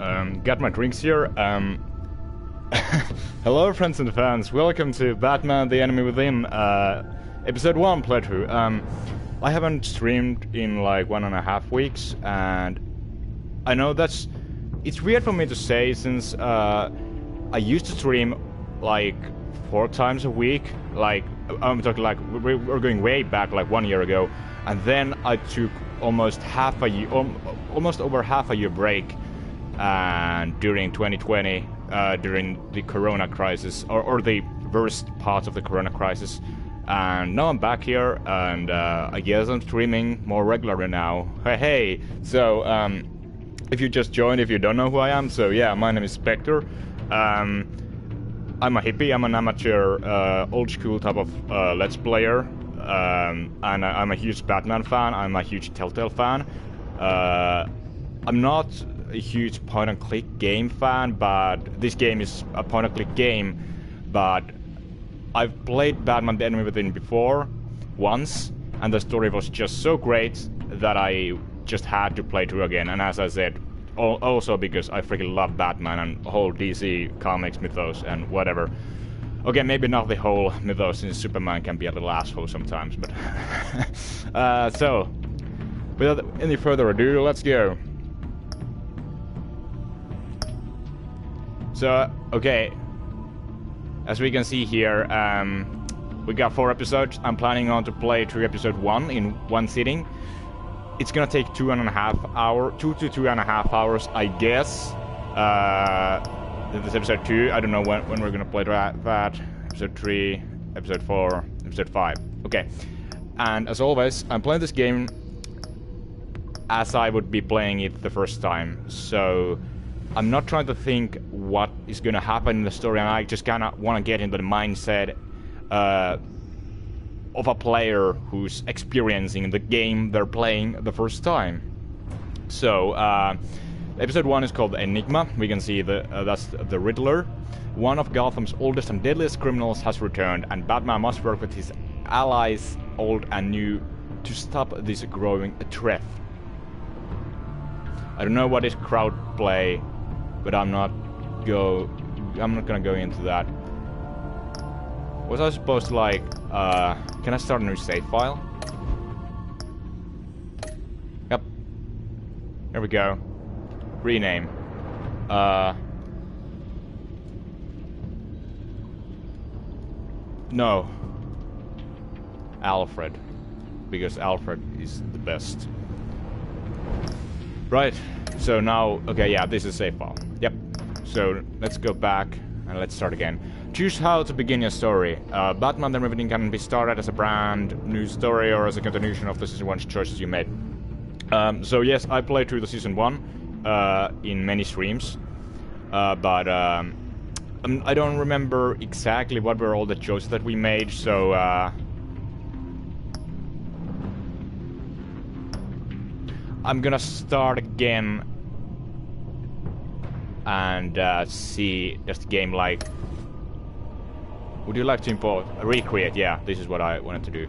Got my drinks here. Hello, friends and fans. Welcome to Batman: The Enemy Within, episode 1 playthrough. I haven't streamed in like 1.5 weeks, and I know it's weird for me to say since I used to stream like 4 times a week. Like I'm talking like we're going way back, like 1 year ago, and then I took almost over half a year break. And during 2020, during the Corona crisis, or the worst part of the Corona crisis, and now I'm back here, and I guess I'm streaming more regularly now. Hey! So, if you just joined, if you don't know who I am, so yeah, my name is Spectre. I'm a hippie, I'm an amateur, old school type of Let's Player, and I'm a huge Batman fan, I'm a huge Telltale fan. I'm not a huge point-and-click game fan, but this game is a point-and-click game, but I've played Batman: The Enemy Within before, once, and the story was just so great that I just had to play through again, and as I said, also because I freaking love Batman and whole DC comics mythos and whatever. Okay, maybe not the whole mythos, since Superman can be a little asshole sometimes, but... so, without any further ado, let's go. So, okay, as we can see here, we got 4 episodes. I'm planning on to play through episode 1 in one sitting. It's gonna take 2 to 2.5 hours, I guess. This is episode 2, I don't know when we're gonna play that. Episode 3, episode 4, episode 5. Okay, and as always, I'm playing this game as I would be playing it the first time, so I'm not trying to think what is gonna happen in the story, and I just kinda wanna get into the mindset of a player who's experiencing the game they're playing the first time. So, episode 1 is called Enigma. We can see that's the Riddler. One of Gotham's oldest and deadliest criminals has returned, and Batman must work with his allies, old and new, to stop this growing threat. I don't know what is crowd play, but I'm not gonna go into that. Was I supposed to like, can I start a new save file? Yep. There we go. Rename. No. Alfred. Because Alfred is the best. Right. So now, okay, yeah, this is a save file. Yep. So let's go back and let's start again. Choose how to begin your story. Batman: The Enemy Within can be started as a brand new story or as a continuation of the season 1's choices you made. So yes, I played through the season 1 in many streams, but I don't remember exactly what were all the choices that we made. So I'm gonna start again and see just the game like. Would you like to import? Recreate, yeah, this is what I wanted to do.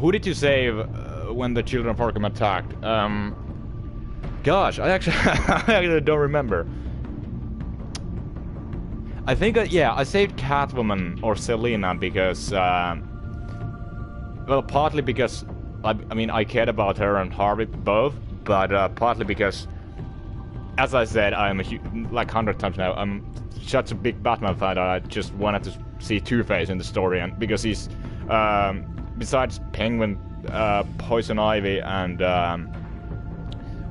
Who did you save when the children of Arkham attacked? Gosh, I actually don't remember. I think, yeah, I saved Catwoman or Selina because, well, partly because, I mean, I cared about her and Harvey both, but partly because, as I said, I'm like 100 times now, I'm such a big Batman fan that I just wanted to see Two-Face in the story, and because he's, besides Penguin, Poison Ivy, and,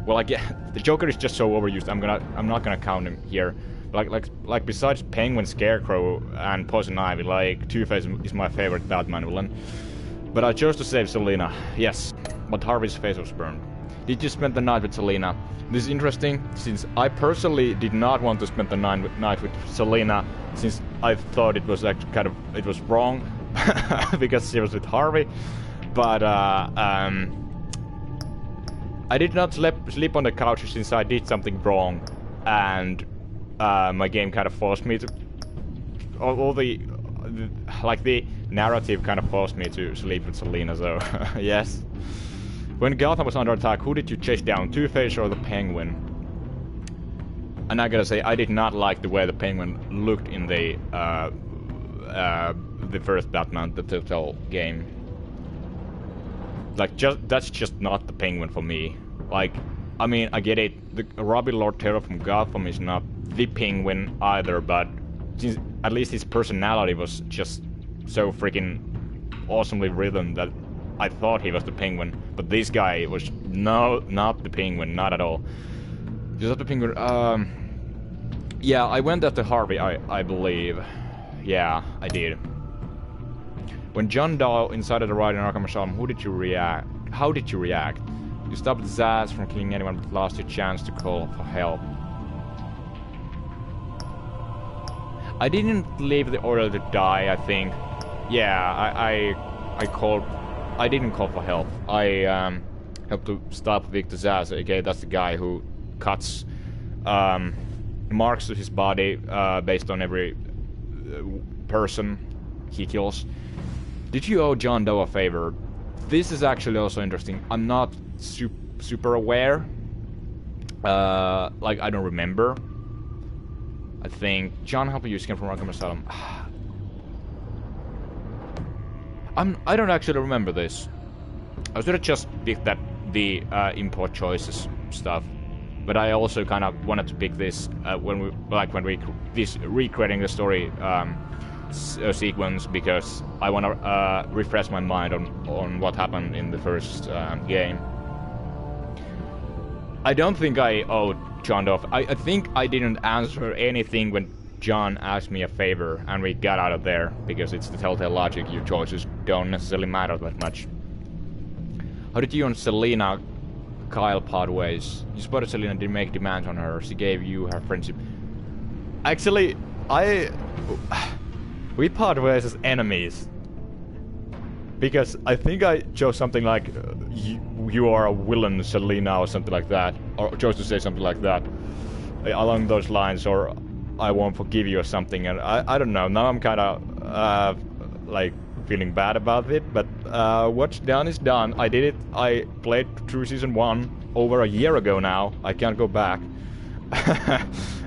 well, the Joker is just so overused, I'm not gonna count him here. Like besides Penguin, Scarecrow, and Poison Ivy, like, Two-Face is my favorite Batman villain. But I chose to save Selina, yes, but Harvey's face was burned. Did you spend the night with Selina? This is interesting, since I personally did not want to spend the night with Selina, since I thought it was actually it was wrong, because she was with Harvey. But I did not sleep on the couch since I did something wrong, and my game kind of forced me to. All the narrative kind of forced me to sleep with Selina. So yes. When Gotham was under attack, who did you chase down, Two-Face or the Penguin? And I gotta say, I did not like the way the Penguin looked in the first Batman, the Telltale game. Like, that's just not the Penguin for me. Like, I mean, I get it. The Robbie Lord Terror from Gotham is not the Penguin either, but at least his personality was just so freaking awesomely written that I thought he was the Penguin. But this guy was not the Penguin, not at all. Is that the Penguin? Yeah, I went after Harvey, I believe. Yeah, I did. When John Doe inside of the ride in Arkham Asylum, how did you react? You stopped Zaz from killing anyone but lost your chance to call for help. I didn't leave the order to die, I think. Yeah, I didn't call for help. I helped to stop Victor Zaz. Okay, that's the guy who cuts marks to his body based on every person he kills. Did you owe John Doe a favor? This is actually also interesting. I'm not super aware. Like, I don't remember. I think John helped you escape from Arkham Asylum. I don't actually remember this. I should have just picked the import choices stuff. But I also kind of wanted to pick this when we recreating the story sequence, because I want to refresh my mind on what happened in the first game. I don't think I owed John Doe. I think I didn't answer anything when John asked me a favor and we got out of there, because it's the Telltale logic. Your choices don't necessarily matter that much. How did you and Selina Kyle part ways? You spotted Selina didn't make demands on her. She gave you her friendship. Actually, we part ways as enemies. Because I think I chose something like, you are a villain, Selina, or something like that. Or chose to say something like that. Along those lines, or I won't forgive you or something. And I don't know, now I'm kind of, like, feeling bad about it. But what's done is done. I did it. I played through Season 1 over a year ago now. I can't go back.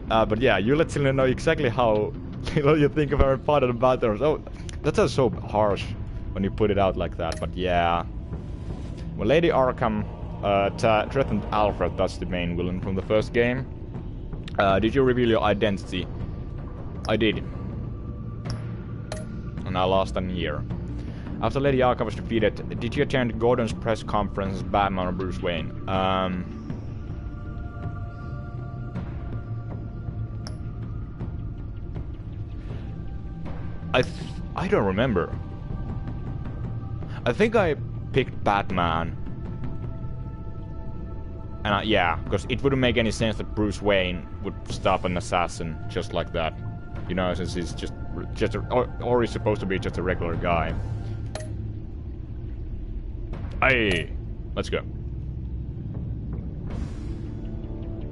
But yeah, you let Selina know exactly how you think of her part of the battle. Oh, that sounds so harsh when you put it out like that, but yeah. Well, Lady Arkham threatened Alfred, that's the main villain from the first game. Did you reveal your identity? I did. And I lost an ear. After Lady Arkham was defeated, did you attend Gordon's press conference as Batman or Bruce Wayne? I don't remember. I think I picked Batman. And yeah, because it wouldn't make any sense that Bruce Wayne would stop an assassin just like that. You know, since he's just or he's supposed to be just a regular guy. Hey, let's go.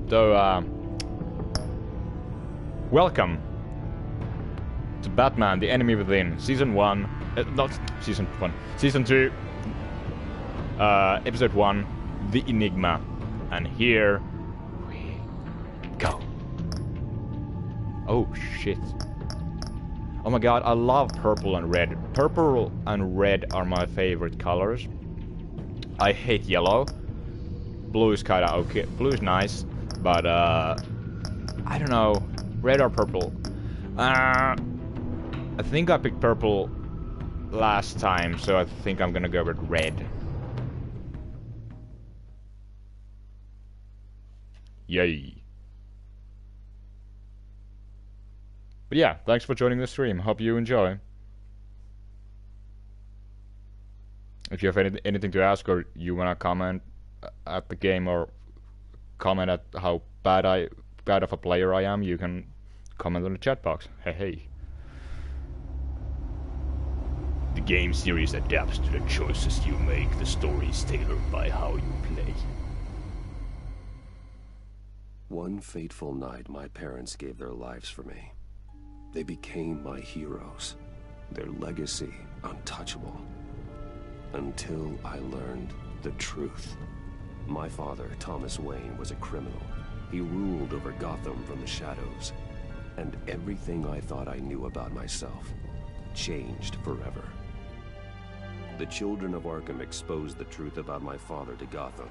So, welcome to Batman, the Enemy Within, Season 1, not Season 1, Season 2, Episode 1, The Enigma. And here we go. Oh shit. Oh my god, I love purple and red. Purple and red are my favorite colors. I hate yellow. Blue is kinda okay. Blue is nice, but I don't know. Red or purple? I think I picked purple last time, so I think I'm gonna go with red. Yay. But yeah, thanks for joining the stream. Hope you enjoy. If you have anything to ask, or you wanna comment at the game, or comment at how bad of a player I am, you can comment on the chat box. Hey. The game series adapts to the choices you make. The story is tailored by how you play. One fateful night, my parents gave their lives for me. They became my heroes, their legacy untouchable. Until I learned the truth. My father, Thomas Wayne, was a criminal. He ruled over Gotham from the shadows, and everything I thought I knew about myself changed forever. The children of Arkham exposed the truth about my father to Gotham.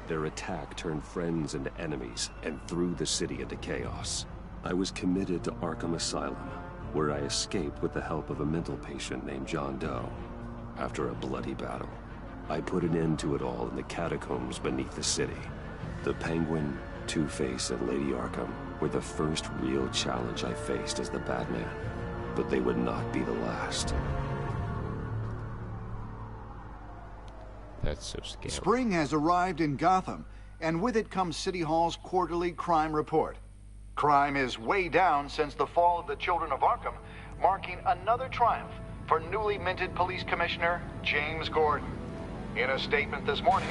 Their attack turned friends into enemies and threw the city into chaos. I was committed to Arkham Asylum, where I escaped with the help of a mental patient named John Doe. After a bloody battle, I put an end to it all in the catacombs beneath the city. The Penguin, Two-Face, and Lady Arkham were the first real challenge I faced as the Batman, but they would not be the last. That's so scary. Spring has arrived in Gotham, and with it comes City Hall's quarterly crime report. Crime is way down since the fall of the Children of Arkham, marking another triumph for newly minted Police Commissioner James Gordon. In a statement this morning,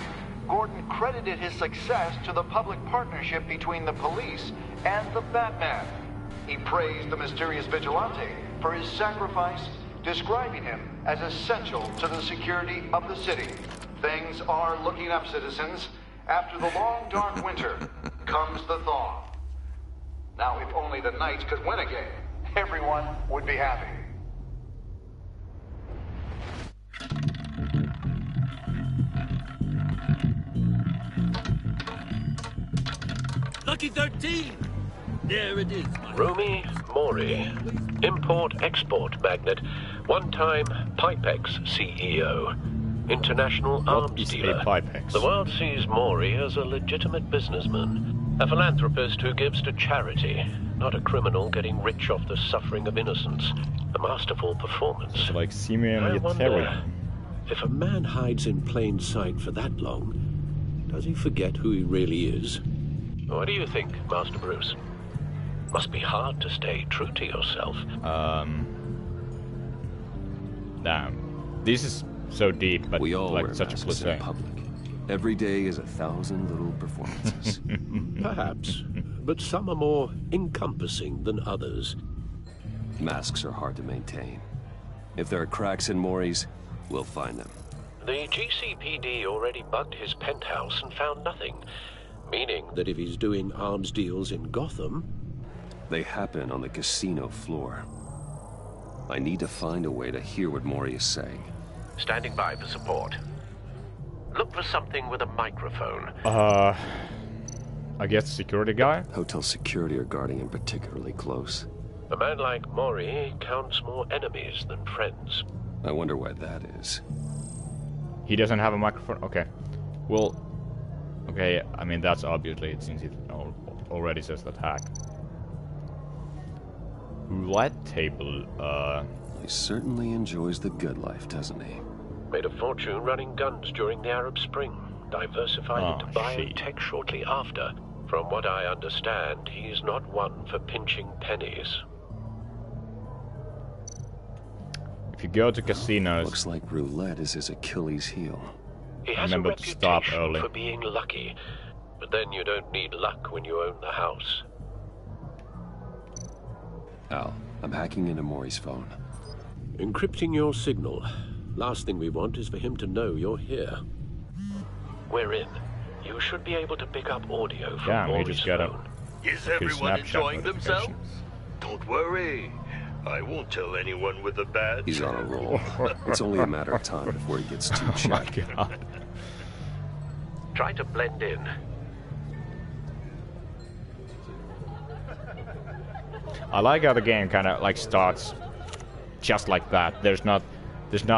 Gordon credited his success to the public partnership between the police and the Batman. He praised the mysterious vigilante for his sacrifice, describing him as essential to the security of the city. Things are looking up, citizens. After the long, dark winter comes the thaw. Now, if only the Knights could win again, everyone would be happy. Lucky 13! There it is, my Rumi Mori, import-export magnate, one-time Pipex CEO, international arms dealer. Pipex? The world sees Mori as a legitimate businessman, a philanthropist who gives to charity, not a criminal getting rich off the suffering of innocence. A masterful performance. It's like Simeon I wonder, Yeteri. if a man hides in plain sight for that long, does he forget who he really is? What do you think, Master Bruce? Must be hard to stay true to yourself. Damn. This is so deep, but We all like wear such a masks in cliche. public. Every day is 1,000 little performances. Perhaps, but some are more encompassing than others. Masks are hard to maintain. If there are cracks in Mori's, we'll find them. The GCPD already bugged his penthouse and found nothing, meaning that if he's doing arms deals in Gotham... They happen on the casino floor. I need to find a way to hear what Mori is saying. Standing by for support. Look for something with a microphone. I guess security guy? Hotel security are guarding him particularly close. A man like Mori counts more enemies than friends. I wonder why that is. He doesn't have a microphone? Okay. Well... Okay, I mean that's obviously, since it already says that hack. Roulette table, He certainly enjoys the good life, doesn't he? Made a fortune running guns during the Arab Spring. Diversified into biotech shortly after. From what I understand, he's not one for pinching pennies. if you go to casinos... Looks like roulette is his Achilles heel. He has Remember a to stop reputation early. for being lucky, but then you don't need luck when you own the house. Al, I'm hacking into Mori's phone. Encrypting your signal. Last thing we want is for him to know you're here. We're in. You should be able to pick up audio from Damn, he Mori's just got a... phone. Is His everyone Snapchat enjoying themselves? notifications. Don't worry. I won't tell anyone with a badge. He's on a roll. It's only a matter of time before he gets too Oh my chatty. god. Try to blend in. I like how the game kind of like starts just like that. There's not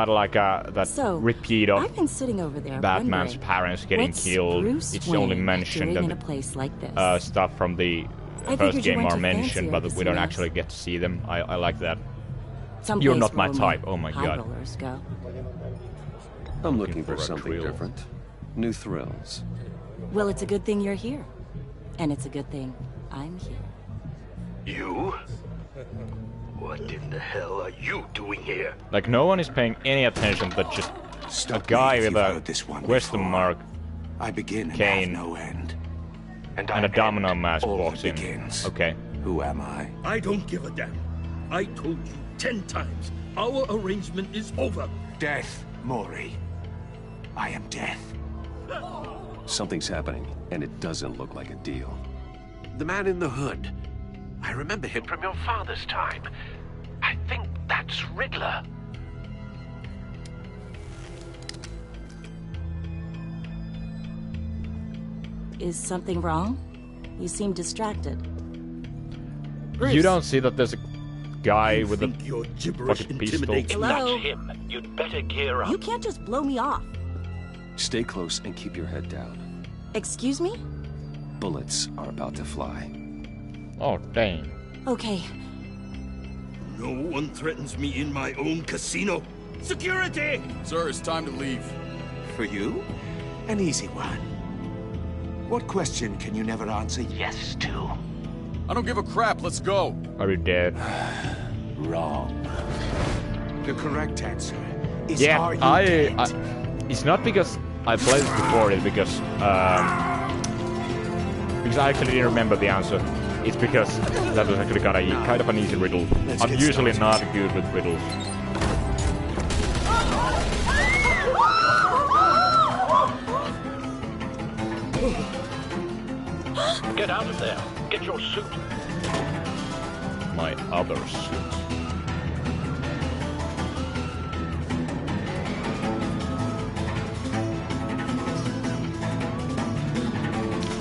like that So, repeat of I've been sitting over there Batman's wondering, parents getting what's killed. Bruce It's Wayne only mentioned doing that in a place like this? stuff from the I first figured you game went are to mentioned, fancier but we don't casinos. actually get to see them. I like that. Someplace You're not my where only type. Oh my high god. rollers go. I'm looking for for a something thrill. different. New thrills. Well, it's a good thing you're here. And it's a good thing I'm here. You? What in the hell are you doing here? Like no one is paying any attention, but just Stop a guy me if with you've a heard this one question before. mark I begin and Kane. have no end. and a I domino end mask all walks that in. begins. Okay. Who am I? I don't give a damn. I told you 10 times. Our arrangement is over. Death, Mori. I am death. Something's happening, and it doesn't look like a deal. The man in the hood. I remember him from your father's time. I think that's Riddler. Is something wrong? You seem distracted. You don't see that there's a guy with a Your gibberish fucking pistol. intimidates me. Hello? That's him. You'd better gear up. You can't just blow me off. Stay close and keep your head down. Excuse me? Bullets are about to fly. Oh, dang. Okay. No one threatens me in my own casino. Security! Sir, it's time to leave. For you? An easy one. What question can you never answer yes to? I don't give a crap. Let's go. Are you dead? Wrong. The correct answer is Yeah, are you I dead? it's not because I played this before, it's because I actually didn't remember the answer. It's because that was actually kind of an easy riddle. I'm usually not good with riddles. Get out of there. Get your suit. My other suit.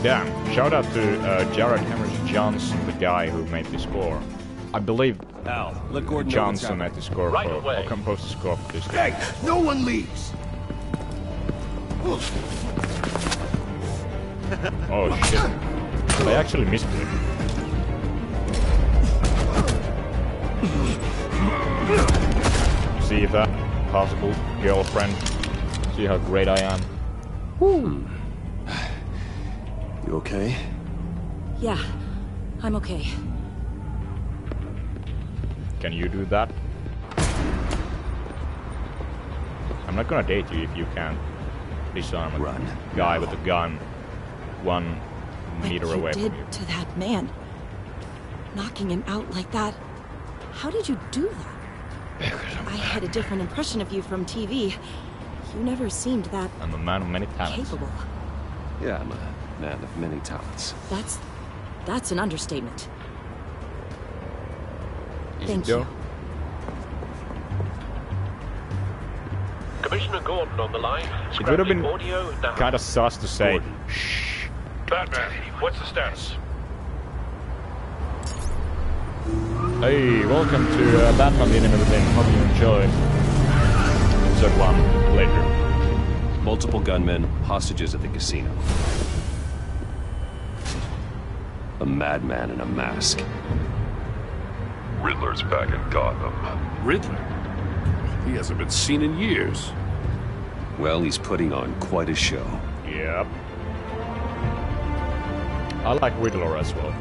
Damn, shout out to Jared Henry Johnson, the guy who made the score. I believe Al, let Gordon Johnson made the score Right for, away. or composed the score for this game. Hey, no one leaves. Oh shit. They actually missed it. See if that possible girlfriend. See how great I am. You okay? Yeah, I'm okay. Can you do that? I'm not gonna date you if you can't disarm a Run. guy with a gun 1 meter What away you from you. did to that man, knocking him out like that. How did you do that? I had a different impression of you from TV. You never seemed that I'm a man of many talents. capable. Yeah, I'm a man of many talents. That's an understatement. Is Thank it though? you. Commissioner Gordon on the line. It would have been audio now. kind of sus to say, shh. Batman, what's the status? Hey, welcome to Batman the Enemy Within. Hope you enjoy episode 1 later. Multiple gunmen, hostages at the casino. A madman in a mask. Riddler's back in Gotham. Riddler? He hasn't been seen in years. Well, he's putting on quite a show. Yep. I like Riddler as well.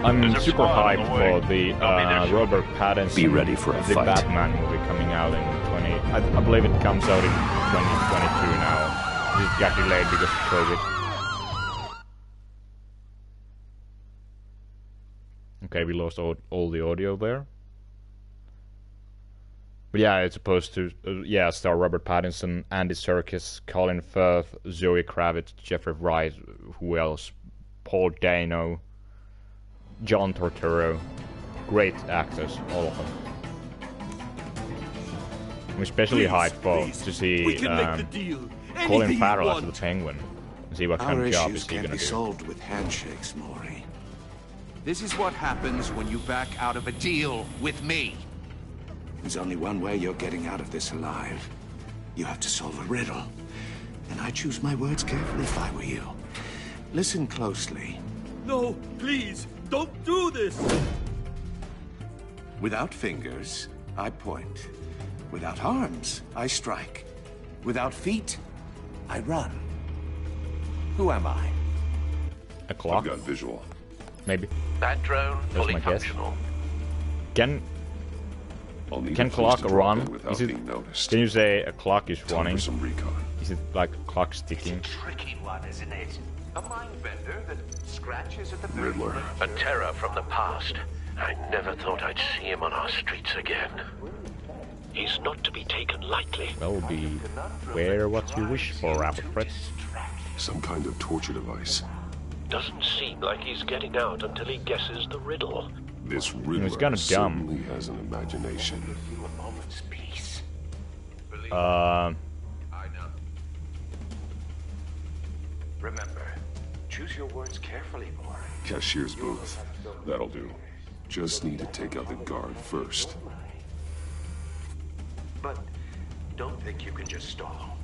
I'm There's a super squad on hyped the way. for the I'll be there soon. Robert Pattinson. Be ready for a the fight. Batman movie coming out in 20. I believe it comes out in 2022 now. It got delayed because of COVID. Okay, we lost all the audio there. But yeah, it's supposed to star Robert Pattinson, Andy Serkis, Colin Firth, Zoe Kravitz, Jeffrey Wright, who else? Paul Dano, John Turturro. Great actors, all of them. I'm especially hyped to see We can make the deal. Colin Anything you Farrell as want. the Penguin. And see what kind Our of job issues is he can't gonna be do. solved with handshakes, Maury. This is what happens when you back out of a deal with me. There's only one way you're getting out of this alive. You have to solve a riddle. And I choose my words carefully if I were you. Listen closely. No, please, don't do this. Without fingers, I point. Without arms, I strike. Without feet, I run. Who am I? A clock? I've got visual. Maybe. That drone That's fully my guess. functional. I'll need Can a place clock to drop run? in without Is it? being noticed. Can you say a clock is Time running? for some recon. Is it like a clock ticking? Tricky one, isn't it? A mind bender that scratches at the very Riddler. A terror from the past. I never thought I'd see him on our streets again. He's not to be taken lightly. Well, beware what you wish for, Alfred. Some kind of torture device. Doesn't seem like he's getting out until he guesses the riddle. This Riddler kind of dumb. certainly has an imagination. A moment's peace. I know. Remember, choose your words carefully, boy. Cashier's booth. That'll do. Just need to take out the guard first. But don't think you can just stall.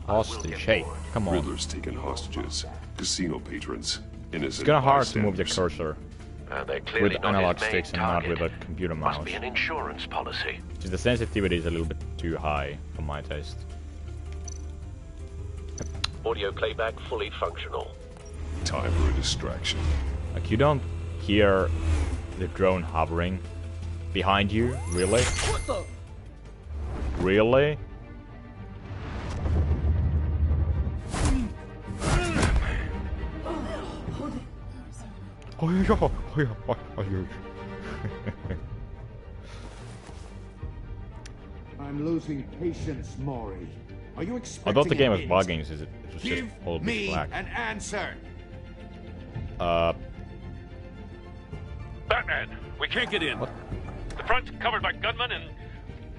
Hostage. Hey, come on. Riddler's taking hostages. Casino patrons. Innocent It's kinda hard to move the bystanders. cursor They're clearly with not analog his main sticks and not target. with a computer mouse. Must be an insurance policy. Just the sensitivity is a little bit too high for my taste. Audio playback fully functional. Time for a distraction. Like, you don't hear the drone hovering behind you? Really? What the? Really? Oh yeah, oh yeah, oh yeah. I'm losing patience, Maury. Are you I expecting thought the game was a hint? bugging since it was just Give all bit me black. an answer. Batman, we can't get in. What? The front's covered by gunmen, and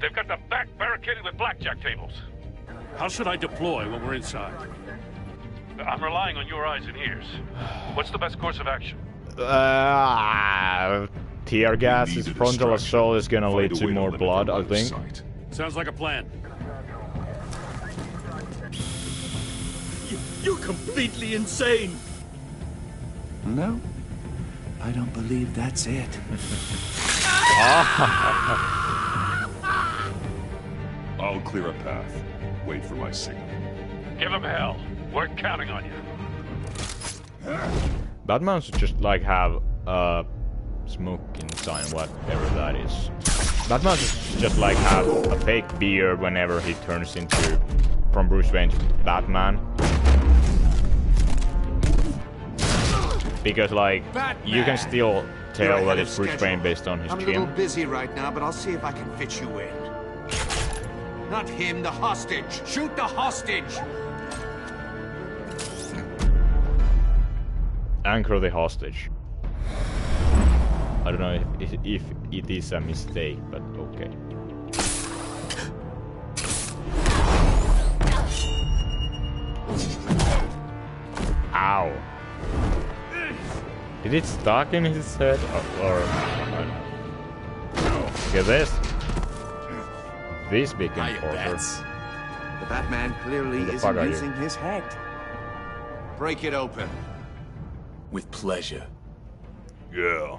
they've got the back barricaded with blackjack tables. How should I deploy when we're inside? I'm relying on your eyes and ears. What's the best course of action? Tear gas, We his need a frontal distraction. assault is gonna Find lead a to way more let blood, them I out of think. sight. Sounds like a plan. You're completely insane! No, I don't believe that's it. I'll clear a path. Wait for my signal. Give him hell. We're counting on you. Batman should just like have smoking sign, whatever that is. Batman should just like have a fake beard whenever he turns into from Bruce Wayne to Batman. Because like you can still tell that it's Bruce Wayne based on his I'm a little chin. busy right now, but I'll see if I can fit you in. Not him, the hostage. Shoot the hostage! Anchor the hostage. I don't know if it is a mistake, but okay. Ow. Did it stuck in his head? Or no. Look at this. This big enforcer. The Batman clearly Who the fuck isn't are you? using his head. Break it open. With pleasure. Yeah.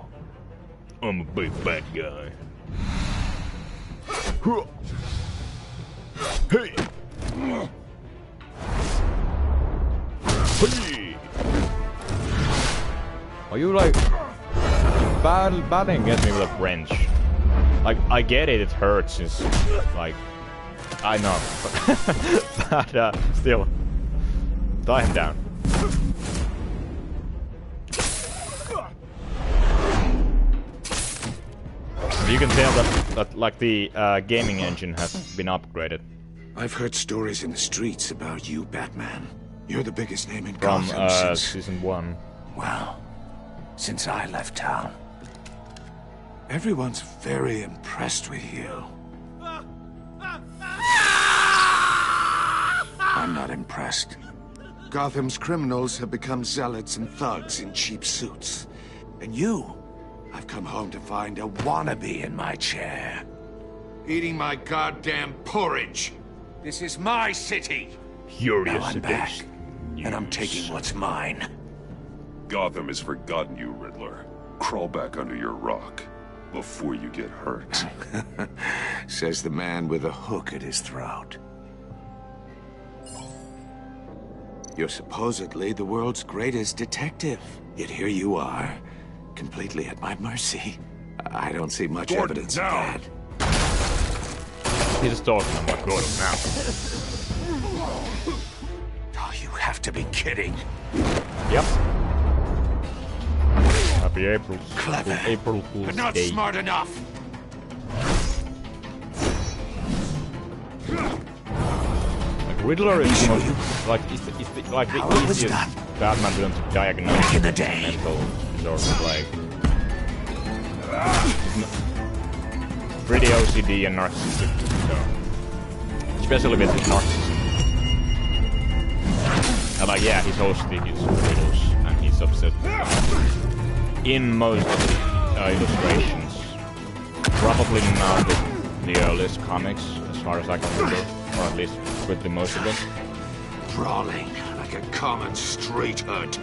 I'm a big bad guy. Hey! Hey! Are you like batting against me with a wrench? Like, I get it, it hurts since like I know, but still, tie him down. You can tell that like the gaming engine has been upgraded I've heard stories in the streets about you, Batman. You're the biggest name in from Gotham since... season 1. Well, since I left town. Everyone's very impressed with you. I'm not impressed. Gotham's criminals have become zealots and thugs in cheap suits. And you, I've come home to find a wannabe in my chair. Eating my goddamn porridge. This is my city. Now I'm back, and I'm taking what's mine. Gotham has forgotten you, Riddler. Crawl back under your rock before you get hurt. Says the man with a hook at his throat. You're supposedly the world's greatest detective. Yet here you are, completely at my mercy. I don't see much Gordon, evidence now. of that. He's talking about Gordon now. Oh, you have to be kidding. Yep. Happy April. Clever, April Fool's but not Day. smart enough. Like Riddler is the most, like the How it was easiest done. Batman didn't diagnose Back in the day. mental disorder, like pretty OCD and narcissistic, so especially with his narcissism. And like, yeah, he's hosted his riddles and he's obsessed with them. In most illustrations, probably not in the earliest comics, as far as I can remember, or at least with the most of them. Brawling like a common street hood.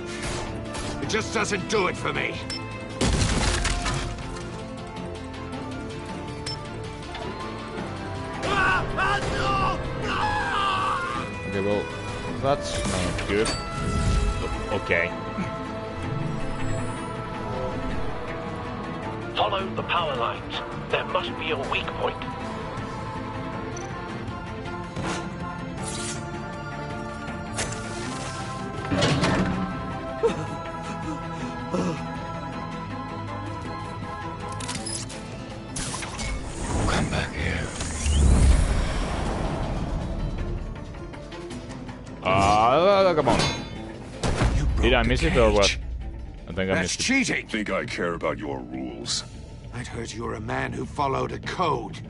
It just doesn't do it for me. Okay, well, that's not good. Okay. Follow the power lines. There must be a weak point. Come back here. Come on. Did I miss it or what? I think I missed it. That's cheating! Think I care about your rules? I'd heard you were a man who followed a code.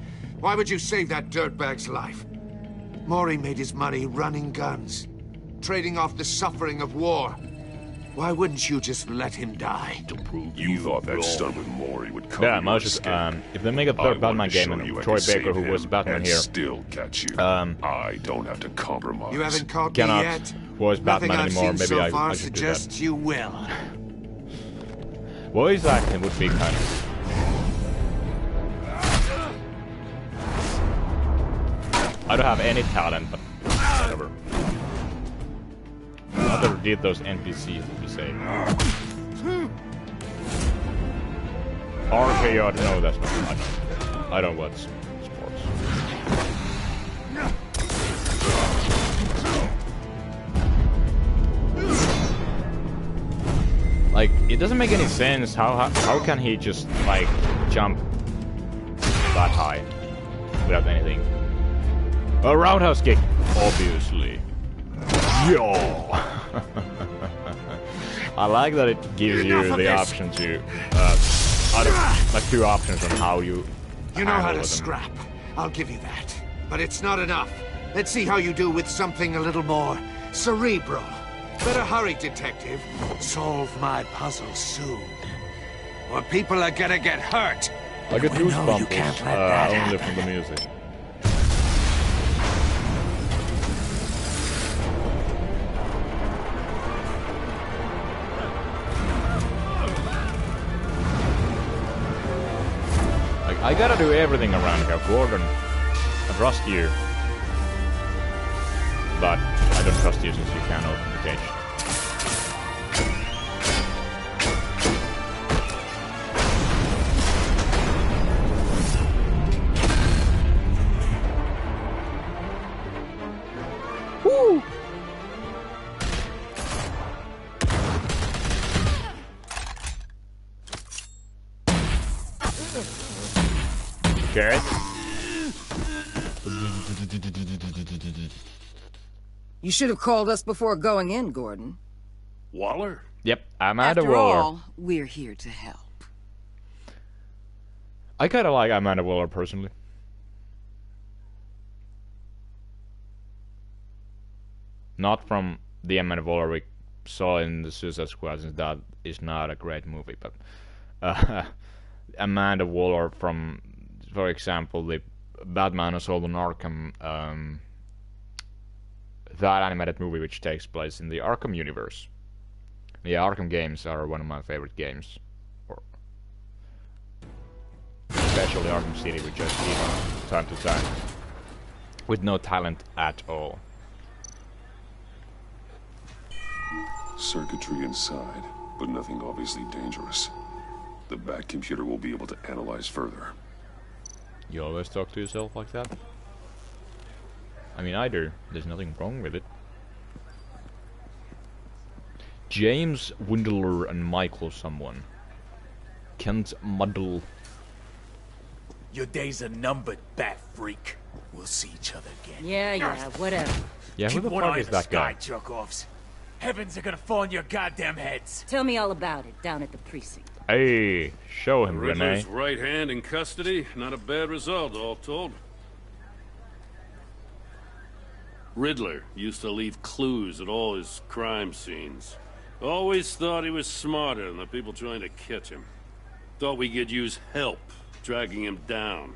Why would you save that dirtbag's life? Maury made his money running guns, trading off the suffering of war. Why wouldn't you just let him die? To prove you thought that stunt with Maury would cover Yeah, your just, escape. if they make a third Batman game and Troy Baker, who was Batman and here, still catch you. I don't have to compromise. You haven't caught me cannot yet. voice Nothing Batman I've anymore. seen Maybe so I far should do that. suggests you will. Voice acting would be kind of... I don't have any talent, but whatever. Mother did those NPCs, to be safe. RKO, no, that's not. I don't watch sports. Like, it doesn't make any sense. How can he just like jump that high without anything? A roundhouse kick, obviously. Yo. I like that it gives you the option to, like 2 options on how you. You know how to them. scrap. I'll give you that. But it's not enough. Let's see how you do with something a little more cerebral. Better hurry, detective. Solve my puzzle soon. Or people are gonna get hurt. I get You know you can't goosebumps let that only happen. from the music. Like, I gotta do everything around here, Gordon. I trust you. But I don't trust you since you can't open the cage. Woo! Okay. You should have called us before going in, Gordon. Waller? Yep, Amanda After Waller. all, we're here to help. I kinda like Amanda Waller personally. Not from the Amanda Waller we saw in the Suicide Squad, since that is not a great movie, but Amanda Waller from, for example, the Batman Assault on Arkham, that animated movie which takes place in the Arkham universe. The Arkham games are one of my favorite games. Especially Arkham City, which I see from time to time. With no talent at all. Circuitry inside, but nothing obviously dangerous. The Bat computer will be able to analyze further. You always talk to yourself like that? I mean, I do. There's nothing wrong with it. James Windler and Michael someone. Kent Muddle. Your days are numbered, Bat Freak. We'll see each other again. Yeah, whatever. Yeah, who Keep the one fuck eye is in the that guy? sky, jerk-offs. Heavens are gonna fall on your goddamn heads. Tell me all about it down at the precinct. Hey, show him, Riddler's Renee. right hand in custody. Not a bad result, all told. Riddler used to leave clues at all his crime scenes. Always thought he was smarter than the people trying to catch him. Thought we could use help dragging him down.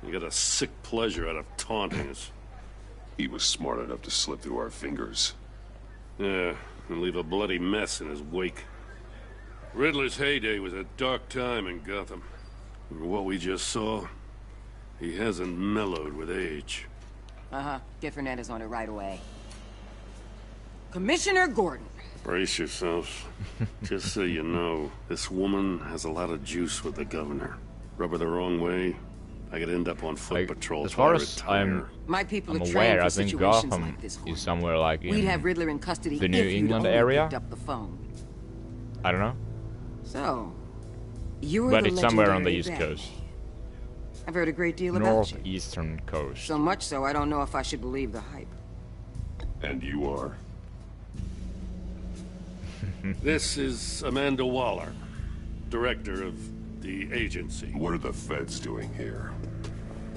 He got a sick pleasure out of taunting us. He was smart enough to slip through our fingers. Yeah, and leave a bloody mess in his wake. Riddler's heyday was a dark time in Gotham. For what we just saw, he hasn't mellowed with age. Get Fernandez on it right away. Commissioner Gordon. Brace yourselves. Just so you know, this woman has a lot of juice with the governor. Rub her the wrong way, I could end up on foot patrol. As far as I'm aware, I think Gotham like this is somewhere like in We'd have Riddler in custody the New if you'd England only area. picked up the phone. I don't know. So, you're But the it's somewhere on the legendary East Batman. Coast. I've heard a great deal about you. Northeastern coast. So much so, I don't know if I should believe the hype. And you are? This is Amanda Waller, director of the agency. What are the feds doing here?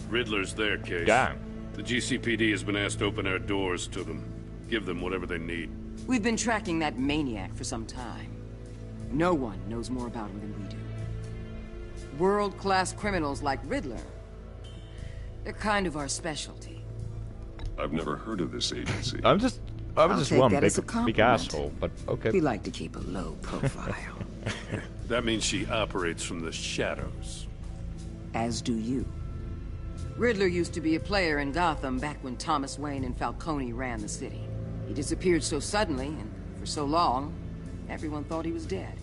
Riddler's their case. Damn. The GCPD has been asked to open our doors to them. Give them whatever they need. We've been tracking that maniac for some time. No one knows more about him than we do. World-class criminals like Riddler. They're kind of our specialty. I've never heard of this agency. I'm just take one that as a big compliment. asshole, but okay. We like to keep a low profile. That means she operates from the shadows. As do you. Riddler used to be a player in Gotham back when Thomas Wayne and Falcone ran the city. He disappeared so suddenly and for so long, everyone thought he was dead.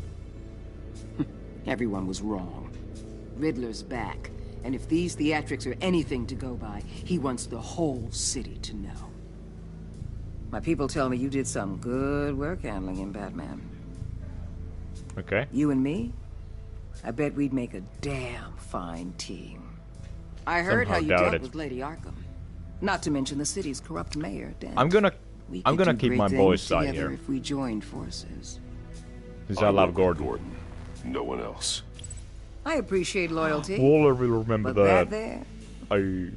Everyone was wrong. Riddler's back, and if these theatrics are anything to go by, he wants the whole city to know. My people tell me you did some good work handling him, Batman. Okay. You and me? I bet we'd make a damn fine team. I heard how you dealt with Lady Arkham. Not to mention the city's corrupt mayor, Dan. I'm gonna do keep great my things boys side together here. if we joined forces. Because I love work with Gordon. No one else. I appreciate loyalty. Waller will remember but that. there,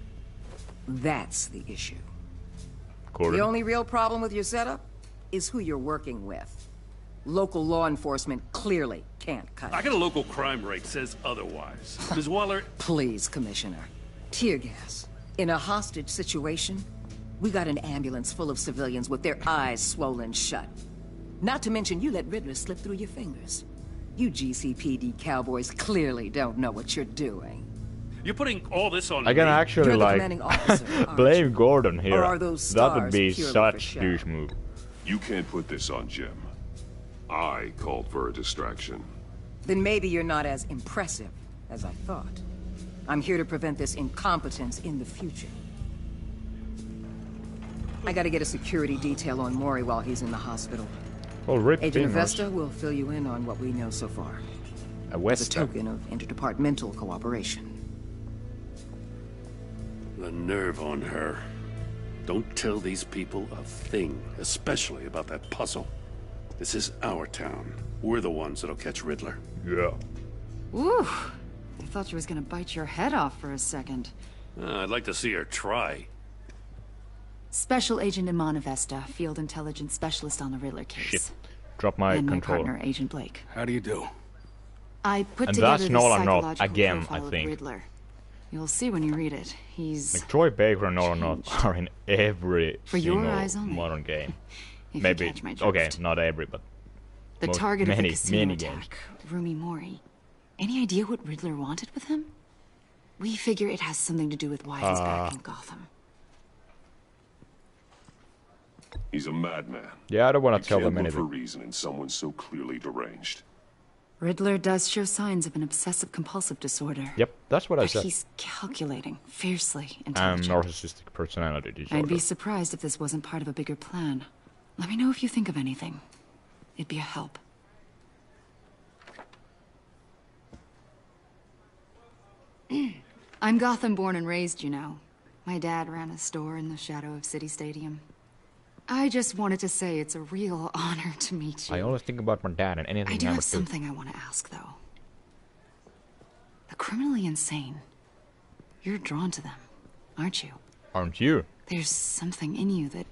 that's the issue. Gordon. The only real problem with your setup is who you're working with. Local law enforcement clearly can't cut I it. got a local crime rate says otherwise. Ms. Waller... Please, Commissioner. Tear gas. In a hostage situation, we got an ambulance full of civilians with their eyes swollen shut. Not to mention you let Riddler slip through your fingers. You GCPD cowboys clearly don't know what you're doing. You're putting all this on I can me. actually You're the like commanding officer, aren't blame you? Gordon here. Or are those That would stars be purely for such show? douche move. You can't put this on Jim. I called for a distraction. Then maybe you're not as impressive as I thought. I'm here to prevent this incompetence in the future. I gotta get a security detail on Maury while he's in the hospital. Well, rip Agent fingers. Avesta will fill you in on what we know so far. As a Avesta. token of interdepartmental cooperation. The nerve on her. Don't tell these people a thing, especially about that puzzle. This is our town. We're the ones that'll catch Riddler. Yeah. Ooh, I thought she was gonna bite your head off for a second. I'd like to see her try. Special Agent Iman Avesta, Field Intelligence Specialist on the Riddler case. Shit. Drop my and controller. my partner, Agent Blake. How do you do? I put And together that's this Nolan North psychological again, profile I of think. Riddler. You'll see when you read it. He's Like Troy Baker and Nolan North are in every For your single eyes only. modern game. If you Maybe. catch my drift. Okay, not every, but the most- target many, of the casino many attack, games. Rumi Mori. Any idea what Riddler wanted with him? We figure it has something to do with why he's back in Gotham. He's a madman. Yeah, I don't want to tell Can't them look for anything. reason in someone so clearly deranged. Riddler does show signs of an obsessive-compulsive disorder. Yep, that's what I But said. he's calculating, fiercely And intelligent. narcissistic personality disorder. I'd be surprised if this wasn't part of a bigger plan. Let me know if you think of anything. It'd be a help. I'm Gotham born and raised, you know. My dad ran a store in the shadow of City Stadium. I just wanted to say it's a real honor to meet you. I always think about my dad and anything I do I have would do. something I want to ask, though. The criminally insane. You're drawn to them, aren't you? Aren't you? There's something in you that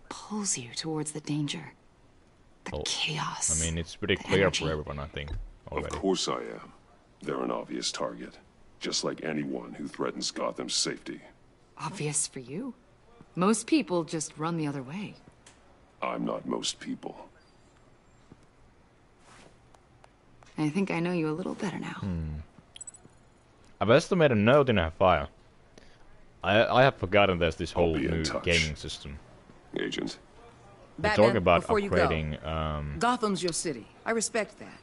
pulls you towards the danger. The chaos. I mean, it's pretty clear for everyone, I think, already. Of course I am. They're an obvious target. Just like anyone who threatens Gotham's safety. Obvious for you. Most people just run the other way. I'm not most people. I think I know you a little better now. I've estimated a note in a file. I have forgotten there's this whole be in new touch. gaming system. Agent. We're Batman, talking about before you go, upgrading Gotham's your city. I respect that.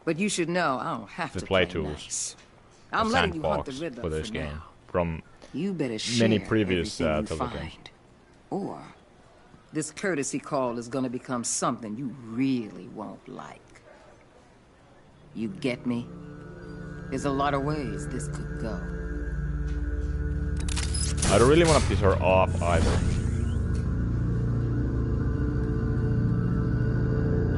But you should know I don't have the to play play tools. nice. the I'm letting you hunt sandbox the Riddler for this for game now. from You better share many previous everything you Telltale games. find. Or this courtesy call is gonna become something you really won't like. You get me? There's a lot of ways this could go. I don't really want to piss her off either.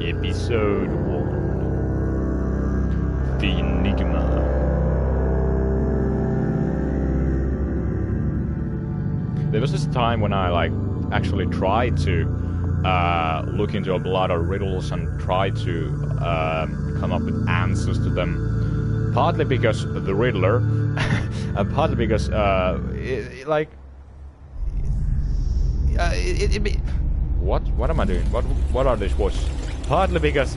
Episode 1. The Enigma. There was this time when I actually tried to look into a lot of riddles and tried to come up with answers to them. Partly because of the Riddler, and partly because what am I doing? What are these voices? Partly because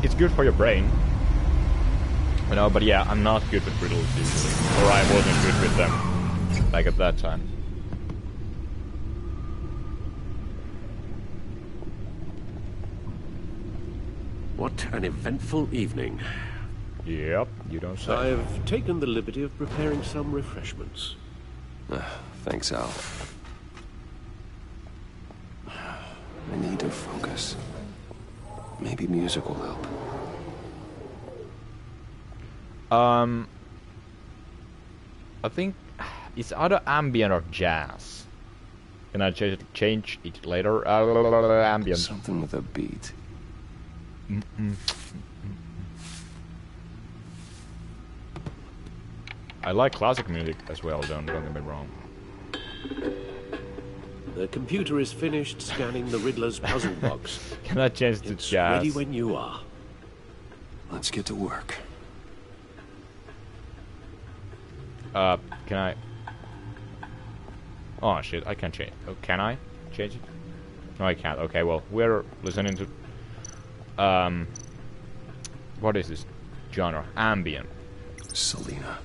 it's good for your brain, you know. But yeah, I'm not good with riddles usually, or I wasn't good with them, like at that time. What an eventful evening. Yep, you don't say. I've taken the liberty of preparing some refreshments. Thanks, Al. I need to focus. Maybe music will help. I think it's either ambient or jazz. Can I change it later? Ambient. Something with a beat. I like classic music as well, don't get me wrong. The computer is finished scanning the Riddler's puzzle box. Can I change to It's jazz? ready when you are. Let's get to work. Can I? Oh shit, I can't change. Oh, can I change it? No, I can't. Okay, well, we're listening to what is this genre? Ambient. Selina.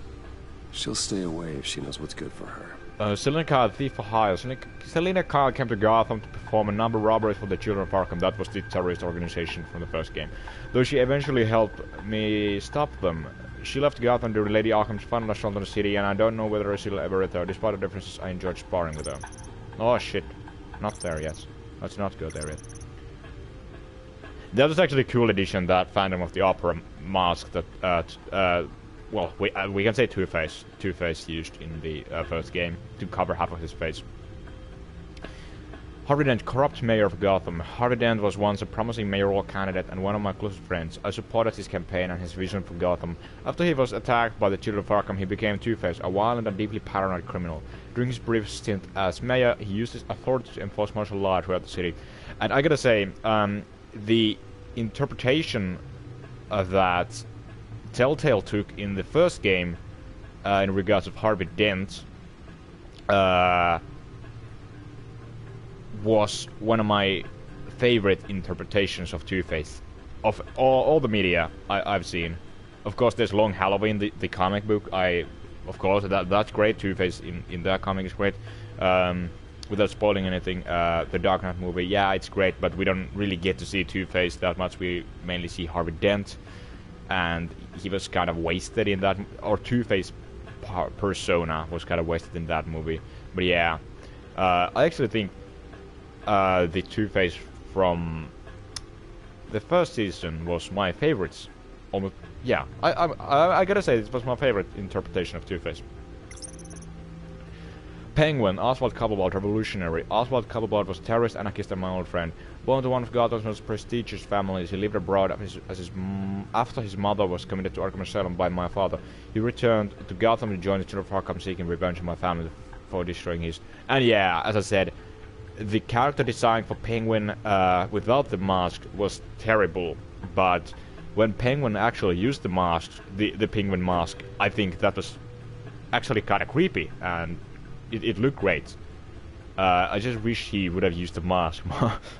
She'll stay away if she knows what's good for her. Selina Kyle, thief for hire. Selina Kyle came to Gotham to perform a number of robberies for the Children of Arkham. That was the terrorist organization from the first game. Though she eventually helped me stop them. She left Gotham during Lady Arkham's final assault on the city, and I don't know whether she'll ever return. Despite the differences, I enjoyed sparring with her. Oh shit. Not there yet. Let's not go there yet. That was actually a cool addition, that Phantom of the Opera mask that, well, we can say Two-Face. Two-Face used in the first game to cover half of his face. Harvey Dent, corrupt mayor of Gotham. Harvey Dent was once a promising mayoral candidate and one of my closest friends. I supported his campaign and his vision for Gotham. After he was attacked by the Children of Arkham, he became Two-Face, a violent and deeply paranoid criminal. During his brief stint as mayor, he used his authority to enforce martial law throughout the city. And I gotta say, the interpretation of that Telltale took in the first game in regards of Harvey Dent was one of my favorite interpretations of Two-Face of all the media I've seen. Of course, there's Long Halloween, the comic book. Of course, that's great. Two-Face in that comic is great. Without spoiling anything, the Dark Knight movie, yeah, it's great, but we don't really get to see Two-Face that much. We mainly see Harvey Dent, and he was kind of wasted in that, or Two-Face persona was kind of wasted in that movie. But yeah, I actually think the Two-Face from the first season was my favorite. Almost, yeah. I gotta say, this was my favorite interpretation of Two-Face. Penguin, Oswald Cobblepot, revolutionary. Oswald Cobblepot was terrorist, anarchist, and my old friend. Born to one of Gotham's most prestigious families, he lived abroad after his mother was committed to Arkham Asylum by my father. He returned to Gotham to join the Children of Arkham, seeking revenge on my family for destroying his. And yeah, as I said, the character design for Penguin without the mask was terrible, but when Penguin actually used the mask, the Penguin mask, I think that was actually kind of creepy, and it looked great. I just wish he would have used the mask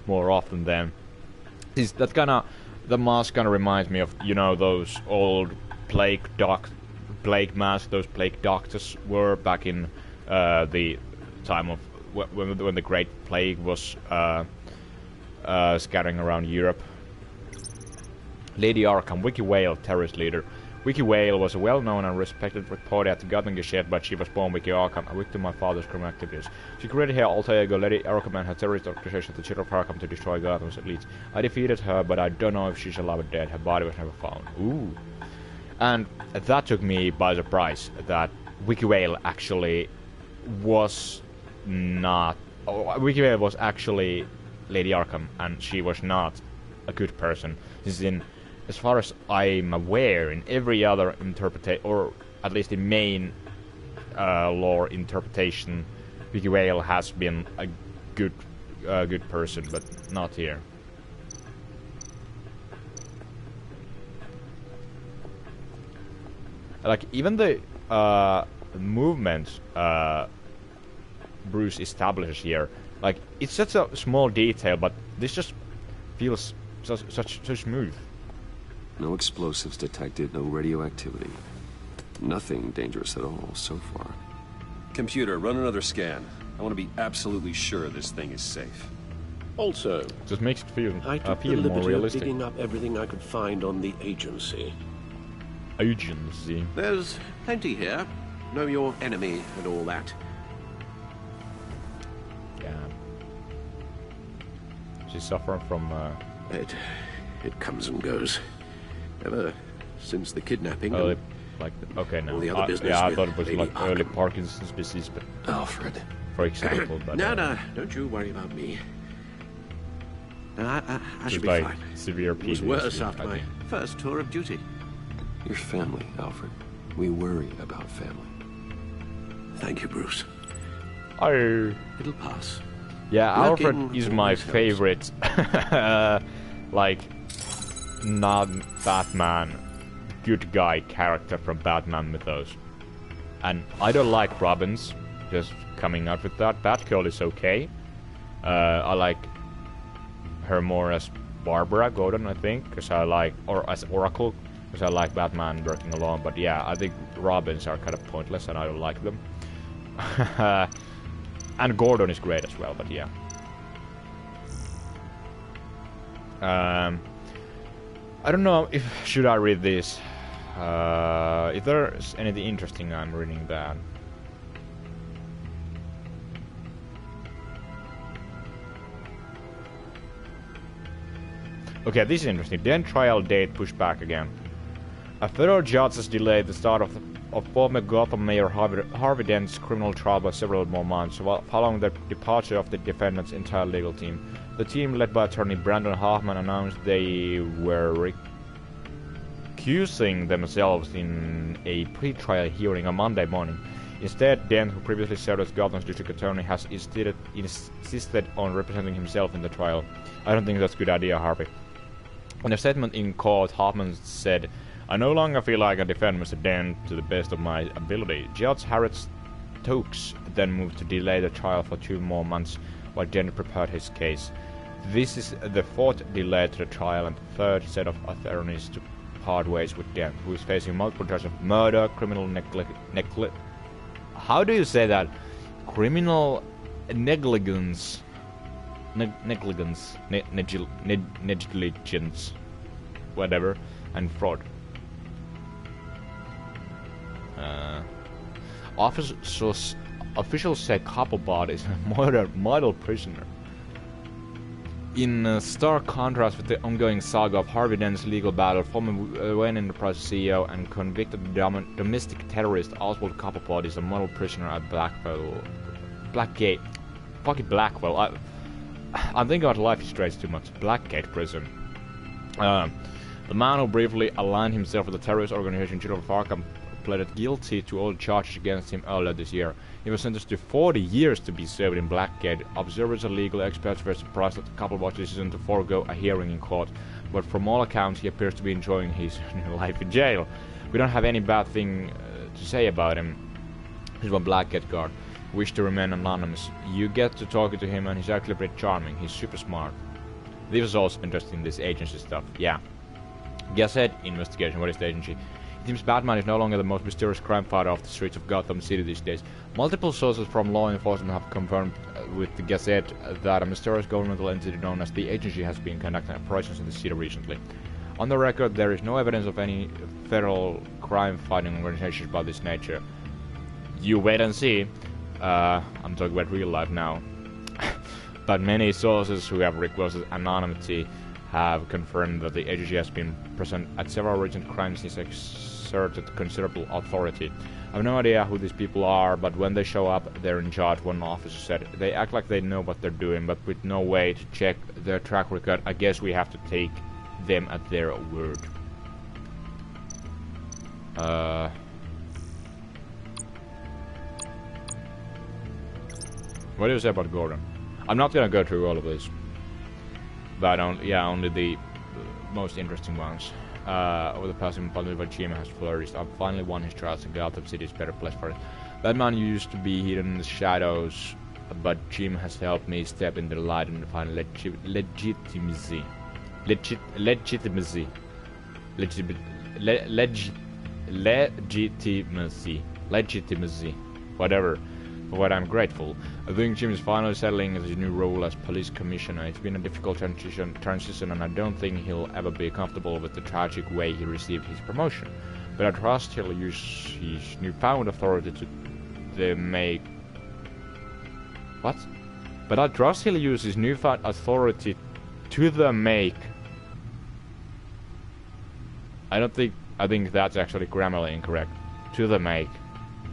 more often then. The mask kind of reminds me of, you know, those old plague masks those plague doctors were back in the time of when the Great Plague was scattering around Europe. Lady Arkham, Wiki Whale, terrorist leader. Wiki Whale was a well-known and respected reporter at the Gotham Gazette, but she was born Wiki Arkham, a victim of my father's criminal activities. She created her alter ego, Lady Arkham, and her terrorist organization, the Children of Arkham, to destroy Gotham's elites. I defeated her, but I don't know if she's alive or dead. Her body was never found. Ooh. And that took me by surprise, that Wiki Whale actually was not... Wiki Whale was actually Lady Arkham, and she was not a good person. This is in... As far as I'm aware, in every other interpretation, or at least the main lore interpretation, Wiki Whale has been a good person, but not here. Like, even the movement Bruce establishes here, like, it's such a small detail, but this just feels so smooth. No explosives detected, no radioactivity. Nothing dangerous at all so far. Computer, run another scan. I want to be absolutely sure this thing is safe. Also, just makes it feel I took the liberty of digging up everything I could find on the agency. Agency? There's plenty here. Know your enemy and all that. Yeah. She's suffering from It comes and goes. Ever since the kidnapping. Oh, like, okay, no. All the other business yeah, I thought it was Lady like Arkham. early Parkinson's disease, but Alfred, for example. But no, don't you worry about me. I should be like fine. Severe It was PTSD, worse after my first tour of duty. your family, Alfred. We worry about family. Thank you, Bruce. Oh. It'll pass. Yeah, Working Alfred is my always helps. favorite, like, non-Batman good guy character from Batman-mythos. And I don't like Robin's, just coming out with that. Batgirl is okay. I like her more as Barbara Gordon, I think, because I like, or as Oracle, because I like Batman working alone. But yeah, I think Robins are kind of pointless and I don't like them. And Gordon is great as well, but yeah. I don't know if should I read this. If there's anything interesting, I'm reading that. Okay, this is interesting. Then trial date pushed back again. A federal judge has delayed the start of former Gotham Mayor Harvey Dent's criminal trial by several more months, following the departure of the defendant's entire legal team. The team, led by attorney Brandon Hoffman, announced they were recusing themselves in a pre-trial hearing on Monday morning. Instead, Dent, who previously served as Gotham's district attorney, has insisted on representing himself in the trial. I don't think that's a good idea, Harvey. In a statement in court, Hoffman said, "I no longer feel like I defend Mr. Dent to the best of my ability." Judge Harriet Stokes then moved to delay the trial for 2 more months while Dent prepared his case. This is the 4th delay to the trial and the 3rd set of attorneys to part ways with Dent, who is facing multiple charges of murder, criminal how do you say that? Criminal negligence. Negligence. Negligence. Whatever. And fraud. Officials say Cobblepot is a model prisoner. In stark contrast with the ongoing saga of Harvey Dent's legal battle, former Wayne Enterprise CEO and convicted domestic terrorist Oswald Cobblepot is a model prisoner at Blackgate. Fucking Blackwell. I'm thinking about Life is Strange too much. Blackgate Prison. The man who briefly aligned himself with the terrorist organization Children of Arkham pleaded guilty to all charges against him earlier this year. He was sentenced to 40 years to be served in Blackgate. Observers and legal experts were surprised at the couple watched decision to forego a hearing in court, but from all accounts he appears to be enjoying his new life in jail. We don't have any bad thing to say about him. He's one Blackgate guard. Wish to remain anonymous. You get to talk to him and he's actually pretty charming. He's super smart. This is also interesting, this agency stuff. Yeah. Gazette investigation. What is the agency? It seems Batman is no longer the most mysterious crime fighter off the streets of Gotham City these days. Multiple sources from law enforcement have confirmed with the Gazette that a mysterious governmental entity known as the agency has been conducting operations in the city recently. On the record, there is no evidence of any federal crime-fighting organizations by this nature. You wait and see. I'm talking about real life now. But many sources who have requested anonymity have confirmed that the agency has been present at several recent crime scenes exerted considerable authority. I have no idea who these people are, but when they show up, they're in charge, one officer said. They act like they know what they're doing, but with no way to check their track record, I guess we have to take them at their word. What do you say about Gordon? I'm not gonna go through all of this, but only the most interesting ones. Over the past month, Jim has flourished. I've finally won his trials, and Gotham City is a better place for it. Batman used to be hidden in the shadows, but Jim has helped me step into the light and find legitimacy. Whatever. For what I'm grateful. I think Jim is finally settling his new role as police commissioner. It's been a difficult transition, and I don't think he'll ever be comfortable with the tragic way he received his promotion. But I trust he'll use his newfound authority to make... What? But I trust he'll use his newfound authority to make... I think that's actually grammarly incorrect. To make.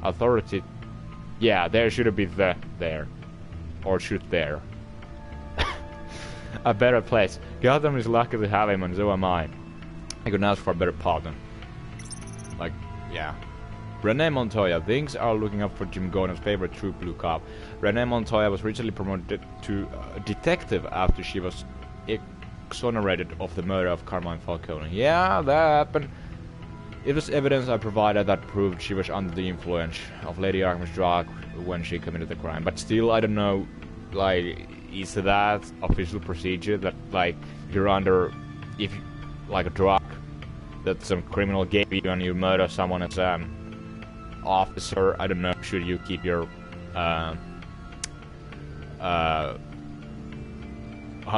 Authority... Yeah, there should be the there. Or should there. A better place. Gotham is lucky to have him, and so am I. I couldn't ask for a better partner. Like, yeah. Renee Montoya. Things are looking up for Jim Gordon's favorite true blue cop. Renee Montoya was recently promoted to detective after she was exonerated of the murder of Carmine Falcone. Yeah, that happened. It was evidence I provided that proved she was under the influence of Lady Arkham's drug when she committed the crime. But still, I don't know, like, is that official procedure that, like, you're under, if, like, a drug that some criminal gave you and you murder someone as an officer? I don't know, should you keep your, how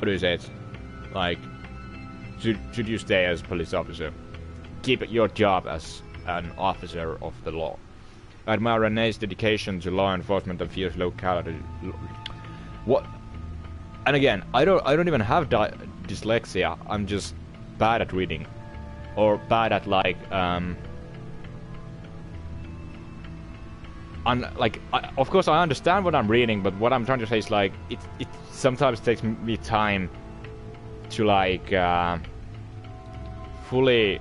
do you say it? Like, should you stay as a police officer? Keep your job as an officer of the law. I admire Renee's dedication to law enforcement and fierce locality. What? And again, I don't even have dyslexia. I'm just bad at reading, or bad at like of course I understand what I'm reading, but what I'm trying to say is like it sometimes takes me time to like fully.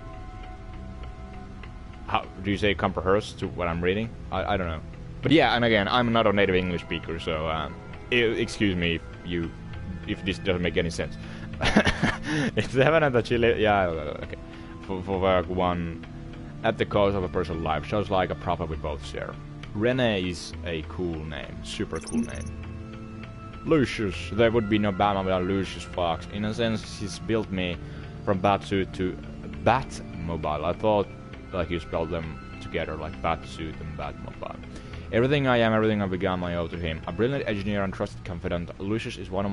How do you say comprehend to what I'm reading? I don't know. But yeah, and again, I'm not a native English speaker, so excuse me if this doesn't make any sense. It's evident that she yeah, okay. For work one at the cost of a personal life. Sounds like a problem we both share. Renee is a cool name. Super cool name. Lucius. There would be no Batman without Lucius Fox. In a sense, he's built me from Batsuit to Batmobile. I thought like you spelled them together, like Batsuit and Batmobile. Everything I am, everything I've become, I owe to him. A brilliant engineer and trusted confidant, Lucius is one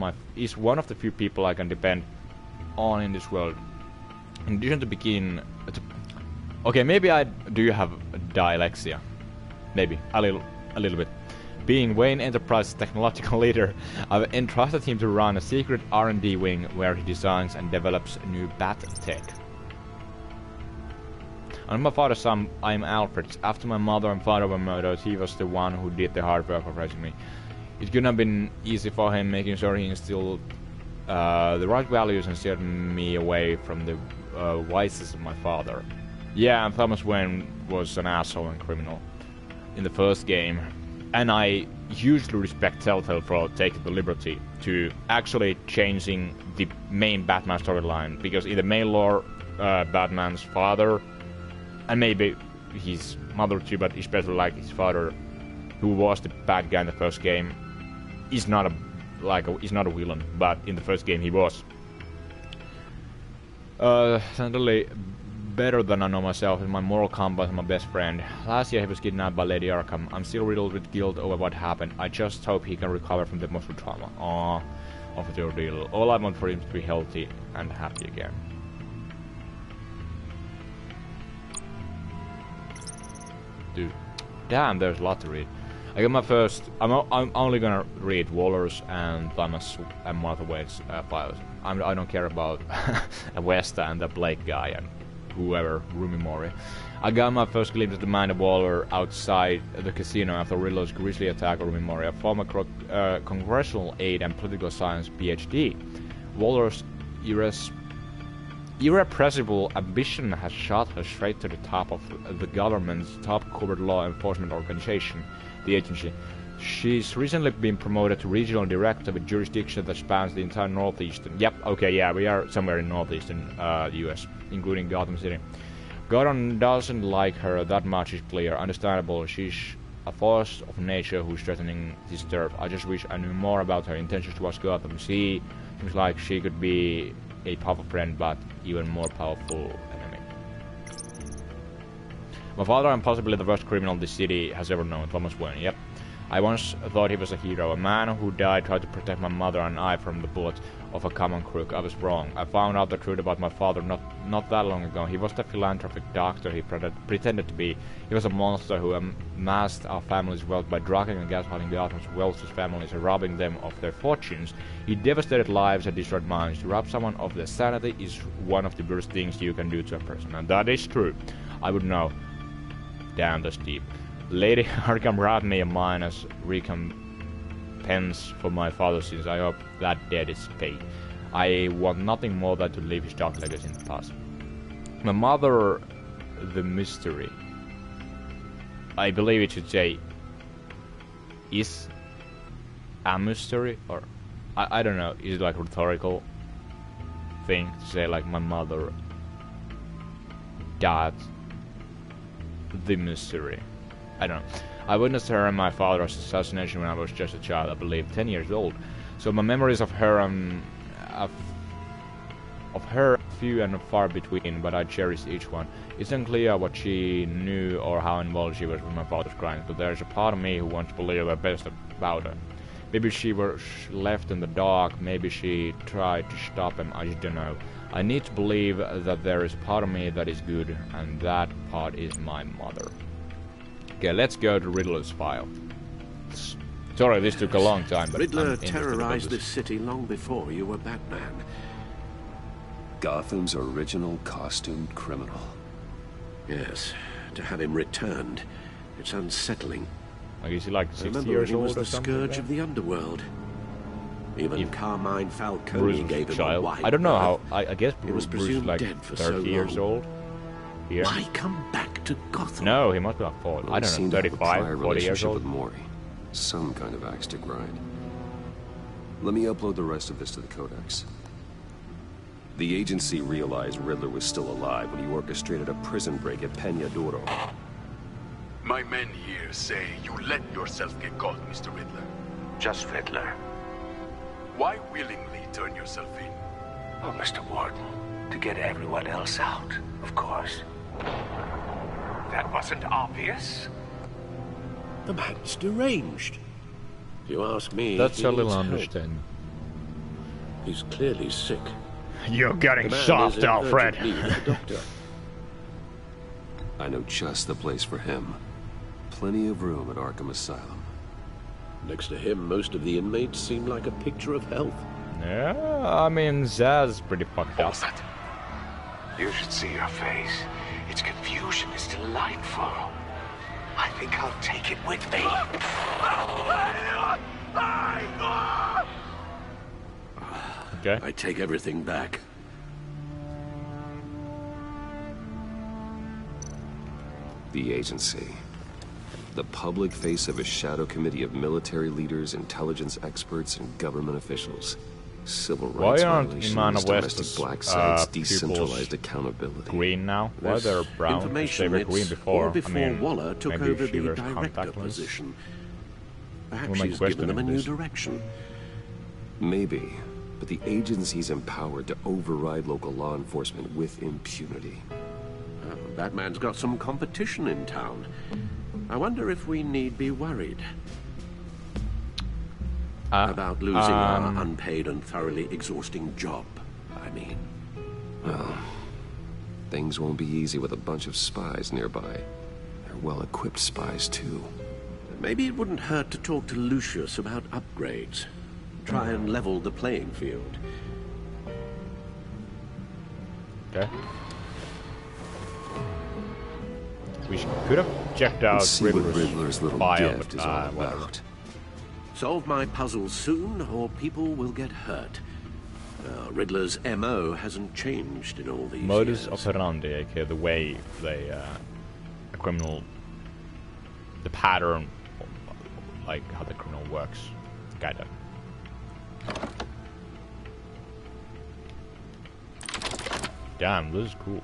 of the few people I can depend on in this world. In addition to begin... Okay, maybe I do have dyslexia. Maybe, a little bit. Being Wayne Enterprise's technological leader, I've entrusted him to run a secret R&D wing where he designs and develops new bat tech. I'm my father's son, I'm Alfred. After my mother and father were murdered, he was the one who did the hard work of raising me. it couldn't have been easy for him, making sure he instilled the right values and steered me away from the vices of my father. Yeah, and Thomas Wayne was an asshole and criminal in the first game, and I hugely respect Telltale for taking the liberty to actually changing the main Batman storyline, because in the main lore, Batman's father, and maybe his mother too, but especially like his father, who was the bad guy in the first game, is not a villain, but in the first game he was. Certainly better than I know myself, and my moral compass and my best friend. Last year he was kidnapped by Lady Arkham. I'm still riddled with guilt over what happened. I just hope he can recover from the emotional trauma. Of the ordeal. All I want for him to be healthy and happy again. Dude, damn, there's a lot to read. I got my first. I'm only gonna read Waller's and Thomas and Martha Wade's files. I don't care about Westa and the Playh guy and whoever, Rumi Mori. I got my first glimpse of the mind of Waller outside the casino after Riddler's grisly attack on Rumi Mori, a former congressional aide and political science PhD. Waller's irrepressible ambition has shot her straight to the top of the government's top covert law enforcement organization, the agency. She's recently been promoted to regional director with jurisdiction that spans the entire northeastern. Yep, okay, yeah, we are somewhere in northeastern US, including Gotham City. Gordon doesn't like her that much is clear, understandable. She's a force of nature who's threatening this turf. I just wish I knew more about her intentions towards Gotham. She seems like she could be a powerful friend, but even more powerful enemy. My father, and possibly the worst criminal this city has ever known, Thomas Wayne. Yep. I once thought he was a hero, a man who died trying to protect my mother and I from the bullets of a common crook. I was wrong. I found out the truth about my father not that long ago. He was the philanthropic doctor he pretended to be. He was a monster who amassed our family's wealth by drugging and gaslighting Gotham's wealthiest families and robbing them of their fortunes. He devastated lives and destroyed minds. To rob someone of their sanity is one of the worst things you can do to a person, and that is true. I would know. Damn, that's deep. Lady Arkham robbed me of mine as recompense for my father's sins. I hope that debt is paid. I want nothing more than to leave his dark legacy in the past. My mother, the mystery. I believe it should say is a mystery, or I don't know, is it like a rhetorical thing to say like my mother died the mystery. I don't know. I witnessed her and my father's assassination when I was just a child, I believe 10 years old. So my memories of her few and far between, but I cherish each one. It's unclear what she knew or how involved she was with my father's crimes, but there's a part of me who wants to believe the best about her. Maybe she was left in the dark, maybe she tried to stop him, I just don't know. I need to believe that there is a part of me that is good, and that part is my mother. Okay, let's go to Riddler's file. Sorry, this took a long time, but Riddler terrorized this city long before you were Batman. Gotham's original costumed criminal. Yes, to have him returned, it's unsettling. Like, is he like 60 years old or something? He was the scourge of the underworld. Even Carmine Falcone gave him a wife. I don't know how. I guess Bruce is like dead for 30 years old. Here. Why come back to Gotham? No, he must be like 40. I don't know, 35, 40 years old. With Mori. Some kind of axe to grind. Let me upload the rest of this to the Codex. The agency realized Riddler was still alive when he orchestrated a prison break at Peña Duro. My men here say you let yourself get caught, Mr. Riddler. Just Riddler. Why willingly turn yourself in? Oh, Mr. Warden, to get everyone else out, of course. That wasn't obvious. The man's deranged. If you ask me, that's a little help. understanding. He's clearly sick. You're getting soft, Alfred. I know just the place for him. Plenty of room at Arkham Asylum. Next to him, most of the inmates seem like a picture of health. Yeah, I mean, Zaz's pretty fucked up. You should see your face. Its confusion is delightful. I think I'll take it with me. Okay. I take everything back. The agency. The public face of a shadow committee of military leaders, intelligence experts, and government officials. Civil rights violations, domestic black sites, decentralized accountability. Green now? Why they're brown? They were green before. Waller took over the director position. Perhaps she's given them a new direction. Maybe, but the agency's empowered to override local law enforcement with impunity. Batman's got some competition in town. I wonder if we need be worried about losing our unpaid and thoroughly exhausting job, I mean. Well, things won't be easy with a bunch of spies nearby. They're well-equipped spies, too. Maybe it wouldn't hurt to talk to Lucius about upgrades. Try and level the playing field. Okay. We could have checked out Riddler's little file, gift is all about. Solve my puzzle soon, or people will get hurt. Riddler's MO hasn't changed in all these Modus years. operandi, aka the way they, a criminal, the pattern, like how the criminal works, kinda. Damn, this is cool.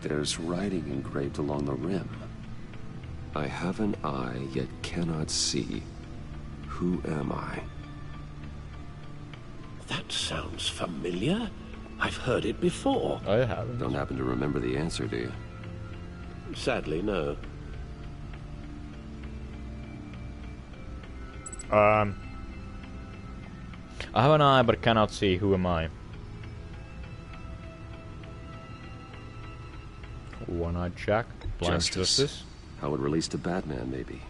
There's writing engraved along the rim. I have an eye, yet cannot see. Who am I? That sounds familiar. I've heard it before. I haven't. Don't happen to remember the answer, do you? Sadly, no. I have an eye, but cannot see. Who am I? One-eyed Jack? Blind Justice? How it relates to Batman, maybe.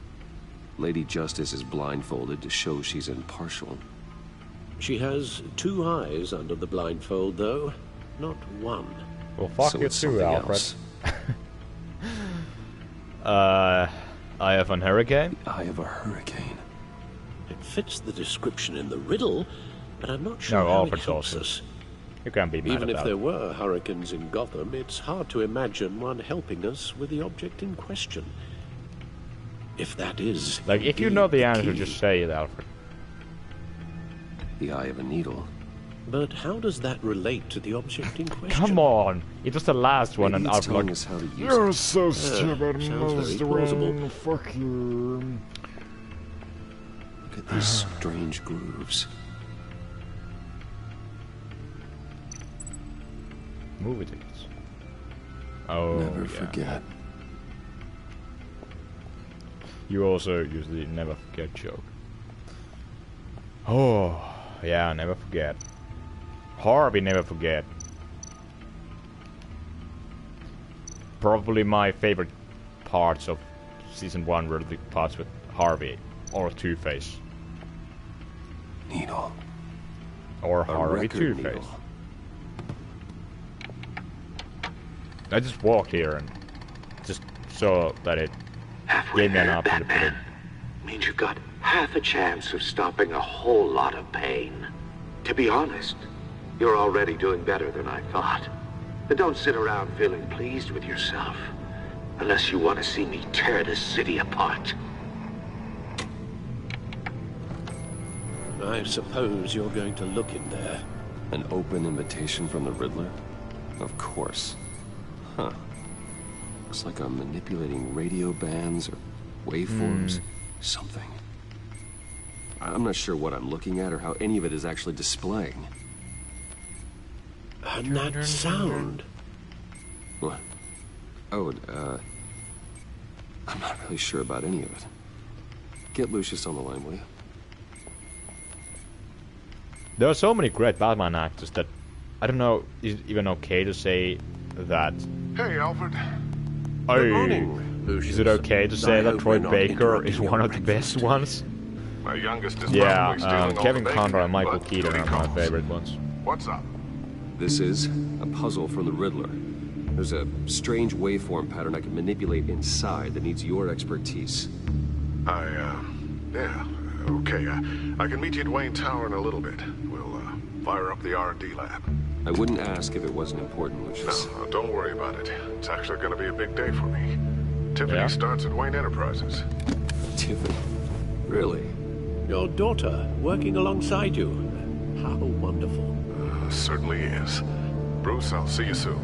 Lady Justice is blindfolded to show she's impartial. She has 2 eyes under the blindfold, though. Not 1. Well, fuck you too, Alfred. Eye of a hurricane? The eye of a hurricane. It fits the description in the riddle, but I'm not sure how it helps us. You can't be mad Even if about there were hurricanes in Gotham, it's hard to imagine one helping us with the object in question. If that is... Like, if you know the answer, just say it, Alfred. The eye of a needle. But how does that relate to the object in question? Come on! It was the last one, and Alfred... Alfred... us how to use You're it. so stupid, sounds very plausible. Fuck you. Look at these strange grooves. Movie tickets. Oh, Never forget. You also use the never forget joke. Oh, yeah, never forget. Harvey never forget. Probably my favorite parts of season 1 were the parts with Harvey or Two-Face. Needle. Or Harvey Two-Face. I just walked here and just saw that it gave me an option to put it. Means you've got half a chance of stopping a whole lot of pain. To be honest, you're already doing better than I thought. But don't sit around feeling pleased with yourself. Unless you want to see me tear this city apart. I suppose you're going to look in there. An open invitation from the Riddler? Of course. Huh. Looks like I'm manipulating radio bands or waveforms. Something. I'm not sure what I'm looking at or how any of it is actually displaying. And that sound. What? Oh, I'm not really sure about any of it. Get Lucius on the line, will you? There are so many great Batman actors that I don't know, is it even okay to say that... Hey, Alfred. Good morning, Lucius. Is it okay to say that Troy Baker is one of the best ones? My youngest is yeah, Kevin Conroy and Michael Keaton are my favorite ones. What's up? This is a puzzle from the Riddler. There's a strange waveform pattern I can manipulate inside that needs your expertise. Yeah, okay. I can meet you at Wayne Tower in a little bit. We'll, fire up the R&D lab. I wouldn't ask if it wasn't important, Lucius. No, don't worry about it. It's actually gonna be a big day for me. Tiffany starts at Wayne Enterprises. Tiffany? Really? Your daughter, working alongside you. How wonderful. Certainly is. Bruce, I'll see you soon.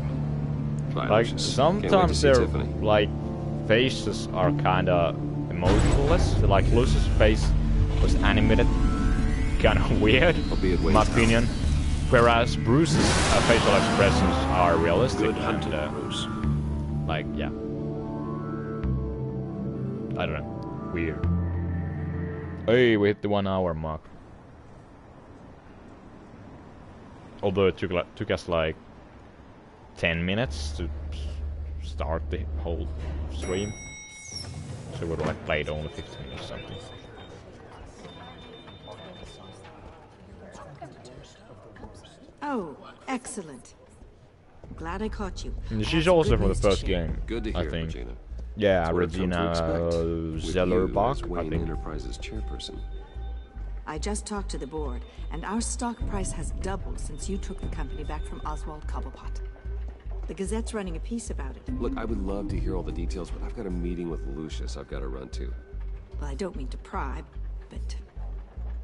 Bye, Like, Lucius. sometimes their, like, faces are kinda emotionless. So, like, Lucius' face was animated. Kinda weird, in my opinion. Whereas Bruce's facial expressions are realistic. Good hunting, Bruce. Like, yeah. I don't know. Weird. Hey, we hit the 1 hour mark. Although it took us like 10 minutes to start the whole stream. So we would like played only 15 or something. Oh, excellent. Glad I caught you. And she's also from the first game. Good to hear, I think. Regina. Yeah, That's what I've come to Regina expect. With you Zellerbach, as I Wayne think. Enterprises chairperson. I just talked to the board, and our stock price has doubled since you took the company back from Oswald Cobblepot. The Gazette's running a piece about it. Look, I would love to hear all the details, but I've got a meeting with Lucius I've got to run to. Well, I don't mean to pry, but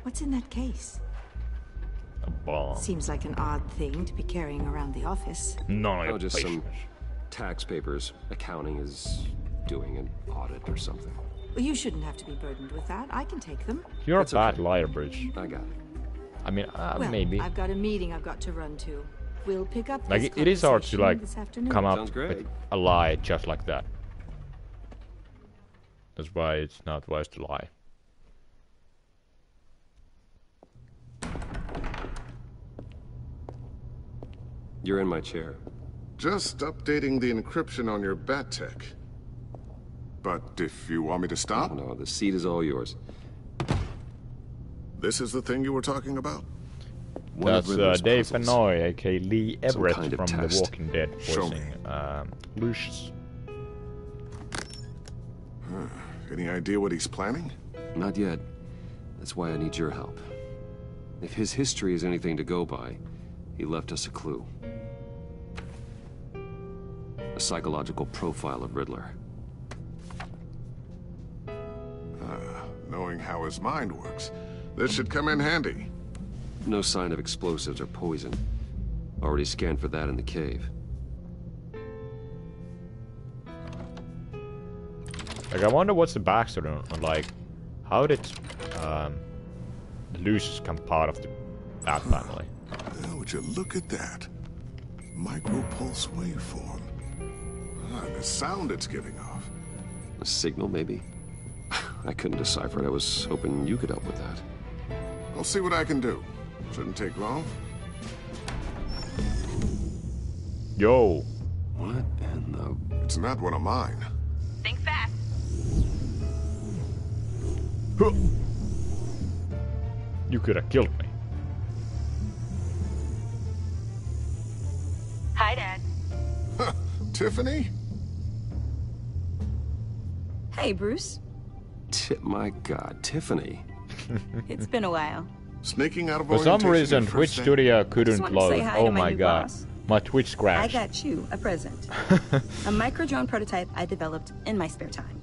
what's in that case? A bomb. Seems like an odd thing to be carrying around the office. Oh, just some tax papers. Accounting is doing an audit or something. Well, you shouldn't have to be burdened with that. I can take them. You're a bad liar, Bridge. I got it. I mean, Well, maybe. I've got a meeting I've got to run to. We'll pick up Like, this it is hard to, like, conversation this afternoon. come up Sounds great. with a lie just like that. That's why it's not wise to lie. You're in my chair. Just updating the encryption on your bat tech. But if you want me to stop? No, the seat is all yours. This is the thing you were talking about? That's Dave Fennoy, aka Lee Everett kind of from The test. Walking Dead, Show me. voicing Lucius. Any idea what he's planning? Not yet. That's why I need your help. If his history is anything to go by, he left us a clue. A psychological profile of Riddler. Knowing how his mind works, this should come in handy. No sign of explosives or poison. Already scanned for that in the cave. Like, I wonder what's the backstory on, like, how did Lucius become part of the Bat family? Well, would you look at that? Micropulse waveform. And the sound it's giving off. A signal, maybe? I couldn't decipher it. I was hoping you could help with that. I'll see what I can do. Shouldn't take long. Yo. What in the... It's not one of mine. Think fast. You could have killed me. Hi, Dad. Tiffany? Hey, Bruce. My God, Tiffany. It's been a while. Sneaking out of For some reason, Twitch Studio couldn't wanted to load. say hi Oh to my my new god. boss. My Twitch I crashed. got you a present. A micro-drone prototype I developed in my spare time.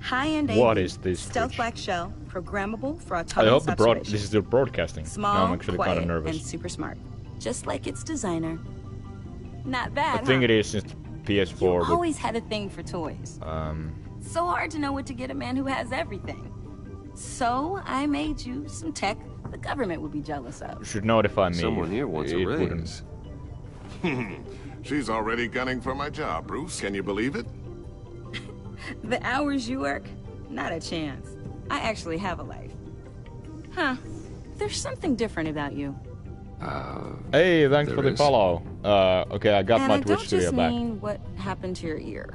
High-end What AV, is this, stealth Twitch? black shell, programmable for I autonomous hope observation. this is still broadcasting. Small, Now I'm actually kind quiet, of nervous. and super smart. Just like its designer. Not bad, I think huh? it is since PS4. You but, always had a thing for toys. So hard to know what to get a man who has everything. So I made you some tech the government would be jealous of. you should notify me. Someone here wants a It wouldn't- raise. She's already gunning for my job, Bruce. Can you believe it? The hours you work? Not a chance. I actually have a life. Huh. There's something different about you. Hey, thanks There for the is. follow. Okay, I got And my I Twitch don't Studio just back. mean what happened to your ear.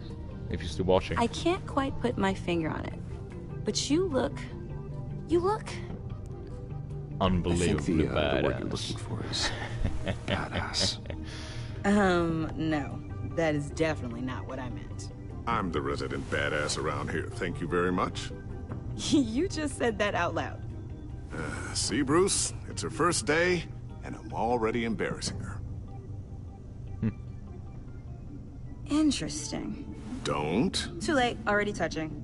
If you're still watching. I can't quite put my finger on it. But you look... Unbelievably I think the word you're badass. looking for is badass. No. That is definitely not what I meant. I'm the resident badass around here. Thank you very much. You just said that out loud. See, Bruce? It's her first day, and I'm already embarrassing her. Interesting. Don't. Too late. Already touching.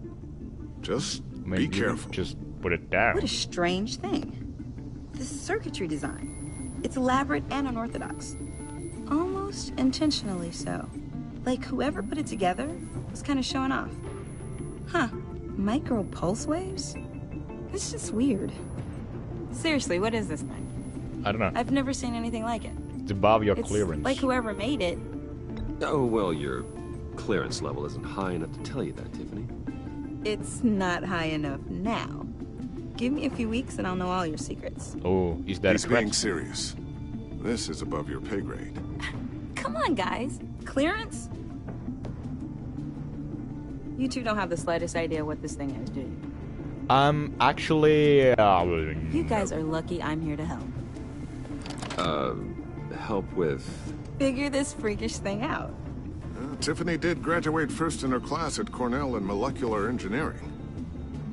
Just Maybe be careful. Just put it down. What a strange thing. The circuitry design. It's elaborate and unorthodox. Almost intentionally so. Like whoever put it together was kind of showing off. Huh. Micro pulse waves? It's just weird. Seriously, what is this thing? I don't know. I've never seen anything like it. It's above your It's clearance. like whoever made it. Oh, well, your clearance level isn't high enough to tell you that, Tiffany. It's not high enough now. Give me a few weeks and I'll know all your secrets. Oh, is that He's a threat? being serious. This is above your pay grade. Come on, guys. Clearance? You two don't have the slightest idea what this thing is, do you? Actually, You guys are lucky I'm here to help. Help with... Figure this freakish thing out. Tiffany did graduate first in her class at Cornell in molecular engineering.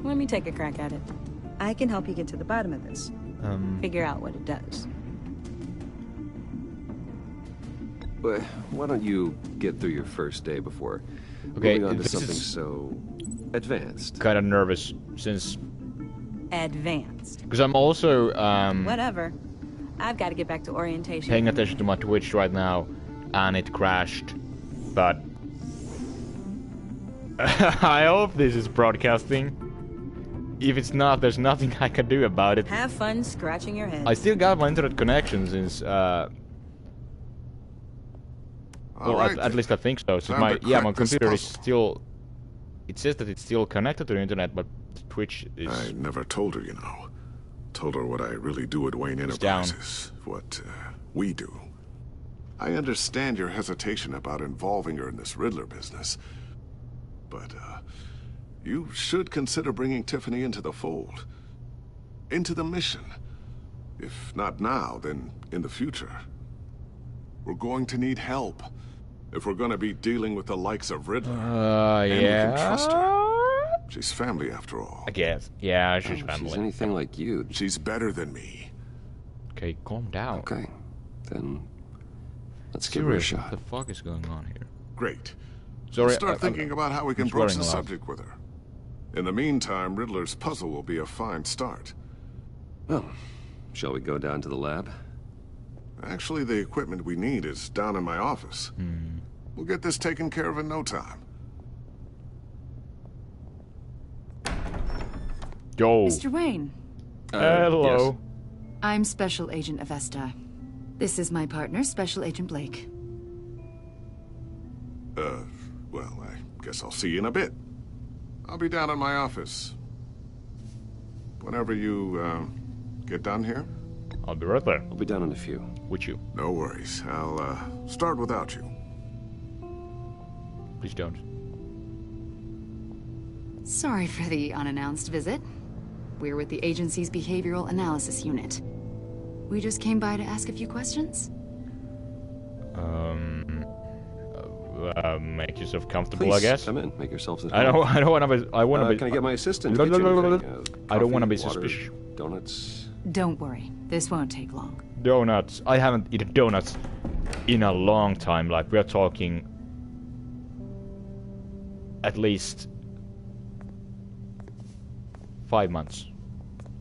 Let me take a crack at it. I can help you get to the bottom of this. Figure out what it does. But why don't you get through your first day before Okay, moving on to this something is so advanced? kind of nervous since Advanced. because I'm also Whatever. I've got to get back to orientation. paying attention to my Twitch right now, and it crashed. But I hope this is broadcasting. If it's not, there's nothing I can do about it. Have fun scratching your head. I still got my internet connection since Alright, at least I think so. So time my to my crack this computer is puzzle. still. It says that it's still connected to the internet, but Twitch is. I never told her, you know. Told her what I really do at Wayne It's down. Enterprises. What we do. I understand your hesitation about involving her in this Riddler business. But, you should consider bringing Tiffany into the fold. Into the mission. If not now, then in the future. We're going to need help. If we're going to be dealing with the likes of Riddler. And we can trust her. She's family after all. I guess. Yeah, she's If family. she's anything like you. She's better than me. Okay, calm down. Okay, then let's give her a Seriously, shot. what the fuck is going on here? Great. Sorry, Let's start thinking about how we can I'm broach swearing the a lot. subject with her. In the meantime, Riddler's puzzle will be a fine start. Well, shall we go down to the lab? Actually, the equipment we need is down in my office. We'll get this taken care of in no time. Yo. Mr. Wayne, Hello. Yes. I'm Special Agent Avesta. This is my partner, Special Agent Blake. Well, I guess I'll see you in a bit. I'll be down in my office. Whenever you, get done here. I'll be right there. I'll be down in a few. With you. No worries. I'll, start without you. Please don't. Sorry for the unannounced visit. We're with the agency's Behavioral Analysis Unit. We just came by to ask a few questions. Make yourself comfortable, Please, I guess. come in. Make yourselves at I home. don't want to be. I want to be. Can I get my assistant to No, get no, you no, no, anything? no. I don't want to be Coffee, water, suspicious. Donuts. Don't worry, this won't take long. Donuts. I haven't eaten donuts in a long time. Like, we're talking at least 5 months.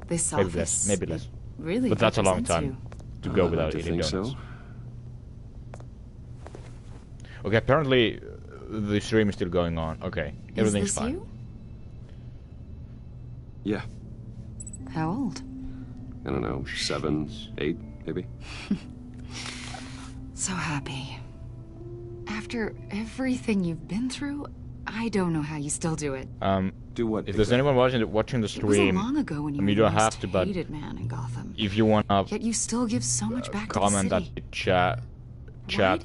This Maybe office, less. Maybe it less. really But that's a long represents time you. to go I'd without like to eating think donuts. so. Okay, apparently the stream is still going on. Okay, everything's Is this fine. you? Yeah. How old? I don't know, 7, 8, maybe. So happy. After everything you've been through, I don't know how you still do it. Do what? If there's anyone watching the It wasn't stream, long ago when you I were mean, the you don't most have to, but hated man in Gotham. if you wanna Yet you still give so much back comment to the at city. the chat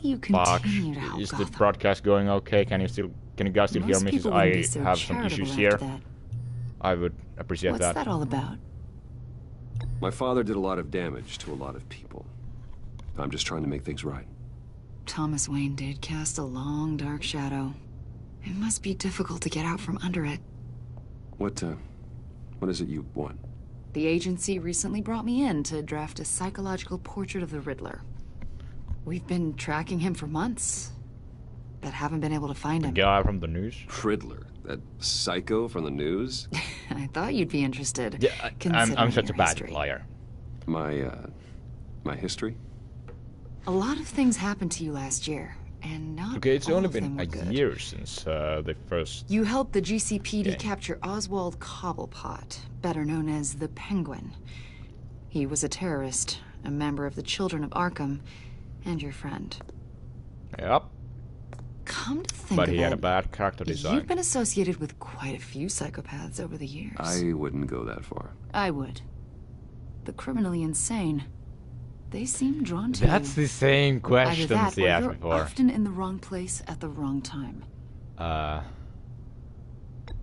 do you box, continue to help is the Gotham? broadcast going okay? Can you guys still hear Most me? Since people wouldn't I be so have some charitable issues after here. that. I would appreciate What's that all about? My father did a lot of damage to a lot of people. I'm just trying to make things right. Thomas Wayne did cast a long, dark shadow. It must be difficult to get out from under it. What is it you want? The agency recently brought me in to draft a psychological portrait of the Riddler. We've been tracking him for months, but haven't been able to find him. The guy from the news? Riddler? That psycho from the news? I thought you'd be interested. Yeah, I'm such a bad liar. My history? A lot of things happened to you last year, and not Okay, it's all only of them been were a good. year since the first... You helped the GCPD game. capture Oswald Cobblepot, better known as the Penguin. He was a terrorist, a member of the Children of Arkham, and your friend. Yep. Come to think But of he had it, a bad character design. you've been associated with quite a few psychopaths over the years. I wouldn't go that far. I would. The criminally insane. They seem drawn to That's you. the same Either questions that, he or asked you're before. often in the wrong place at the wrong time.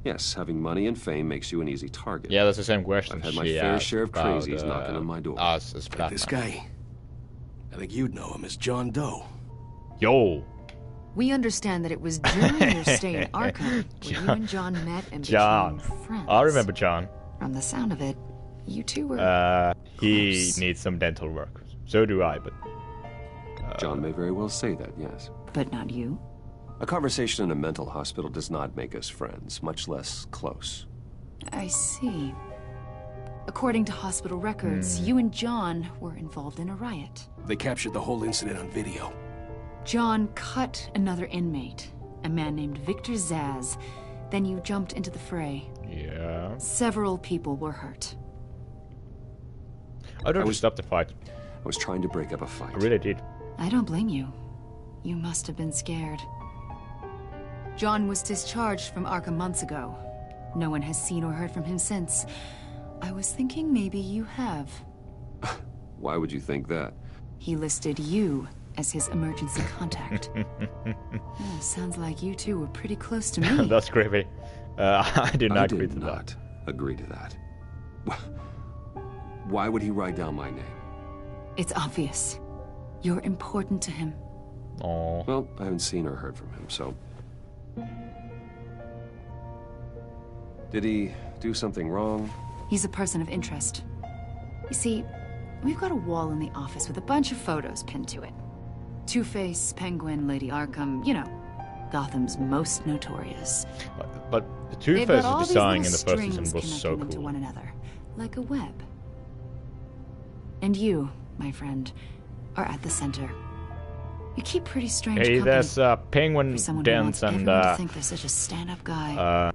Yes, having money and fame makes you an easy target. Yeah, that's the same question. I've had my she fair asked share of about, crazies knocking on my door. Us as Batman. This guy, I think you'd know him as John Doe. Yo. We understand that it was during your stay in Arkham where you and John met and John. became friends. I remember John. From the sound of it, you two were He close. needs some dental work. So do I, but... John may very well say that, yes. But not you. A conversation in a mental hospital does not make us friends, much less close. I see. According to hospital records, you and John were involved in a riot. They captured the whole incident on video. John cut another inmate, a man named Victor Zaz. Then you jumped into the fray. Yeah. Several people were hurt. I don't stop the fight. I was trying to break up a fight. I really did. I don't blame you. You must have been scared. John was discharged from Arkham months ago. No one has seen or heard from him since. I was thinking maybe you have. Why would you think that? He listed you as his emergency contact. Oh, sounds like you two were pretty close to me. That's creepy. I did not agree to not agree to that. Why would he write down my name? It's obvious. You're important to him. Oh. Well, I haven't seen or heard from him, so... Did he do something wrong? He's a person of interest. You see, we've got a wall in the office with a bunch of photos pinned to it. Two-Face, Penguin, Lady Arkham, you know, Gotham's most notorious. But the They've got all Two-Face's these design in little the first season strings was so connecting them to cool. one another, like a web. And you, my friend, are at the center. You keep pretty strange Hey, company there's Penguin for someone who Dance wants and everyone to think they're such a stand-up guy.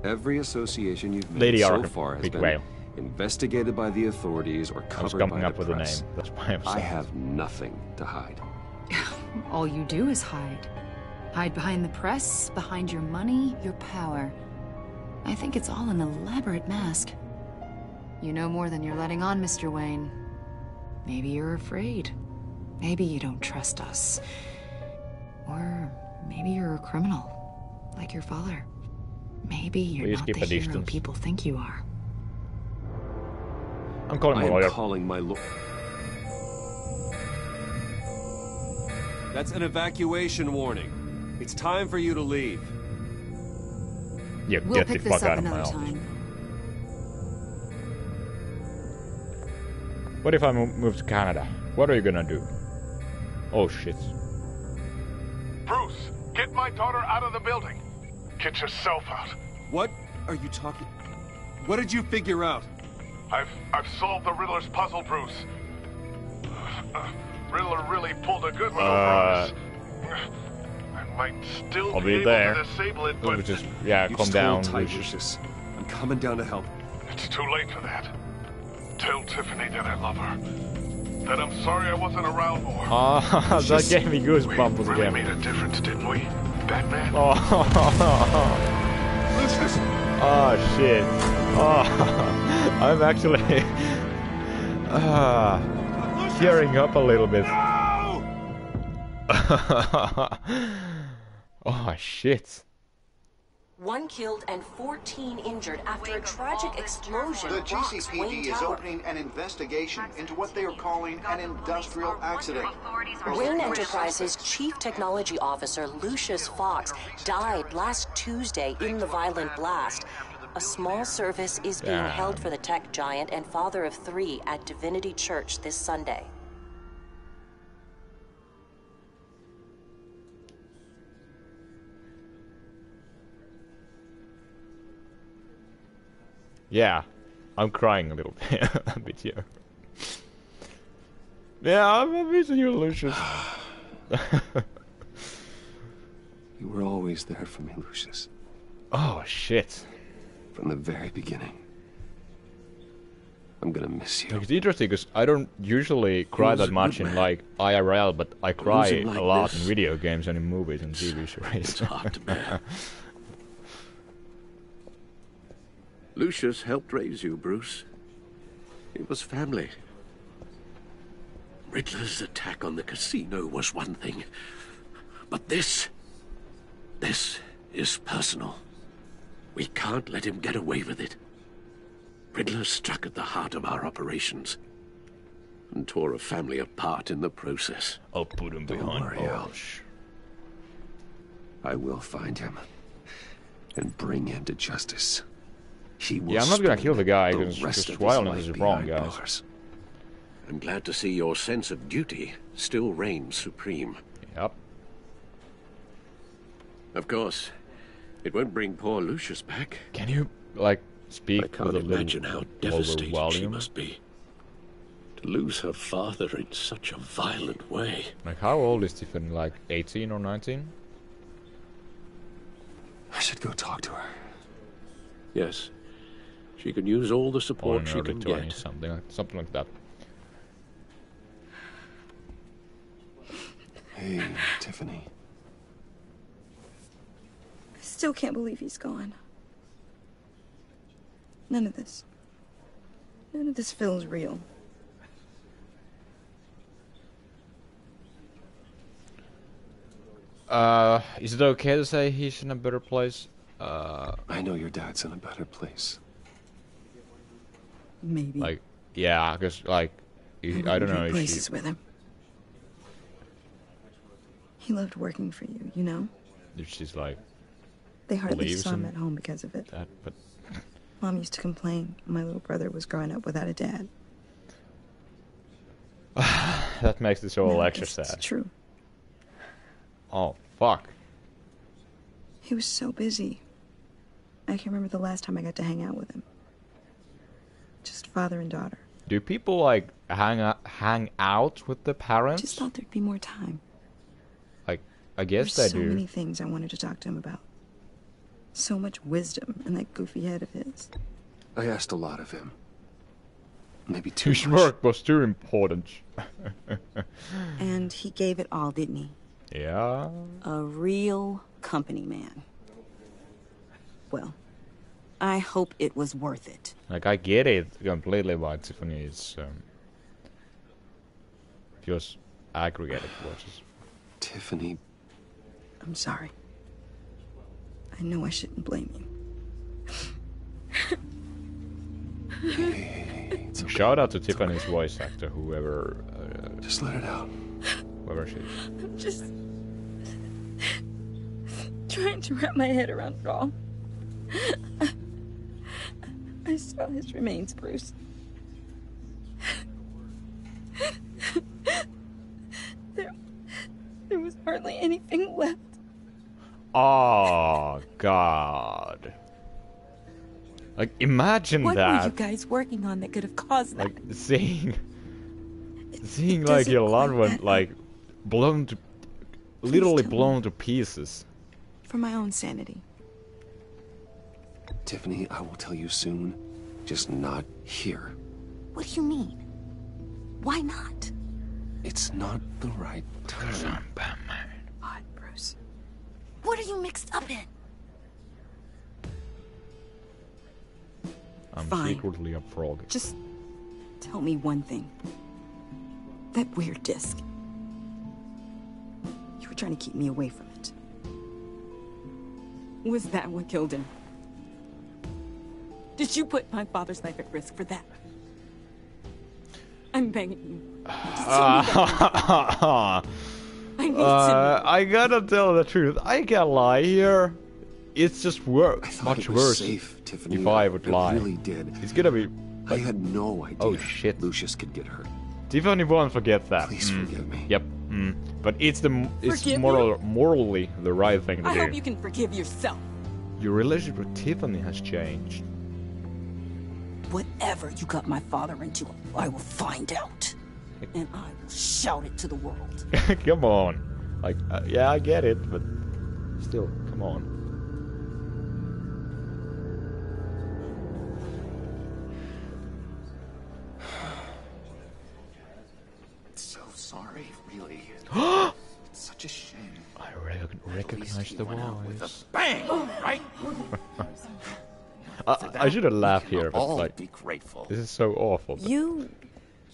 Every association you've made Lady so Arkham, far has Big been Whale. investigated by the authorities or I was covered by coming the up with a press. name. That's why I was I saying. have nothing to hide. All you do is hide. Hide behind the press, behind your money, your power. I think it's all an elaborate mask. You know more than you're letting on, Mr. Wayne. Maybe you're afraid. Maybe you don't trust us. Or maybe you're a criminal, like your father. Maybe you're Please not keep the a hero distance. people think you are. I'm calling I my am lawyer. calling my lawyer. That's an evacuation warning. It's time for you to leave. Yeah, We'll get the pick fuck this up out of my another office. time. What if I move to Canada? What are you gonna do? Oh shit. Bruce, get my daughter out of the building. Get yourself out. What are you talking? What did you figure out? I've solved the Riddler's puzzle, Bruce. Riddler really pulled a good one over on us. I might still I'll be be able there. to disable it, We'll but just, yeah, You calm just down. hold tight, Lucius. Lucius. I'm coming down to help. it's too late for that. Tell Tiffany that I love her. That I'm sorry I wasn't around more. Ah, that gave me goosebumps We really again. made a difference, didn't we, Batman? Oh, Lucius! oh shit. Oh, I'm actually tearing up a little bit. Oh shit. 1 killed and 14 injured after a tragic explosion. The rocks GCPD Wayne is Tower. opening an investigation into what they are calling an industrial accident. Wayne Enterprises' Chief Technology Officer Lucius Fox died last Tuesday in the violent blast. A small service is being held for the tech giant and father of 3 at Divinity Church this Sunday. Yeah, I'm crying a little bit, a bit here. Yeah, I'm missing you, Lucius. You were always there for me, Lucius. Oh, shit. From the very beginning. I'm gonna miss you. It's interesting because I don't usually cry that much in like IRL, but I cry a lot in video games and in movies and TV series. It's hard to bear. Lucius helped raise you, Bruce. It was family. Riddler's attack on the casino was one thing. But this is personal. We can't let him get away with it. Riddler struck at the heart of our operations and tore a family apart in the process. I'll put him behind bars. I will find him and bring him to justice. He will I'm not gonna kill the guy because rest violence is wrong, behind guys. bars. I'm glad to see your sense of duty still reigns supreme. Yep. Of course, it won't bring poor Lucius back. Can you, like, speak I can't with a imagine little how devastated lower she volume? must be. To lose her father in such a violent way. Like, how old is Tiffany? Like, 18 or 19? I should go talk to her. Yes. She can use all the Or support in she early can 20s, get. something like that. Hey, Tiffany. I still can't believe he's gone. None of this feels real. Is it okay to say he's in a better place? I know your dad's in a better place. Maybe. Like, yeah, because, like, I don't know if places with him. He loved working for you, you know? if she's like, They hardly believes saw him in at home because of it. that, but Mom used to complain my little brother was growing up without a dad. that makes this whole No, extra it's sad. true. Oh, fuck. He was so busy. I can't remember the last time I got to hang out with him. Just father and daughter. Do people, like, hang out with the parents? Just thought there'd be more time. Like, I guess There's they so do. many things I wanted to talk to him about. So much wisdom in that goofy head of his. I asked a lot of him. Maybe too His much. work was too important. And he gave it all, didn't he? Yeah. A real company man. Well, I hope it was worth it. Like, I get it completely why Tiffany is, feels aggregated towards us. Tiffany. I'm sorry. I know I shouldn't blame Hey, it's okay. Shout out to Tiffany's voice actor, whoever. Just let it out. Whoever she is. I'm just trying to wrap my head around it all. I saw his remains, Bruce. There was hardly anything left. Oh, God. Like, imagine What that. were you guys working on that could have caused that? Like, seeing like your loved one, like, blown to, literally tell me. blown to pieces. For my own sanity. Tiffany, I will tell you soon. Just not here. What do you mean? Why not? It's not the right time. Odd, Bruce. What are you mixed up in? I'm Fine. secretly a frog. Just tell me one thing. That weird disc. You were trying to keep me away from it. Was that what killed him? Did you put my father's life at risk for that? I'm begging you. I need to know. I gotta tell the truth. I can't lie here. It's just much worse safe, Tiffany. if I would lie. I really did. It's gonna be... I had no idea oh, shit. Lucius could get hurt. Tiffany won't forget that. Please forgive me. Yep. But it's morally the right thing to I do. hope you can forgive yourself. Your relationship with Tiffany has changed. Whatever you got my father into, I will find out. And I will shout it to the world. Come on. Like, yeah, I get it, but still, come on. So sorry, really. It's such a shame. I recognize the voice. Bang! Right? I shouldn't laugh here, but all like, be grateful. this is so awful. You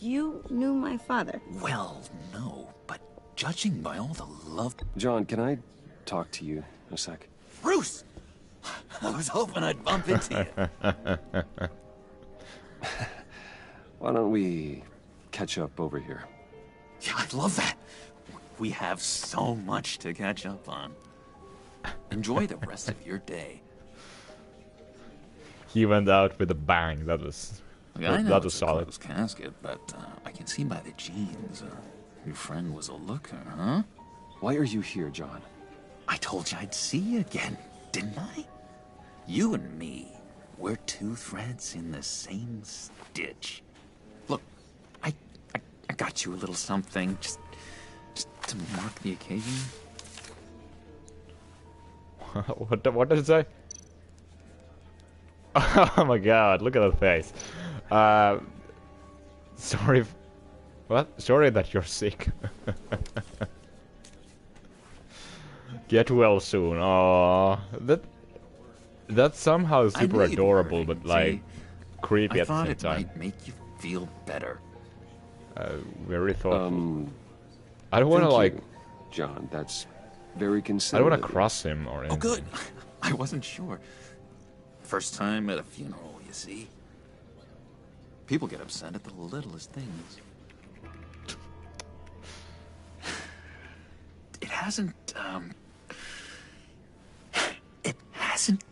knew my father. Well, no, but judging by all the love... John, can I talk to you a sec? Bruce! I was hoping I'd bump into you. Why don't we catch up over here? Yeah, I'd love that. We have so much to catch up on. Enjoy the rest of your day. He went out with a bang. That was that was solid. Closed casket, but I can see by the jeans. Your friend was a looker, huh? Why are you here, John? I told you I'd see you again, didn't I? You and me, we're two threads in the same stitch. Look, I got you a little something, just to mark the occasion. What does it say? Oh my god, look at that face. Sorry. What? Sorry that you're sick. Get well soon. Oh, that's somehow super adorable, but like creepy at the same time. I thought it might make you feel better. Very thoughtful. I don't want to like... John, that's very considerate. I don't want to cross him or anything. Oh, good. I wasn't sure. First time at a funeral, you see. People get upset at the littlest things. It hasn't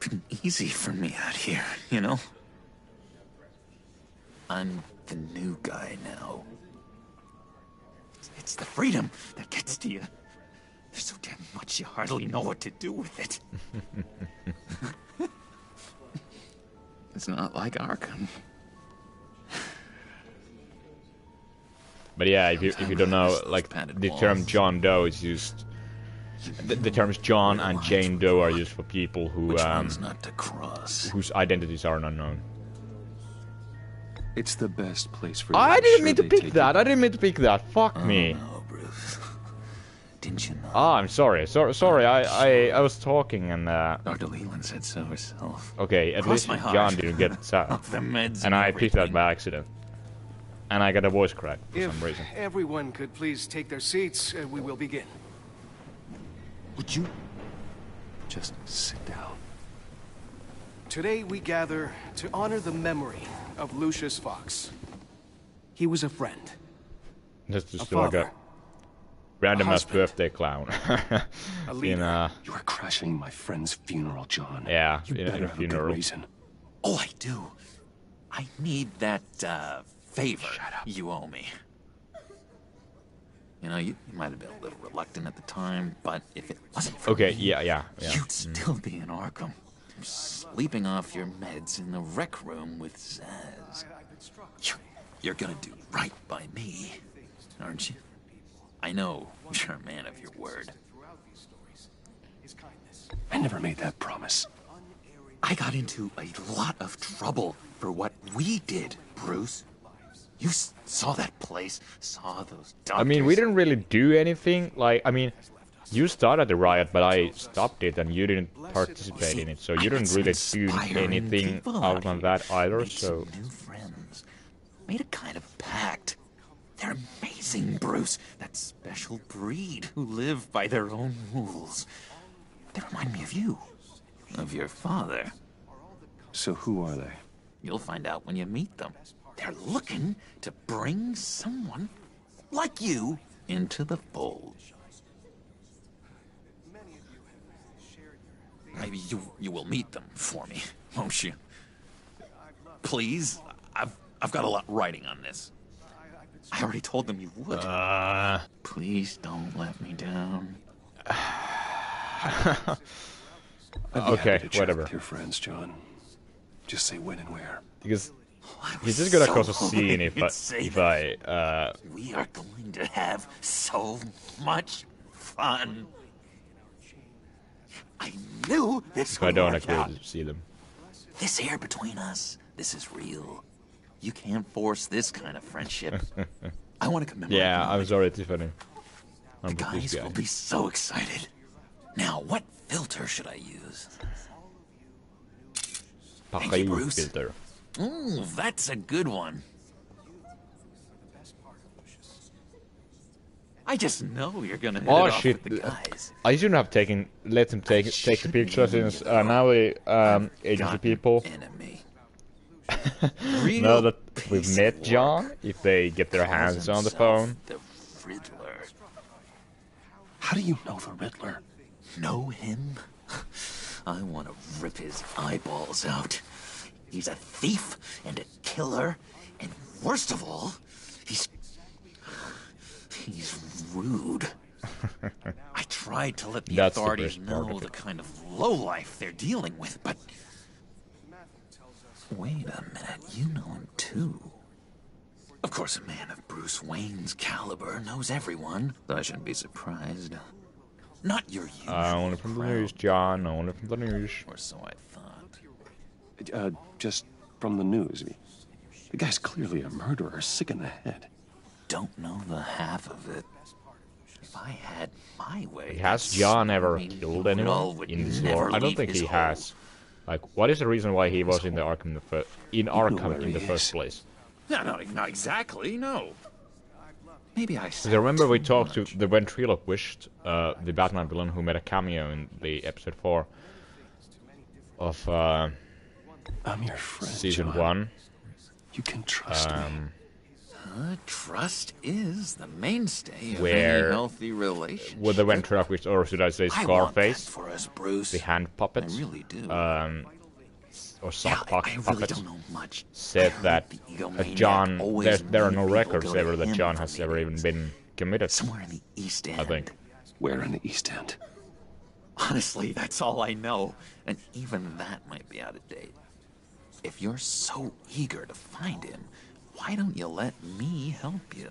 been easy for me out here, you know? I'm the new guy now. It's the freedom that gets to you. There's so damn much you hardly know what to do with it. It's not like Arkham. But yeah, if you don't know, like the term John Doe is used. The terms John and Jane Doe are used for people who whose identities are unknown. It's the best place for you. I didn't mean to pick that. I didn't mean to pick that. Fuck me. No, Bruce. Didn't you know? Oh, I'm sorry. Sorry. I was talking and. Dr. Leland said so herself. Okay, at least John didn't get sad. The meds and I picked that by accident. And I got a voice crack for some reason. If everyone could please take their seats, we will begin. Would you just sit down? Today we gather to honor the memory of Lucius Fox. He was a friend. That's just like a random ass birthday clown. A leader. You are crashing my friend's funeral, John. Yeah, you in better a have funeral. a good reason. Oh, I do. I need that favor you owe me. You know, you might have been a little reluctant at the time, but if it wasn't for me, yeah. You'd still be in Arkham, sleeping off your meds in the rec room with Zaz. You're gonna do right by me, aren't you? I know you're a man of your word. I never made that promise. I got into a lot of trouble for what we did, Bruce. You saw that place, saw those doctors. I mean, we didn't really do anything. Like, I mean, you started the riot, but I stopped it, and you didn't participate in it, so you didn't really do anything out on that either. So. New friends, made a kind of pact. They're amazing, Bruce. That special breed who live by their own rules. They remind me of you. of your father. So who are they? You'll find out when you meet them. They're looking to bring someone like you into the fold. Maybe you will meet them for me, won't you? Please? I've got a lot writing on this. I already told them you would. Please don't let me down. Okay, whatever. With your friends, John. Just say when and where. Because he's just gonna cause a so scene if I We are going to have so much fun. I knew this if I would don't work agree out. to see them. This here between us, this is real. You can't force this kind of friendship. I want to commemorate. Yeah, I'm sorry, Tiffany. The guys will be so excited. Now, what filter should I use? Playh Bruce. filter. Ooh, that's a good one. I just know you're gonna hit it Oh off shit! with the guys. I shouldn't have let him take the picture since now the agency people know that we've met John. If they get their hands on the phone. The Riddler. How do you know the Riddler? Know him? I want to rip his eyeballs out. He's a thief and a killer, and worst of all, he's rude. I tried to let the authorities know the kind of lowlife they're dealing with, but wait a minute, you know him too. Of course, a man of Bruce Wayne's caliber knows everyone, so I shouldn't be surprised. Not your usual Only from the news, John. Only from the news. Or so I thought. Just from the news. The guy's clearly a murderer, sick in the head. Don't know the half of it. If I had my way... Has John ever killed anyone in this lore? I don't think he has. Like, what is the reason why he was in the Arkham in the first place? No, not exactly, no. Maybe I said. I remember we talked to the ventriloquist, the Batman villain who made a cameo in the episode 4 of I'm your friend, season John. 1. You can trust me. Trust is the mainstay of Where any healthy relationship. with the ventriloquist, or should I say Scarface, for us, Bruce. the hand puppets, I really do. or sock puppets, really don't know much. said that John, always there are no made people records go to ever that him John for has ever even been committed. Somewhere in the East End. I think. Where in the East End? Honestly, that's all I know, and even that might be out of date. If you're so eager to find him, why don't you let me help you?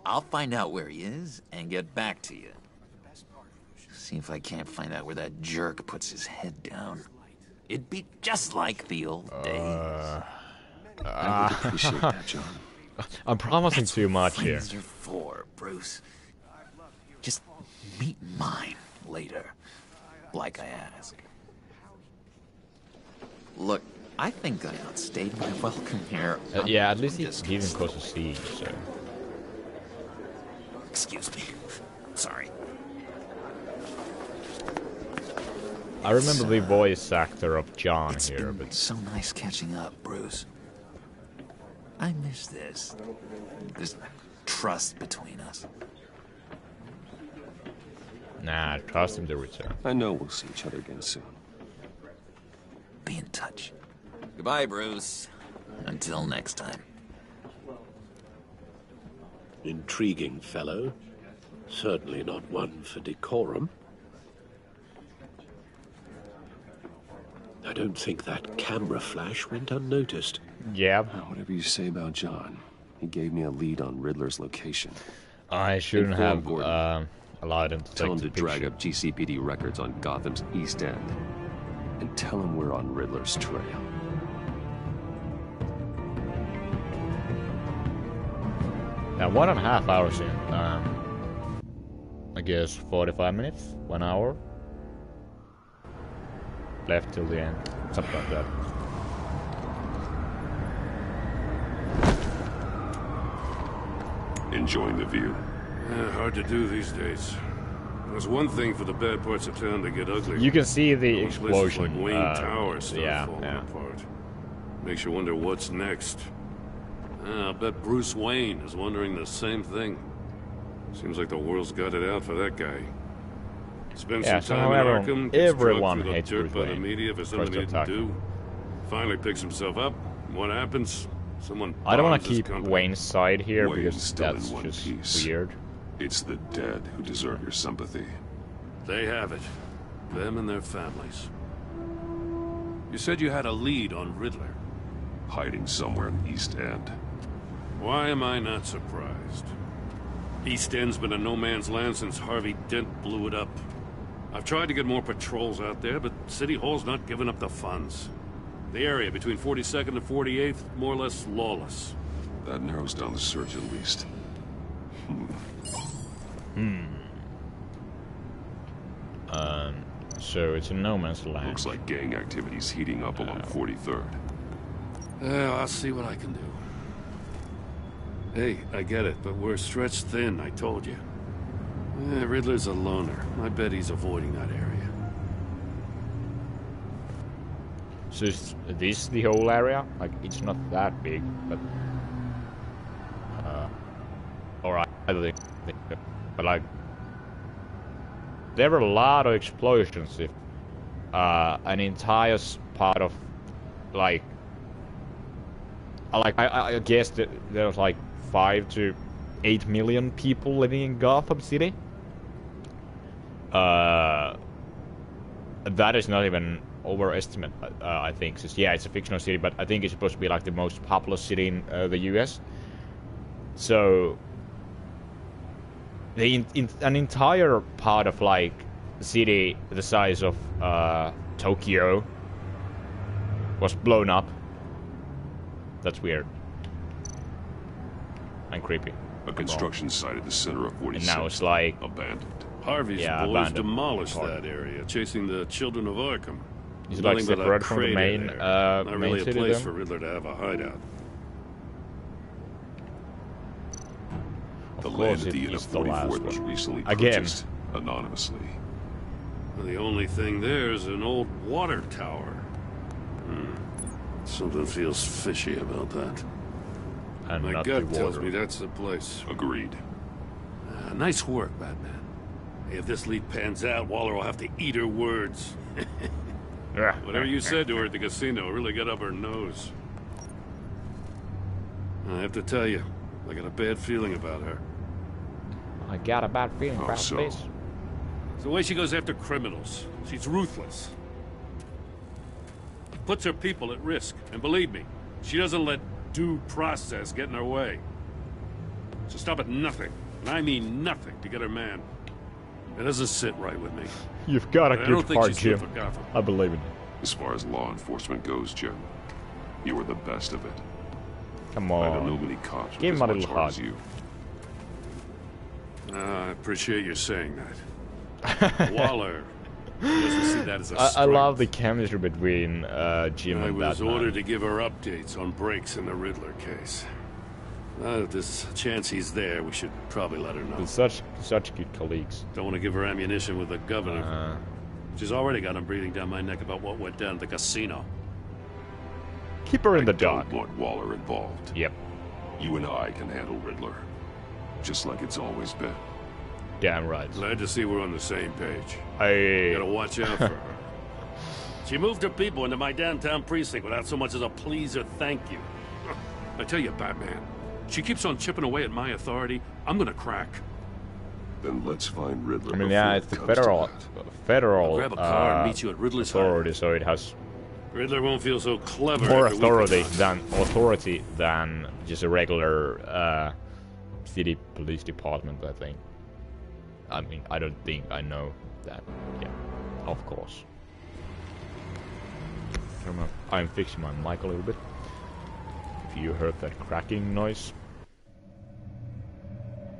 I'll find out where he is and get back to you. See if I can't find out where that jerk puts his head down. It'd be just like the old days. I would appreciate that, John. I'm promising That's too much what here. friends are for, Bruce. Just meet mine later, like I asked. Look, I think I outstayed my welcome here. Yeah, at least he didn't cause a siege, so... Excuse me. Sorry. I remember the voice actor of John here, but... So nice catching up, Bruce. I miss this. This trust between us. Nah, trust him to return. I know we'll see each other again soon. Be in touch. Goodbye, Bruce. Until next time. Intriguing fellow. Certainly not one for decorum. I don't think that camera flash went unnoticed. Yeah. Whatever you say about John, he gave me a lead on Riddler's location. I shouldn't Inform have Gordon. allowed him to Tell take him the to picture. drag up GCPD records on Gotham's East End. And tell him we're on Riddler's trail. Now 1.5 hours in. I guess 45 minutes, 1 hour. Left till the end, something like that. Enjoying the view? Hard to do these days. There's one thing for the bad parts of town to get ugly. You can see the Those places explosion. like Wayne Tower start falling yeah. apart. Makes you wonder what's next. I bet Bruce Wayne is wondering the same thing. Seems like the world's got it out for that guy. Spends some time in Arkham, gets drugged through the dirt by the media for something he didn't do. Finally picks himself up. What happens? Someone I don't want bombs to his keep company. Wayne's side here Wayne's because still that's in one just piece. weird. It's the dead who deserve your sympathy. They have it. Them and their families. You said you had a lead on Riddler. Hiding somewhere in the East End. Why am I not surprised? East End's been a no-man's land since Harvey Dent blew it up. I've tried to get more patrols out there, but City Hall's not giving up the funds. The area between 42nd and 48th, more or less lawless. That narrows down the search at least. So it's a no man's land. Looks like gang activity's heating up along 43rd. Yeah, I'll see what I can do. Hey, I get it, but we're stretched thin, I told you. Riddler's a loner. I bet he's avoiding that area. So is this the whole area? Like, it's not that big, but... Alright, I think... But like... There were a lot of explosions if... an entire part of... Like... I guess that there was like 5 to 8 million people living in Gotham City. That is not even overestimate, I think. So, yeah, it's a fictional city, but I think it's supposed to be like the most populous city in the US. So, an entire part of like the city the size of Tokyo was blown up. That's weird. And creepy. A construction site at the center of 46. And now it's like... abandoned. Harvey's boys abandoned demolished that area, chasing the children of Arkham. Is like separated from the main, Not main really a city place then? for Riddler to have a hideout. The Of land course at the it end of is the last 44th was one. recently Again. purchased anonymously. Well, the only thing there is an old water tower. Something feels fishy about that. And My not gut the tells water. me that's the place. Agreed. Nice work, Batman. Hey, if this lead pans out, Waller will have to eat her words. Whatever you said to her at the casino really got up her nose. I have to tell you, I got a bad feeling about her. I got a bad feeling about so? this. It's the way she goes after criminals. She's ruthless. Puts her people at risk. And believe me, she doesn't let due process get in her way. So stop at nothing, and I mean nothing, to get her man. It doesn't sit right with me. You've got a I don't good think heart, she's Jim. good for Gotham. I believe in you. As far as law enforcement goes, Jim, you were the best of it. Come I don't know on. many cops Give with him a as much little heart as hug. you. I appreciate you saying that. Waller doesn't see that as a I strength. love the chemistry between Jim I and was Batman. ordered to give her updates on breaks in the Riddler case. If there's a chance he's there, we should probably let her know. They're such good colleagues. Don't want to give her ammunition with the governor. She's already got him breathing down my neck about what went down at the casino. Keep her in the Don't dark. want Waller involved. Yep. You and I can handle Riddler. Just like it's always been. Damn right. Glad to see we're on the same page. Hey. Gotta watch out for her. She moved her people into my downtown precinct without so much as a please or thank you. I tell you, Batman, she keeps on chipping away at my authority. I'm gonna crack. Then let's find Riddler. I mean, yeah, it's the federal I'll grab a car and meet you at Riddler's authority, so it has Riddler won't feel so clever. more after we authority than just a regular city police department, I think. I mean, I don't think I know that. Yeah, of course. I'm fixing my mic a little bit. If you heard that cracking noise.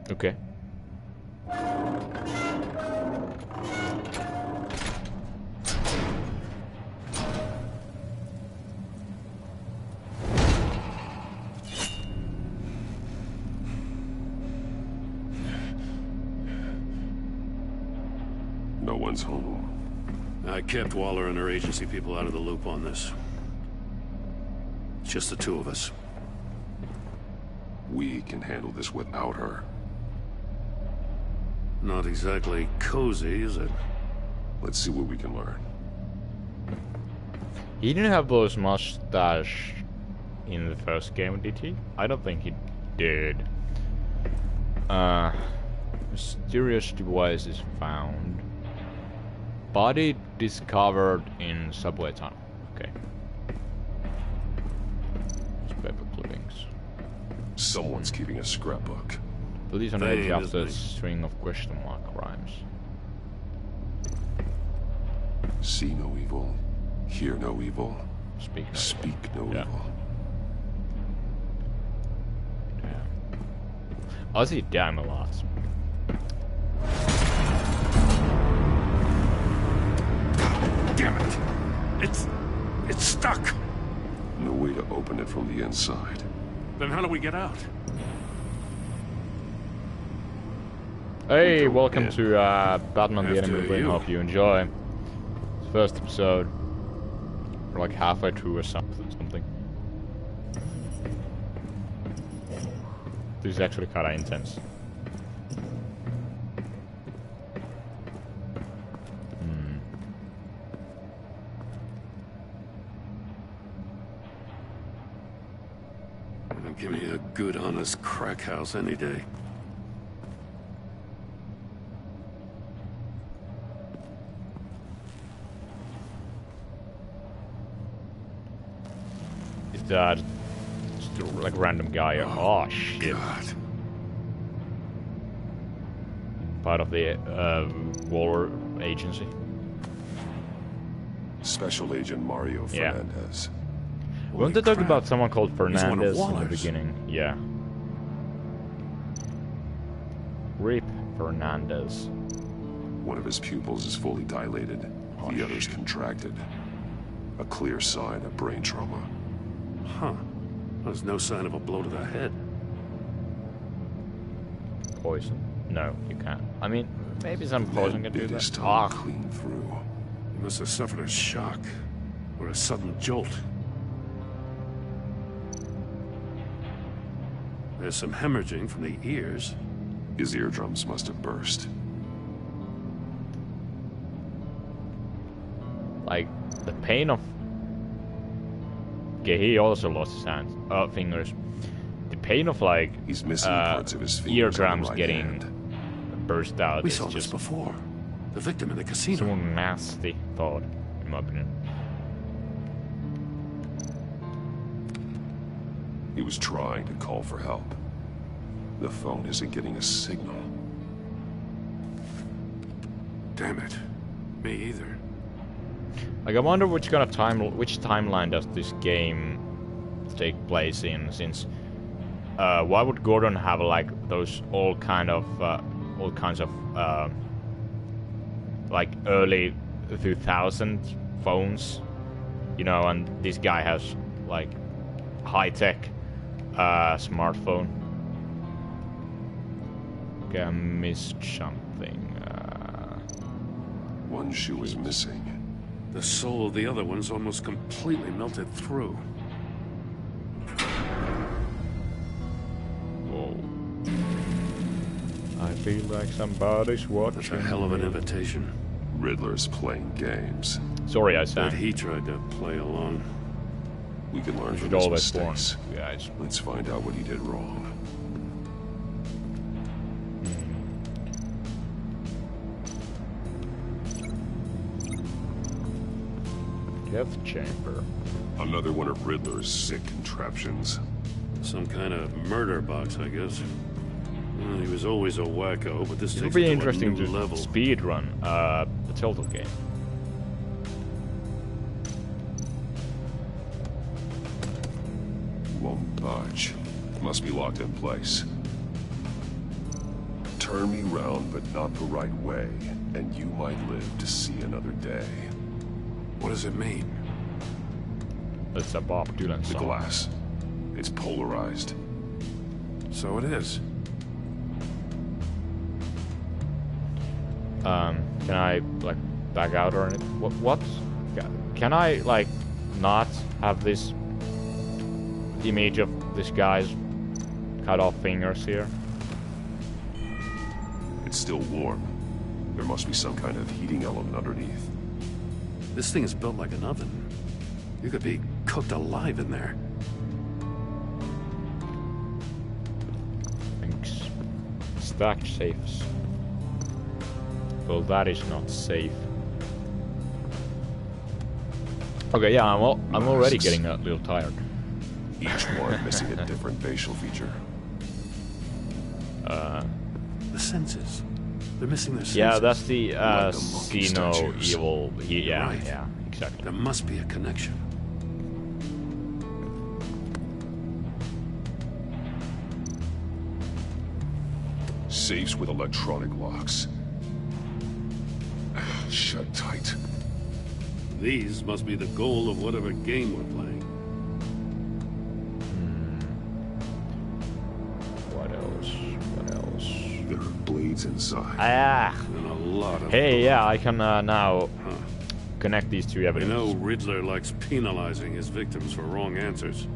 Okay. Everyone's home. I kept Waller and her agency people out of the loop on this. It's just the two of us. We can handle this without her. Not exactly cozy, is it? Let's see what we can learn. He didn't have those mustache in the first game, did he? I don't think he did. Mysterious devices found. Body discovered in subway tunnel. Okay. Paper clippings. Someone's keeping a scrapbook. Police on edge after a string of question mark crimes. See no evil, hear no evil, speak no evil. I see damn a lot. Damn it! It's stuck! No way to open it from the inside. Then how do we get out? Hey, welcome to Batman the Enemy Within. Hope you enjoy. It's the first episode. We're like halfway through or something. This is actually kinda intense. Give me a good, honest crack house any day. Is that just like a random guy? Oh shit! God. Part of the Waller agency. Special Agent Mario Fernandez. Weren't they talking about someone called Fernandez in the Waller's. beginning? Yeah. Rip Fernandez. One of his pupils is fully dilated. The other's contracted. A clear sign of brain trauma. Huh. There's no sign of a blow to the head. Poison? No, you can't. I mean, maybe some poison can do Bit his that. tongue clean through. He must have suffered a shock. Or a sudden jolt. There's some hemorrhaging from the ears. His eardrums must have burst. Like, the pain of... Okay, he also lost his hands, fingers. The pain of, like, he's missing parts of his fingers eardrums on the right getting hand. burst out. We is saw this just before. The victim in the casino. so nasty thought, in my opinion. He was trying to call for help. The phone isn't getting a signal. Damn it. Me either. Like, I wonder which kind of timeline does this game take place in, since why would Gordon have like those all kinds of like early 2000 phones, you know, and this guy has like high-tech smartphone. Okay, I missed something. One shoe is missing. The soul of the other one's almost completely melted through. Whoa. I feel like somebody's watching. That's a hell of an invitation. Riddler's playing games. Sorry, I sang. But he tried to play along. We can learn You from should his always warn mistakes. you guys. Let's find out what he did wrong. Death chamber. Another one of Riddler's sick contraptions. Some kind of murder box, I guess. Well, he was always a wacko, but this It would takes be it to interesting a new to level. speed run the Telltale game. Won't budge. Must be locked in place. Turn me round, but not the right way, and you might live to see another day. What does it mean? It's a Bob Dylan The song. glass. It's polarized. So it is. Can I, like, back out or anything? What? Can I, like, not have this image of this guy's cut off fingers here? It's still warm. There must be some kind of heating element underneath. This thing is built like an oven. You could be cooked alive in there. Thanks. Stacked safes. Well, that is not safe. Okay, yeah, I'm already getting a little tired. Each one missing a different facial feature. The senses. They're missing their senses. Yeah, that's the Like see no statues. evil. Yeah, Right. yeah, exactly. There must be a connection. Safes with electronic locks. Shut tight. These must be the goal of whatever game we're playing. What else? What else? There are blades inside. Ah! And a lot of Hey, yeah, I can now connect these two You evidences. know, Riddler likes penalizing his victims for wrong answers.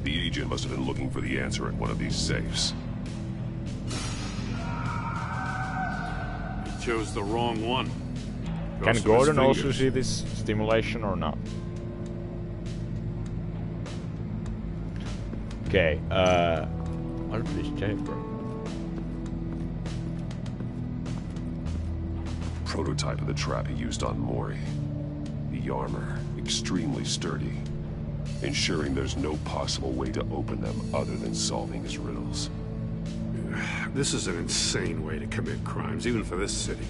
The agent must have been looking for the answer in one of these safes. He chose the wrong one. Can Goes to Gordon his also fingers. see this stimulation or not? Okay, what is this chamber? Prototype of the trap he used on Mori. The armor, extremely sturdy, ensuring there's no possible way to open them other than solving his riddles. This is an insane way to commit crimes, even for this city.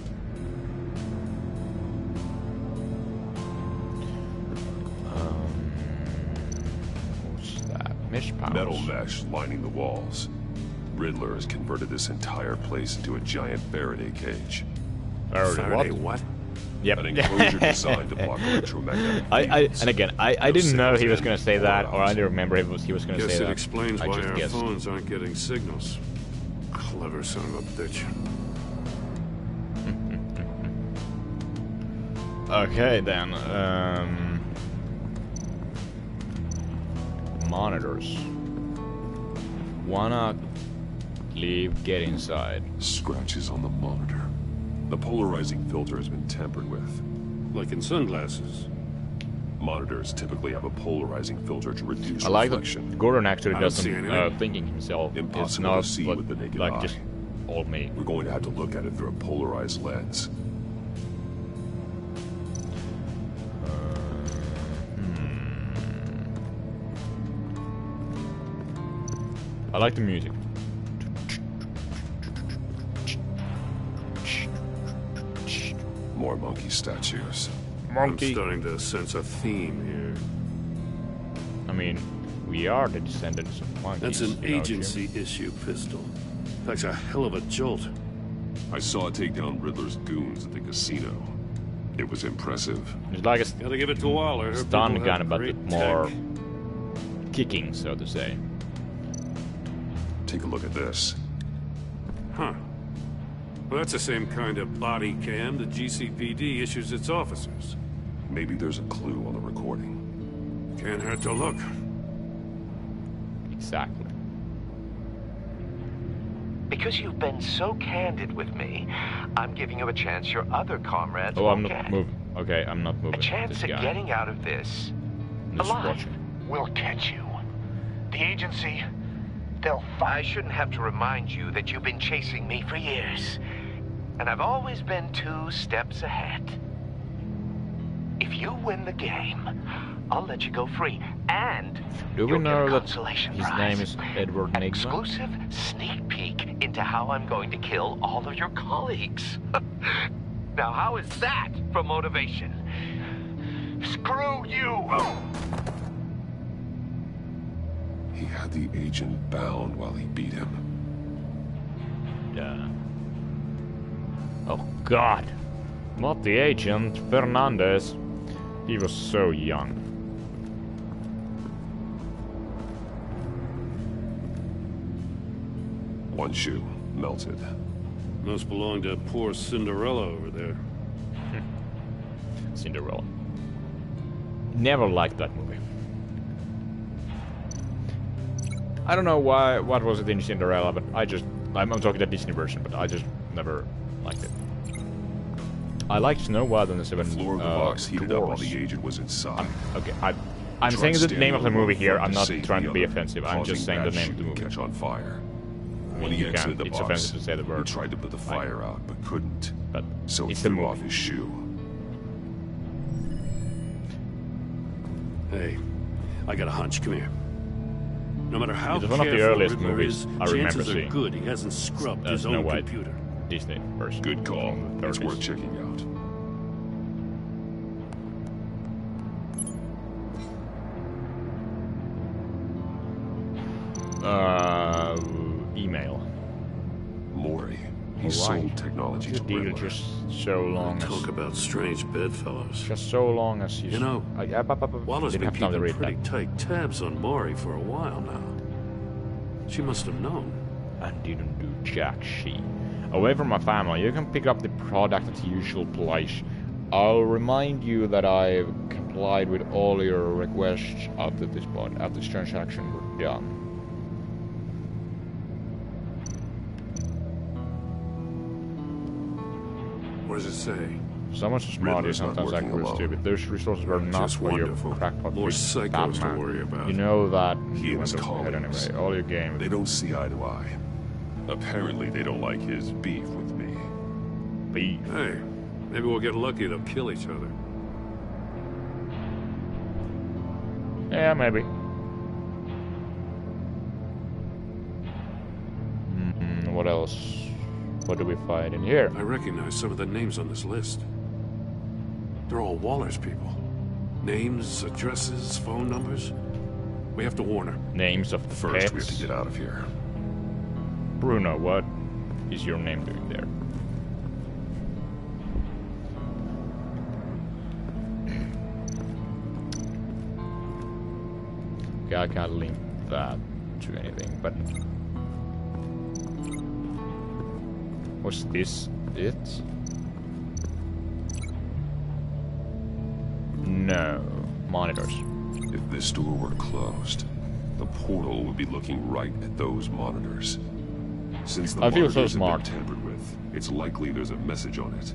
What's that? Mesh powers. Metal mesh lining the walls. Riddler has converted this entire place into a giant Faraday cage. Faraday what? Yep. An enclosure designed to block electromagnetic fields. And again, I didn't know he was gonna say that, or I didn't remember he was gonna Guess say it that. explains I why just our guessed. phones aren't getting signals. Clever son of a bitch. Okay then, monitors. Wanna leave, get inside. Scratches on the monitor. The polarizing filter has been tampered with. Like in sunglasses. Monitors typically have a polarizing filter to reduce I like reflection. that Gordon actually I don't see doesn't anything. thinking himself. It's Impossible not to see like, with the naked like eye. just all me. We're going to have to look at it through a polarized lens. I like the music. More monkey statues. I'm starting to sense a theme here. I mean, we are the descendants of monkeys. That's an you know, agency issue pistol. That's a hell of a jolt. I saw it take down Riddler's goons at the casino. It was impressive. It's like a Gotta give it to Waller. Her stun people gun, have but great with more tech. kicking, so to say. Take a look at this. Huh. Well, that's the same kind of body cam the GCPD issues its officers. Maybe there's a clue on the recording. Can't hurt to look. Exactly. Because you've been so candid with me, I'm giving you a chance your other comrades Oh, I'm won't not get. moving. Okay, I'm not moving. A chance this at guy. getting out of this I'm just alive. watching. We'll catch you. The agency, they'll I shouldn't have to remind you that you've been chasing me for years. And I've always been 2 steps ahead. If you win the game, I'll let you go free. And Do we you'll get know a that consolation his prize. name is Edward An Nigma? exclusive sneak peek into how I'm going to kill all of your colleagues. Now, how is that for motivation? screw you! He had the agent bound while he beat him. Yeah. Oh God! Not the agent, Fernandez. He was so young. One shoe, melted. Must belong to poor Cinderella over there. Cinderella. Never liked that movie. I don't know what was it in Cinderella, but I'm talking the Disney version, but I just never liked it. I liked Snow White and the Seven Floor of the box heated up while Dwarfs. the agent was inside. Okay, I'm saying the name of the movie here. I'm not trying to be offensive. I'm just saying the name of the movie. Catch on fire. I When mean, he exited the it's box, offensive to say the word. he tried to put the fire out, but couldn't. But so he it's the threw movie. off his shoe. Hey, I got a hunch. Come here. No matter how It was one of the careful earliest Riddler movies is, I remember chances seeing. are good he hasn't scrubbed his Snow own White. computer. Disney version. Good call. It's 30s. worth checking out. Email. Mori. He Alright. sold technology The to deal Riddler. just so long as... Talk about strange bedfellows. Just so long as he's... You know, Waller's didn't been have time to keeping read pretty that. tight tabs on Maury for a while now. She must have known. And didn't do jack shit. Away from my family, you can pick up the product at the usual place. I'll remind you that I've complied with all your requests after this transaction were done. What does it say? Someone so smart Riddler's is not sometimes working accurate alone. stupid. Those resources were not Just for your wonderful. crackpot More freak psychos to Batman. worry about. You know that He and went his over your head colleagues. anyway. All your games. They don't see eye to eye. Apparently, they don't like his beef with me. Beef. Hey, maybe we'll get lucky. They'll kill each other. Yeah, maybe. What else? What do we find in here? I recognize some of the names on this list. They're all Waller's people. Names, addresses, phone numbers. We have to warn her. Names of the First, pets. we have to get out of here. Bruno, what is your name doing there? Okay, I can't link that to anything, but... Was this it? No. Monitors. If this door were closed, the portal would be looking right at those monitors. Since the I feel so monitors have smart. been tampered with, it's likely there's a message on it.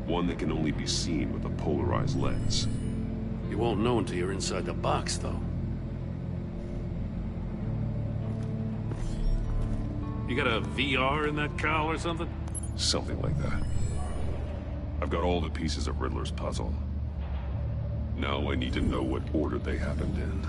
One that can only be seen with a polarized lens. You won't know until you're inside the box, though. You got a VR in that cowl or something? Something like that. I've got all the pieces of Riddler's puzzle. Now I need to know what order they happened in.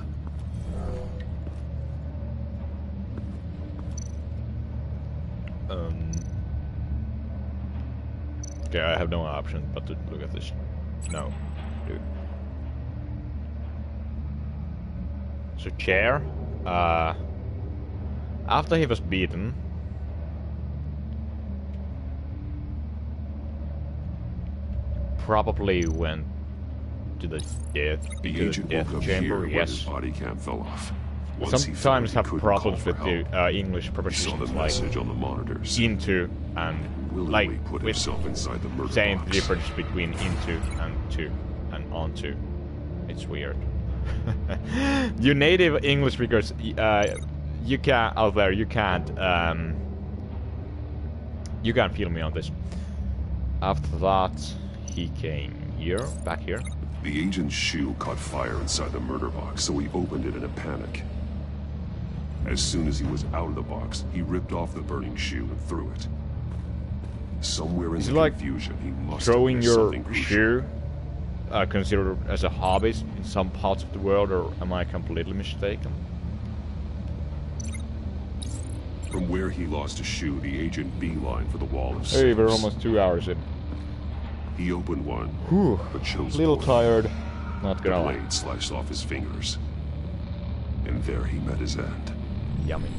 Okay, I have no option but to look at this. No. Dude. So chair. After he was beaten. Probably went to the death woke up here chamber, when yes. his body cam fell off. Once he Sometimes found have he couldn't problems call for with the help, English he saw prepositions the like message on the monitors. into and Willingly like put with himself inside the murder saying box. the difference between into and to and onto. It's weird. You native English speakers, you can't out there. You can't feel me on this. After that, he came here, back here. The agent's shoe caught fire inside the murder box, so he opened it in a panic. As soon as he was out of the box, he ripped off the burning shoe and threw it. Somewhere in Is the it like confusion, he must throwing have missed your something crucial. shoe considered as a hobby in some parts of the world, or am I completely mistaken? From where he lost his shoe, the agent beelined for the wall of Hey, we're safes. almost 2 hours in. He opened one, Whew, but chose little both. tired. Not The gonna lie. blade sliced off his fingers. And there he met his end. Yummy.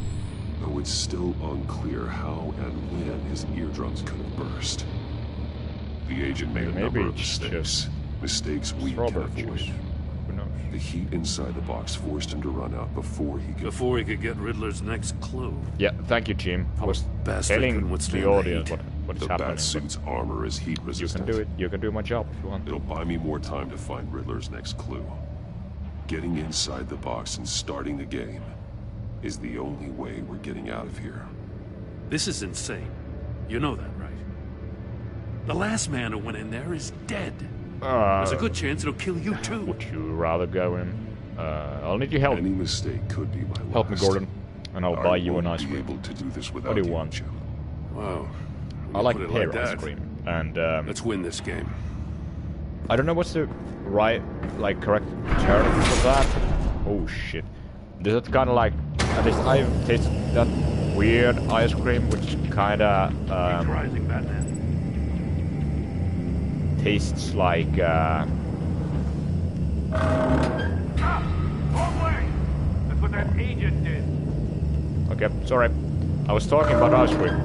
Though it's still unclear how and when his eardrums could have burst. The agent made a Maybe number of it's mistakes. just Mistakes we can strawberry avoid. juice. Who knows? The heat inside the box forced him to run out before he could get Riddler's next clue. Yeah, thank you, Jim. I was telling the audience what is happening. The Batsuit's armor is heat resistant. You can do it. You can do my job if you want. It'll buy me more time to find Riddler's next clue. Getting inside the box and starting the game is the only way we're getting out of here. This is insane. You know that, right? The last man who went in there is dead. There's a good chance it'll kill you too. Would you rather go in? I'll need your help. Any mistake could be my Help me, last. Gordon, and I'll buy you an ice cream. Able to do this What do you want? Jim? Wow. I like pear like ice that. cream, and let's win this game. I don't know what's the right, correct term for that. Oh shit! Does it kind of like? At least I've tasted that weird ice cream, which kind of Rising Batman. tastes like. Wrong way! That's what that agent did. Okay, sorry. I was talking about ice cream.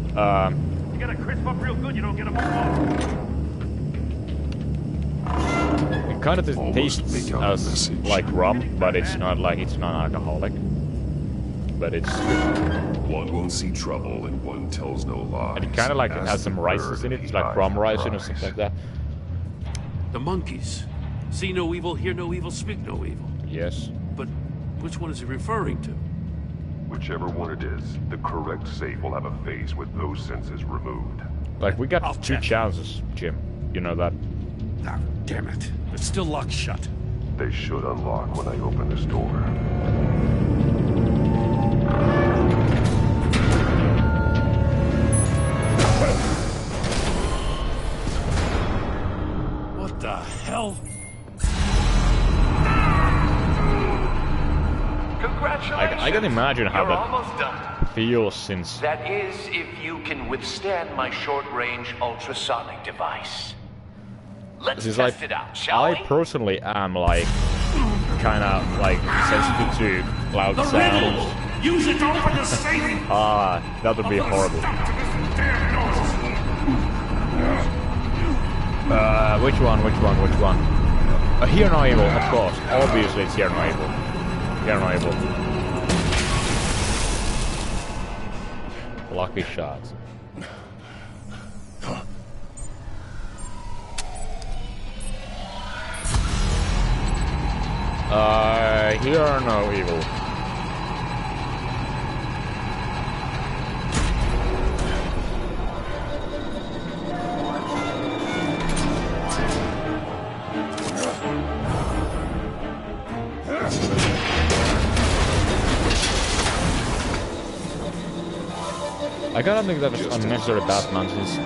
You gotta crisp up real good, you don't get them all. It kind of tastes as like rum, but it's not alcoholic. But it's one won't see trouble and one tells no lies. And it kind of like has some rices in it, it's like rum rice or something like that. The monkeys. See no evil, hear no evil, speak no evil. Yes. But which one is he referring to? Whichever one it is, the correct safe will have a phase with those senses removed. Like, we got two chances, Jim. You know that. Ah, damn it. It's still locked shut. They should unlock when I open this door. What the hell? Congratulations! I can imagine how You're almost done. that feels since... That is, if you can withstand my short-range ultrasonic device. Let's This is test like, it out, shall we? I personally am like, kind of like sensitive to loud sounds. Use it to open the safe! That would be horrible. Which one? Hear no evil, of course. Obviously it's hear no evil. Hear no evil. Lucky shots. Hear no evil. I gotta think that was unnecessary Batman since...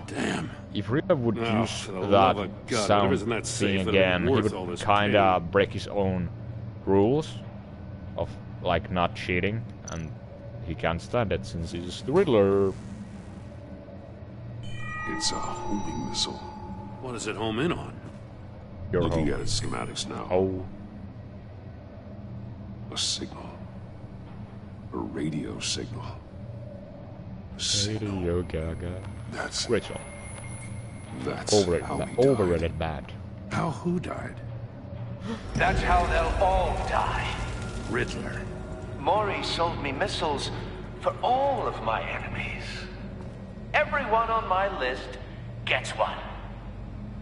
Damn. If Riddler would use for the love that of God, sound isn't that safe thing that it'd be again, he worth all would this kinda break his own rules of, like, not cheating, and he can't stand it since he's the Riddler. It's a homing missile. What does it home in on? Your Looking home. at its schematics now. Oh. A signal. A radio signal. Radio Gaga. That's great song. That's overrated bad. How who died? That's how they'll all die. Riddler. Maury sold me missiles for all of my enemies. Everyone on my list gets one.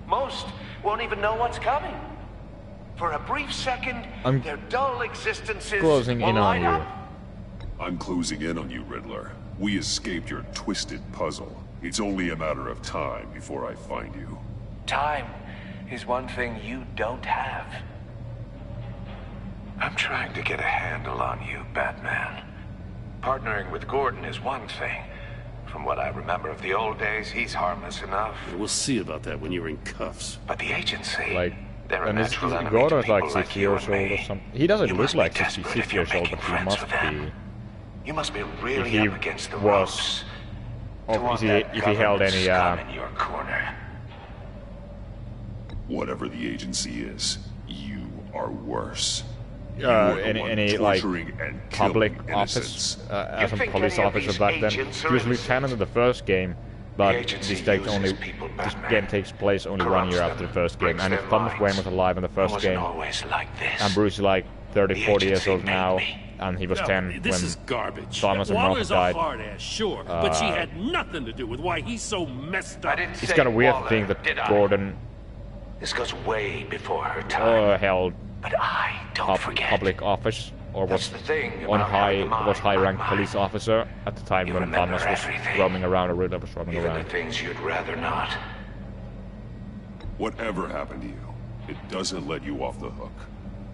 Most won't even know what's coming. For a brief second, I'm their dull existences closing will in on light you. up. I'm closing in on you, Riddler. We escaped your twisted puzzle. It's only a matter of time before I find you. Time is one thing you don't have. I'm trying to get a handle on you, Batman. Partnering with Gordon is one thing. From what I remember of the old days, he's harmless enough. We'll see about that when you're in cuffs. But the agency, Like, they're a and is natural enemy Gordon's to like people 60 you years and old or me. something. He doesn't You look must be like desperate 60 if you're years old, making but he friends must with them. be. You must be If really he up against the was, ropes. to want that if he held government any scum in your corner. Whatever the agency is, you are worse. You are the one any like torturing and public killing office innocents. as a think police any of officer these back then. agents He are was innocent? lieutenant in the first game, But this game takes place only 1 year after the first game, and if Thomas Wayne was alive in the first game, and Bruce is like 30, 40 years old now, and he was 10 this when is garbage. Thomas and Martha Waller's died. a hard ass, sure, but she had nothing to do with why he's so messed up. It's kind of weird to think that Gordon This goes way before her time. held But I don't forget. public office, or was the thing on about having a mind high-ranked police officer at the time when Thomas was roaming around, or Riddler was roaming Even around. the things you'd rather not. Whatever happened to you, it doesn't let you off the hook.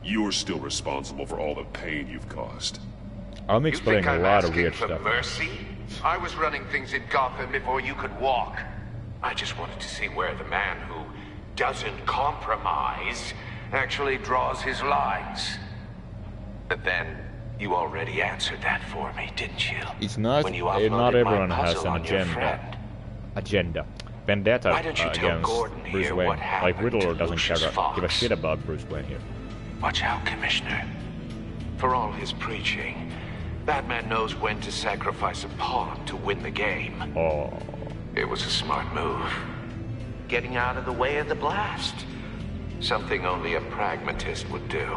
You're still responsible for all the pain you've caused. I'm explaining a lot of weird For stuff. mercy? I was running things in Gotham before you could walk. I just wanted to see where the man who doesn't compromise actually draws his lines. But then, you already answered that for me, didn't you? It's not. When you Not offloaded everyone my has puzzle an on your agenda. friend. Vendetta Why don't you tell against Gordon Bruce here Wayne. what Like happened Riddler to doesn't Lucius give a Fox? shit about Bruce Wayne here. Watch out, Commissioner. For all his preaching, Batman knows when to sacrifice a pawn to win the game. Oh. It was a smart move. Getting out of the way of the blast. Something only a pragmatist would do.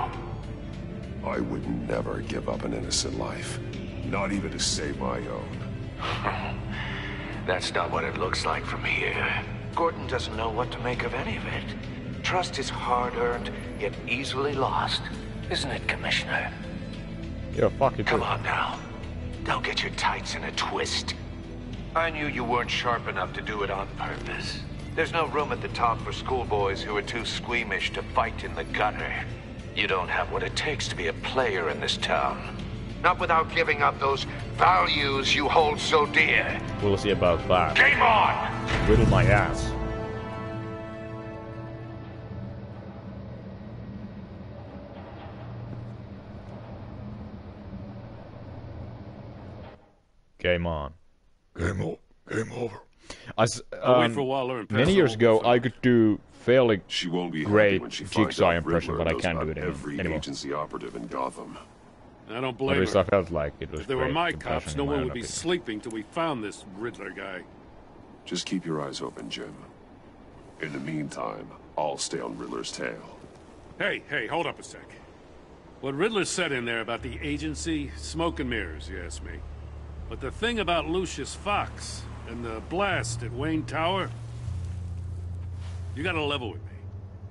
I would never give up an innocent life. Not even to save my own. That's not what it looks like from here. Gordon doesn't know what to make of any of it. Trust is hard-earned, yet easily lost. Isn't it, Commissioner? Yeah, fuck it. Come on now. Don't get your tights in a twist. I knew you weren't sharp enough to do it on purpose. There's no room at the top for schoolboys who are too squeamish to fight in the gutter. You don't have what it takes to be a player in this town. Not without giving up those values you hold so dear. We'll see about that. Game on! Riddle my ass. Game on. Game over. As, I'll wait for Waller and pass many it years over ago, for I could do fairly She won't be happy great when she finds Jigsaw out impression, Riddler but I knows can't do about it every anymore. agency operative in Gotham. I don't At blame least her. I felt like it was If they were great my impression cops, in no my one own would be opinion. sleeping till we found this Riddler guy. Just keep your eyes open, Jim. In the meantime, I'll stay on Riddler's tail. Hey, hold up a sec. What Riddler said in there about the agency, smoke and mirrors, you ask me. But the thing about Lucius Fox and the blast at Wayne Tower, you gotta level with me.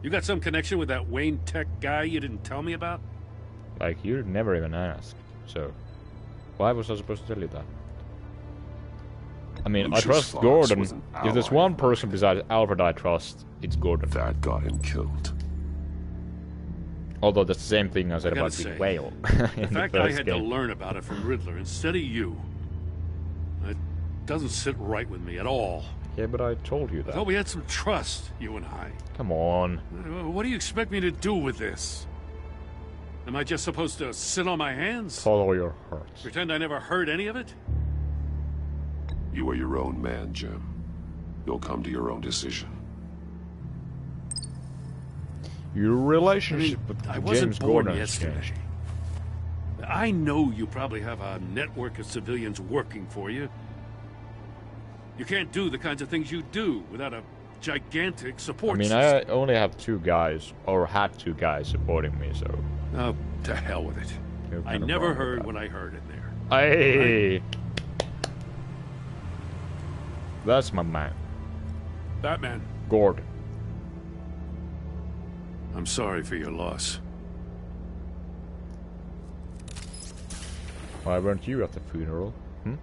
You got some connection with that Wayne Tech guy you didn't tell me about? Like, you never even asked, so why was I supposed to tell you that? I mean, Lucius I trust Fox Gordon. was an If there's ally one of person besides Alfred I trust, it's Gordon. That got him killed. Although that's the same thing I said I about gotta the say, whale The in the fact I first had game. to learn about it from Riddler instead of you, it doesn't sit right with me at all. Yeah, but I told you I that. thought we had some trust, you and I. Come on. What do you expect me to do with this? Am I just supposed to sit on my hands? Follow your heart. Pretend I never heard any of it? You are your own man, Jim. You'll come to your own decision. Your relationship with I wasn't James born Gordon has yesterday. changed. I know you probably have a network of civilians working for you. You can't do the kinds of things you do without a gigantic I support mean, system. I only have 2 guys, or had 2 guys supporting me, so... Oh, to hell with it. You're I kind of never wrong heard with what I heard in there. that. Hey! That's my man. Batman, Gordon. I'm sorry for your loss. Why weren't you at the funeral? Hmm?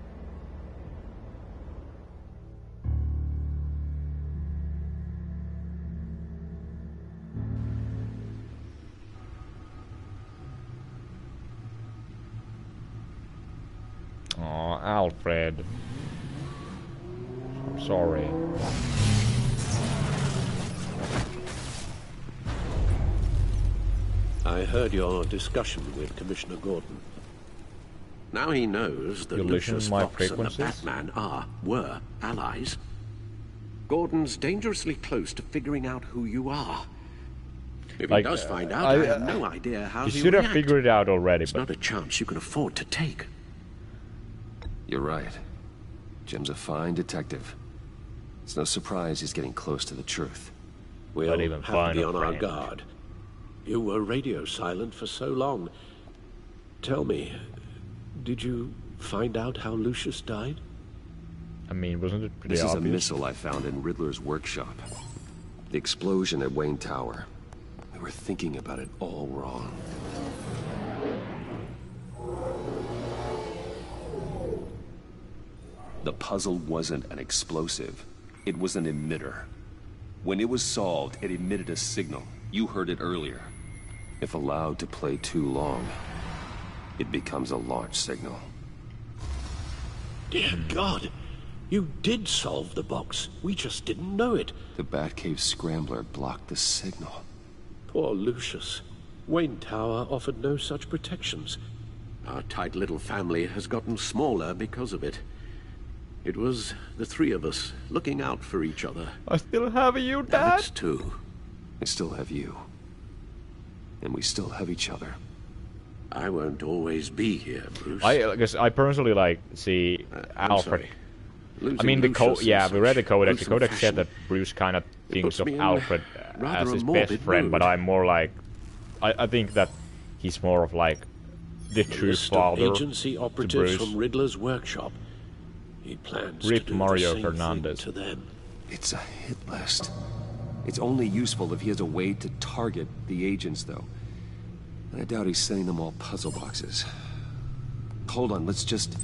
Aw, Alfred. I'm sorry. I heard your discussion with Commissioner Gordon. Now he knows that You listen Lucius to my Fox and the frequencies? Batman were allies. Gordon's dangerously close to figuring out who you are. If he Like, does find out, I have no idea how You he should will have react. figured it out already, It's but... not a chance you can afford to take. You're right. Jim's a fine detective. It's no surprise he's getting close to the truth. We'll But even have to be final on our frame. guard. You were radio silent for so long. Tell me, did you find out how Lucius died? I mean, wasn't it pretty This is a obvious? missile I found in Riddler's workshop. The explosion at Wayne Tower. We were thinking about it all wrong. The puzzle wasn't an explosive. It was an emitter. When it was solved, it emitted a signal. You heard it earlier. If allowed to play too long, it becomes a launch signal. Dear God, you did solve the box. We just didn't know it. The Batcave scrambler blocked the signal. Poor Lucius. Wayne Tower offered no such protections. Our tight little family has gotten smaller because of it. It was the three of us looking out for each other. I still have you, Dad. Alex, too. I still have you. And we still have each other. I won't always be here, Bruce. I guess I personally like see Alfred. Losing I mean, Lucius yeah, is we read the such codex. The gruesome codex said fashion. that Bruce kind of It thinks puts of me in Alfred rather as a his morbid best friend, but mood. I'm more like, I think that he's more of like the true List father of agency to operatives Bruce. from Riddler's workshop. He plans Rip to do Mario the same Fernandez. thing to them. It's a hit list. It's only useful if he has a way to target the agents, though. And I doubt he's sending them all puzzle boxes. Hold on, let's just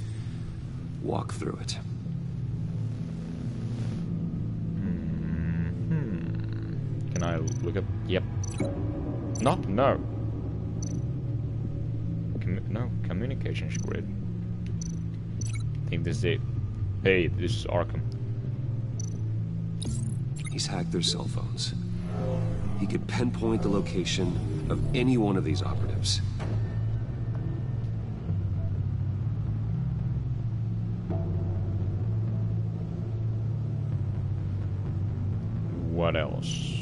walk through it. Can I look at? Yep. Not no. No communications grid. I think this is it. Hey, this is Arkham. He's hacked their cell phones. He could pinpoint the location of any one of these operatives. What else?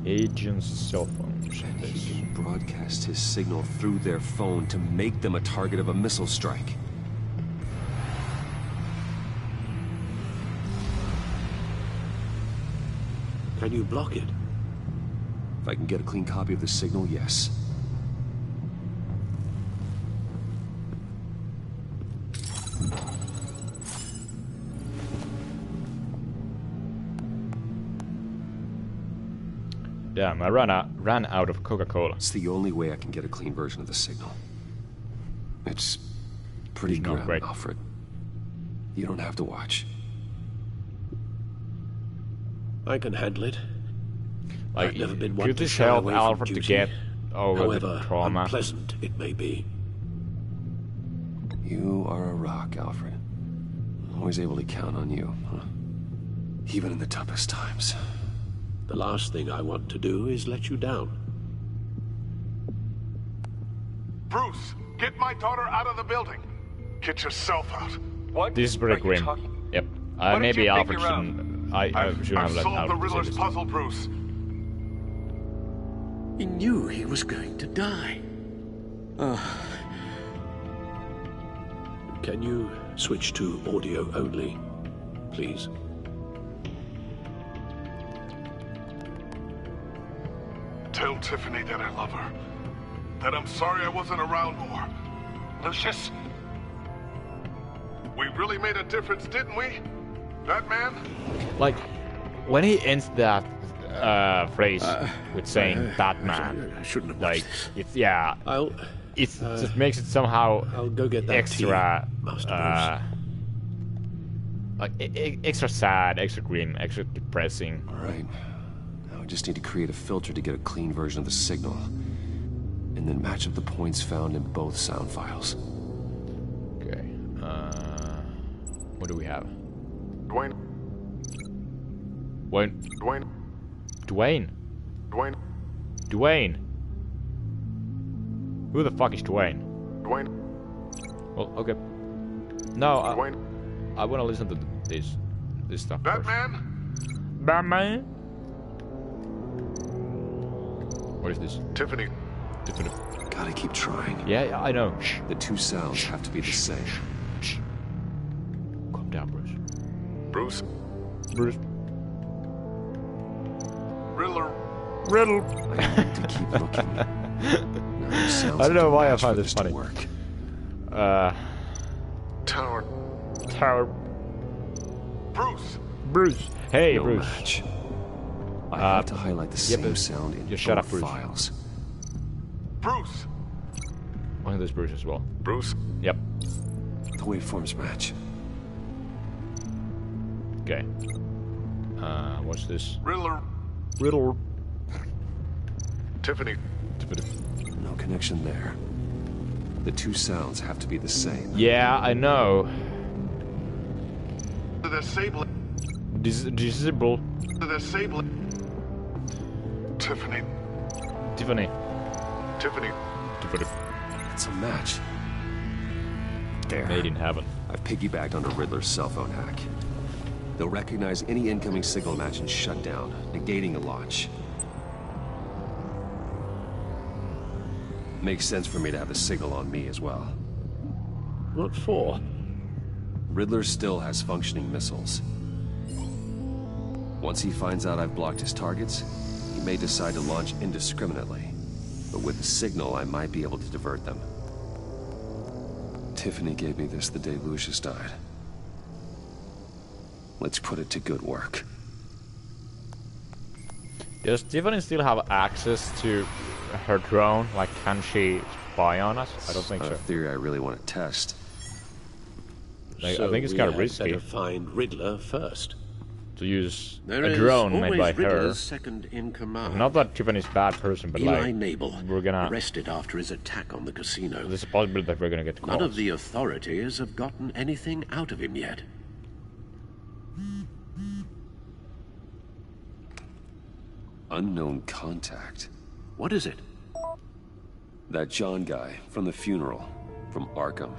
Agents' cell phones. He can broadcast his signal through their phone to make them a target of a missile strike. Can you block it? If I can get a clean copy of the signal, yes. Damn, I ran out of Coca-Cola. It's the only way I can get a clean version of the signal. It's pretty Not grim, great. Alfred. You don't have to watch. I can handle it. Like, I've never been one could to this shy help away from Alfred to duty, get over however the trauma? unpleasant it may be. You are a rock, Alfred. Always able to count on you, huh? Even in the toughest times. The last thing I want to do is let you down. Bruce, get my daughter out of the building. Get yourself out. What? This is pretty are you grim. talking? Yep. What did Maybe you Alfred figure out? shouldn't. I shouldn't have I've let solved the Alfred say Riddler's this. puzzle, Bruce. He knew he was going to die. Can you switch to audio only, please? Tell Tiffany that I love her. That I'm sorry I wasn't around more. Lucius? We really made a difference, didn't we? Batman? Like, when he ends that phrase with saying Batman, I shouldn't have like, watched this. it's, yeah, it just makes it somehow I'll go get that extra, tea, Master like, extra sad, extra grim, extra depressing. All right. Now I just need to create a filter to get a clean version of the signal. And then match up the points found in both sound files. Okay. What do we have? Dwayne. Dwayne. Who the fuck is Dwayne? Dwayne. Well, okay. No, Dwayne. I want to listen to this stuff first. Batman? Batman? What is this? Tiffany. Gotta keep trying. Yeah, I know. The two sounds have to be the same. Calm down, Bruce. Bruce. Bruce. Riddler. Riddle. I need to keep looking. I don't know why I find this funny. Tower. Bruce. Bruce. Hey, No Bruce. match. I have to highlight the same but sound in just shut both up, Bruce. files. Bruce. I think there's Bruce as well. Bruce. Yep. The waveforms match. Okay. What's this? Riddler. Riddle. Tiffany. No connection there. The two sounds have to be the same. Yeah, I know. Disable. Disable. Disable. Tiffany. Tiffany. Tiffany. Tiffany. It's a match. There. Made in heaven. I've piggybacked onto Riddler's cell phone hack. They'll recognize any incoming signal match and shut down, negating a launch. Makes sense for me to have the signal on me as well. What for? Riddler still has functioning missiles. Once he finds out I've blocked his targets, he may decide to launch indiscriminately. But with the signal, I might be able to divert them. Tiffany gave me this the day Lucius died. Let's put it to good work. Does Tiffany still have access to her drone? Like, can she spy on us? I don't think so. A theory I really want to test. I think it's kind of risky. Better find Riddler first. To use There a is drone made by always her. Riddler's second in command. Not that Tiffany's a bad person, but Eli like, Nabel, we're gonna... arrested after his attack on the casino. There's a possibility that we're gonna get calls. None of the authorities have gotten anything out of him yet. Unknown contact. What is it? That John guy from the funeral, from Arkham.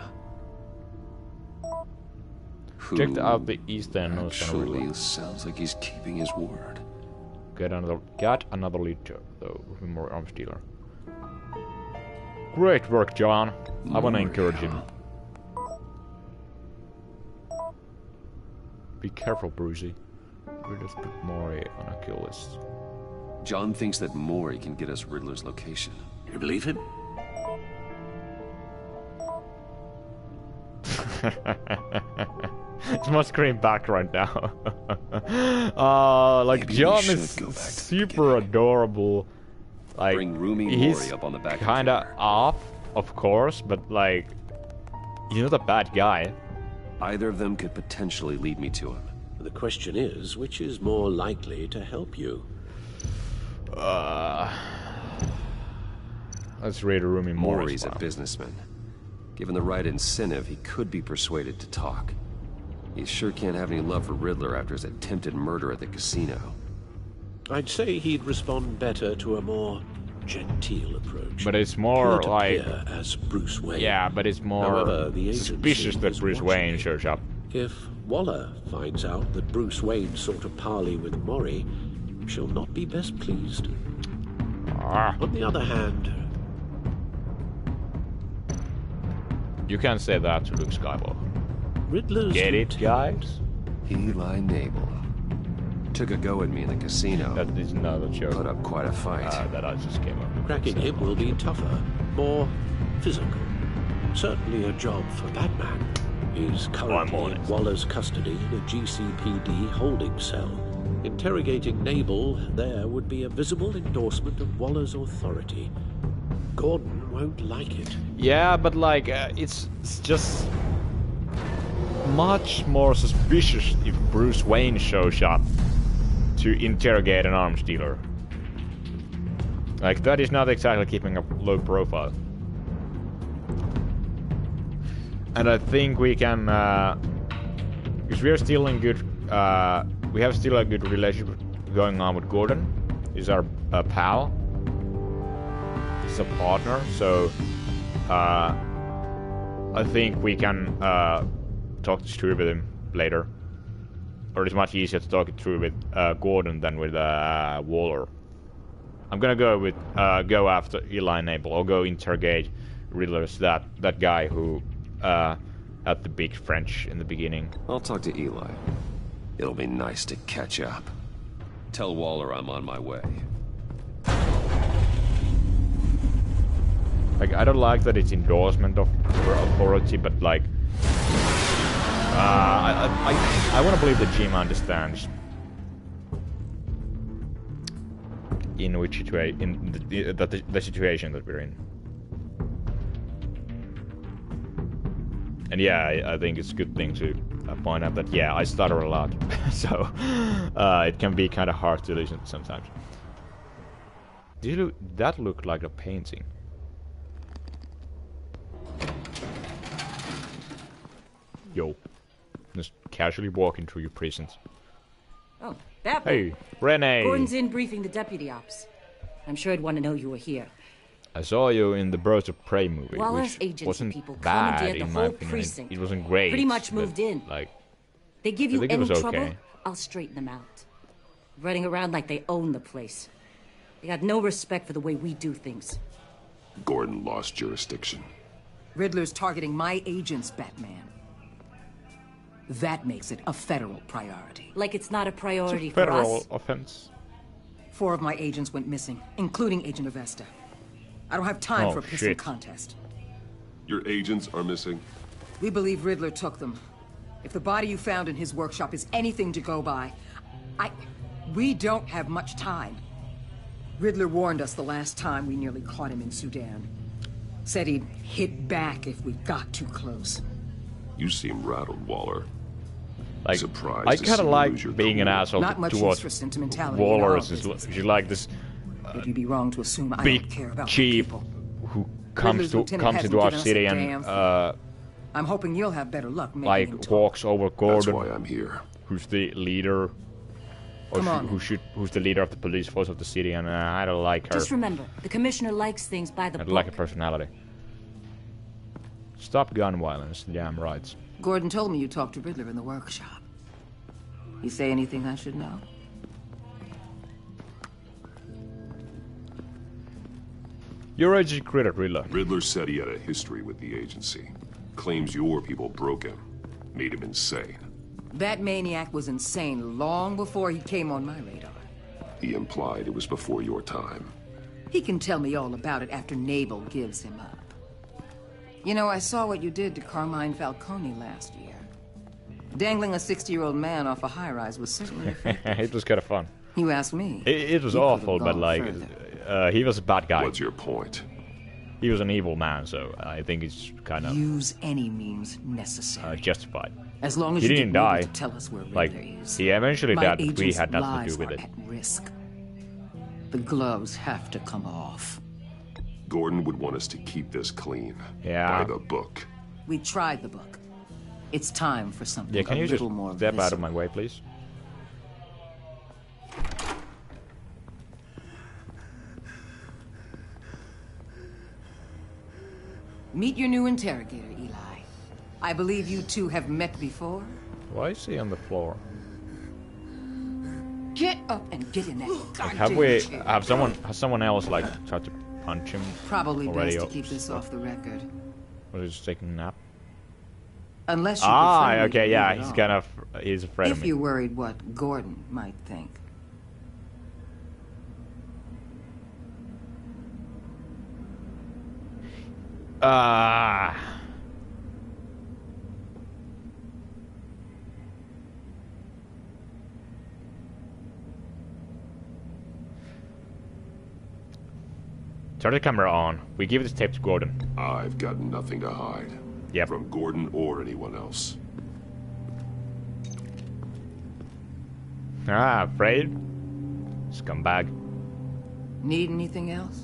Checked out the Eastern notes on Actually, Riddle. sounds like he's keeping his word. Got another lead though, more arms dealer. Great work, John. I wanna encourage him. Be careful, Brucey. We just put Mori on a kill list. John thinks that Mori can get us Riddler's location. You believe him? It's my screen back right now. Like, Maybe John we is should go back to super adorable. Like, Bring Roomy he's Mori up on the back of the kinda car. off, of course, but like, he's not a bad guy. Either of them could potentially lead me to him. The question is, which is more likely to help you? Let's read a Roomy Mori's Morris. a businessman. Given the right incentive, he could be persuaded to talk. He sure can't have any love for Riddler after his attempted murder at the casino. I'd say he'd respond better to a more genteel approach. But it's more Not like... appear as Bruce Wayne. Yeah, but it's more However, the suspicious agency that is Bruce watching Wayne it. shows up. If Waller finds out that Bruce Wayne sought a parley with Mori, she'll not be best pleased. On the other hand, You can't say that to Luke Skywalker. Riddler's... Get it, guys? Eli Nabel. Took a go at me in the casino. That is not a joke. Put up quite a fight. That I just came up with. Cracking him will be tougher, more physical. Certainly a job for Batman. He's currently in Waller's custody in a GCPD holding cell. Interrogating Nabel there would be a visible endorsement of Waller's authority. Gordon won't like it. Yeah, but like, it's just much more suspicious if Bruce Wayne shows up to interrogate an arms dealer. Like, that is not exactly keeping a low profile. And I think we can, because we are still in good, we have still a good relationship going on with Gordon. He's our pal. He's a partner, so I think we can talk this through with him later. Or it's much easier to talk it through with Gordon than with Waller. I'm gonna go with go after Eli Nabel, or go interrogate Riddler's that guy who had the big French in the beginning. I'll talk to Eli. It'll be nice to catch up. Tell Waller I'm on my way. Like, I don't like that it's endorsement of authority, but like, I want to believe that Jim understands in which situation, in the situation that we're in. And yeah, I think it's a good thing to point out that, yeah, I stutter a lot, so it can be kind of hard to listen sometimes. That looked like a painting. Yo, just casually walking through your prisons. Oh, that Hey, Renee! Gordon's in briefing the deputy ops. I'm sure I'd want to know you were here. I saw you in the Birds of Prey movie, Wallace which agency wasn't people bad commandeered in the my whole opinion. precinct. It wasn't great. Pretty much but, moved in. Like, They give I you think it any was trouble, okay. I'll straighten them out. Running around like they own the place. They got no respect for the way we do things. Gordon lost jurisdiction. Riddler's targeting my agents, Batman. That makes it a federal priority. Like it's not a priority it's a federal for us. offense. 4 of my agents went missing, including Agent Avesta. I don't have time for a pissing shit. contest. Your agents are missing? We believe Riddler took them. If the body you found in his workshop is anything to go by, we don't have much time. Riddler warned us the last time we nearly caught him in Sudan. Said he'd hit back if we got too close. You seem rattled, Waller. Like, surprised I to kind see of you like lose your being an cool. asshole Not much use towards for sentimentality in Waller. our She's business. like this But you'd be wrong to assume I big don't care about chief who comes Riddler's lieutenant into hasn't our given us a city damn and I'm hoping you'll have better luck making him like talk. walks over Gordon. That's why I'm here. Who's the leader? Or Come on. who's the leader of the police force of the city? And I don't like her. Just remember, the commissioner likes things by the I book. don't like her personality. Stop gun violence. Damn right. Gordon told me you talked to Riddler in the workshop. You say anything I should know? You're Agent Riddler. Riddler said he had a history with the agency. Claims your people broke him. Made him insane. That maniac was insane long before he came on my radar. He implied it was before your time. He can tell me all about it after Naval gives him up. You know, I saw what you did to Carmine Falcone last year. Dangling a 60-year-old man off a high-rise was certainly effective. It was kind of fun. You asked me. It was You awful, could've but gone like, further. he was a bad guy. What's your point? He was an evil man, so I think it's kind of Use any means necessary. justified. As long as he you didn't get Riddler die. to tell us where Riddler Like, is. he eventually My died, but we agent's had nothing to lives do with are it. at risk. The gloves have to come off. Gordon would want us to keep this clean. Yeah. By the book. We tried the book. It's time for something Yeah, can a you just little more step out of visceral. my way, please? Meet your new interrogator, Eli. I believe you two have met before. Why is he on the floor? Get up and get in that Like, goddamn chair. has someone else like tried to punch him Probably already? best to keep this off the record. Or is he taking a nap? Unless you prefer me to Okay, leave yeah, it on. he's afraid of If me. you're worried what Gordon might think. Turn the camera on. We give this tape to Gordon. I've got nothing to hide. Yep. From Gordon or anyone else. Afraid? Scumbag. Need anything else?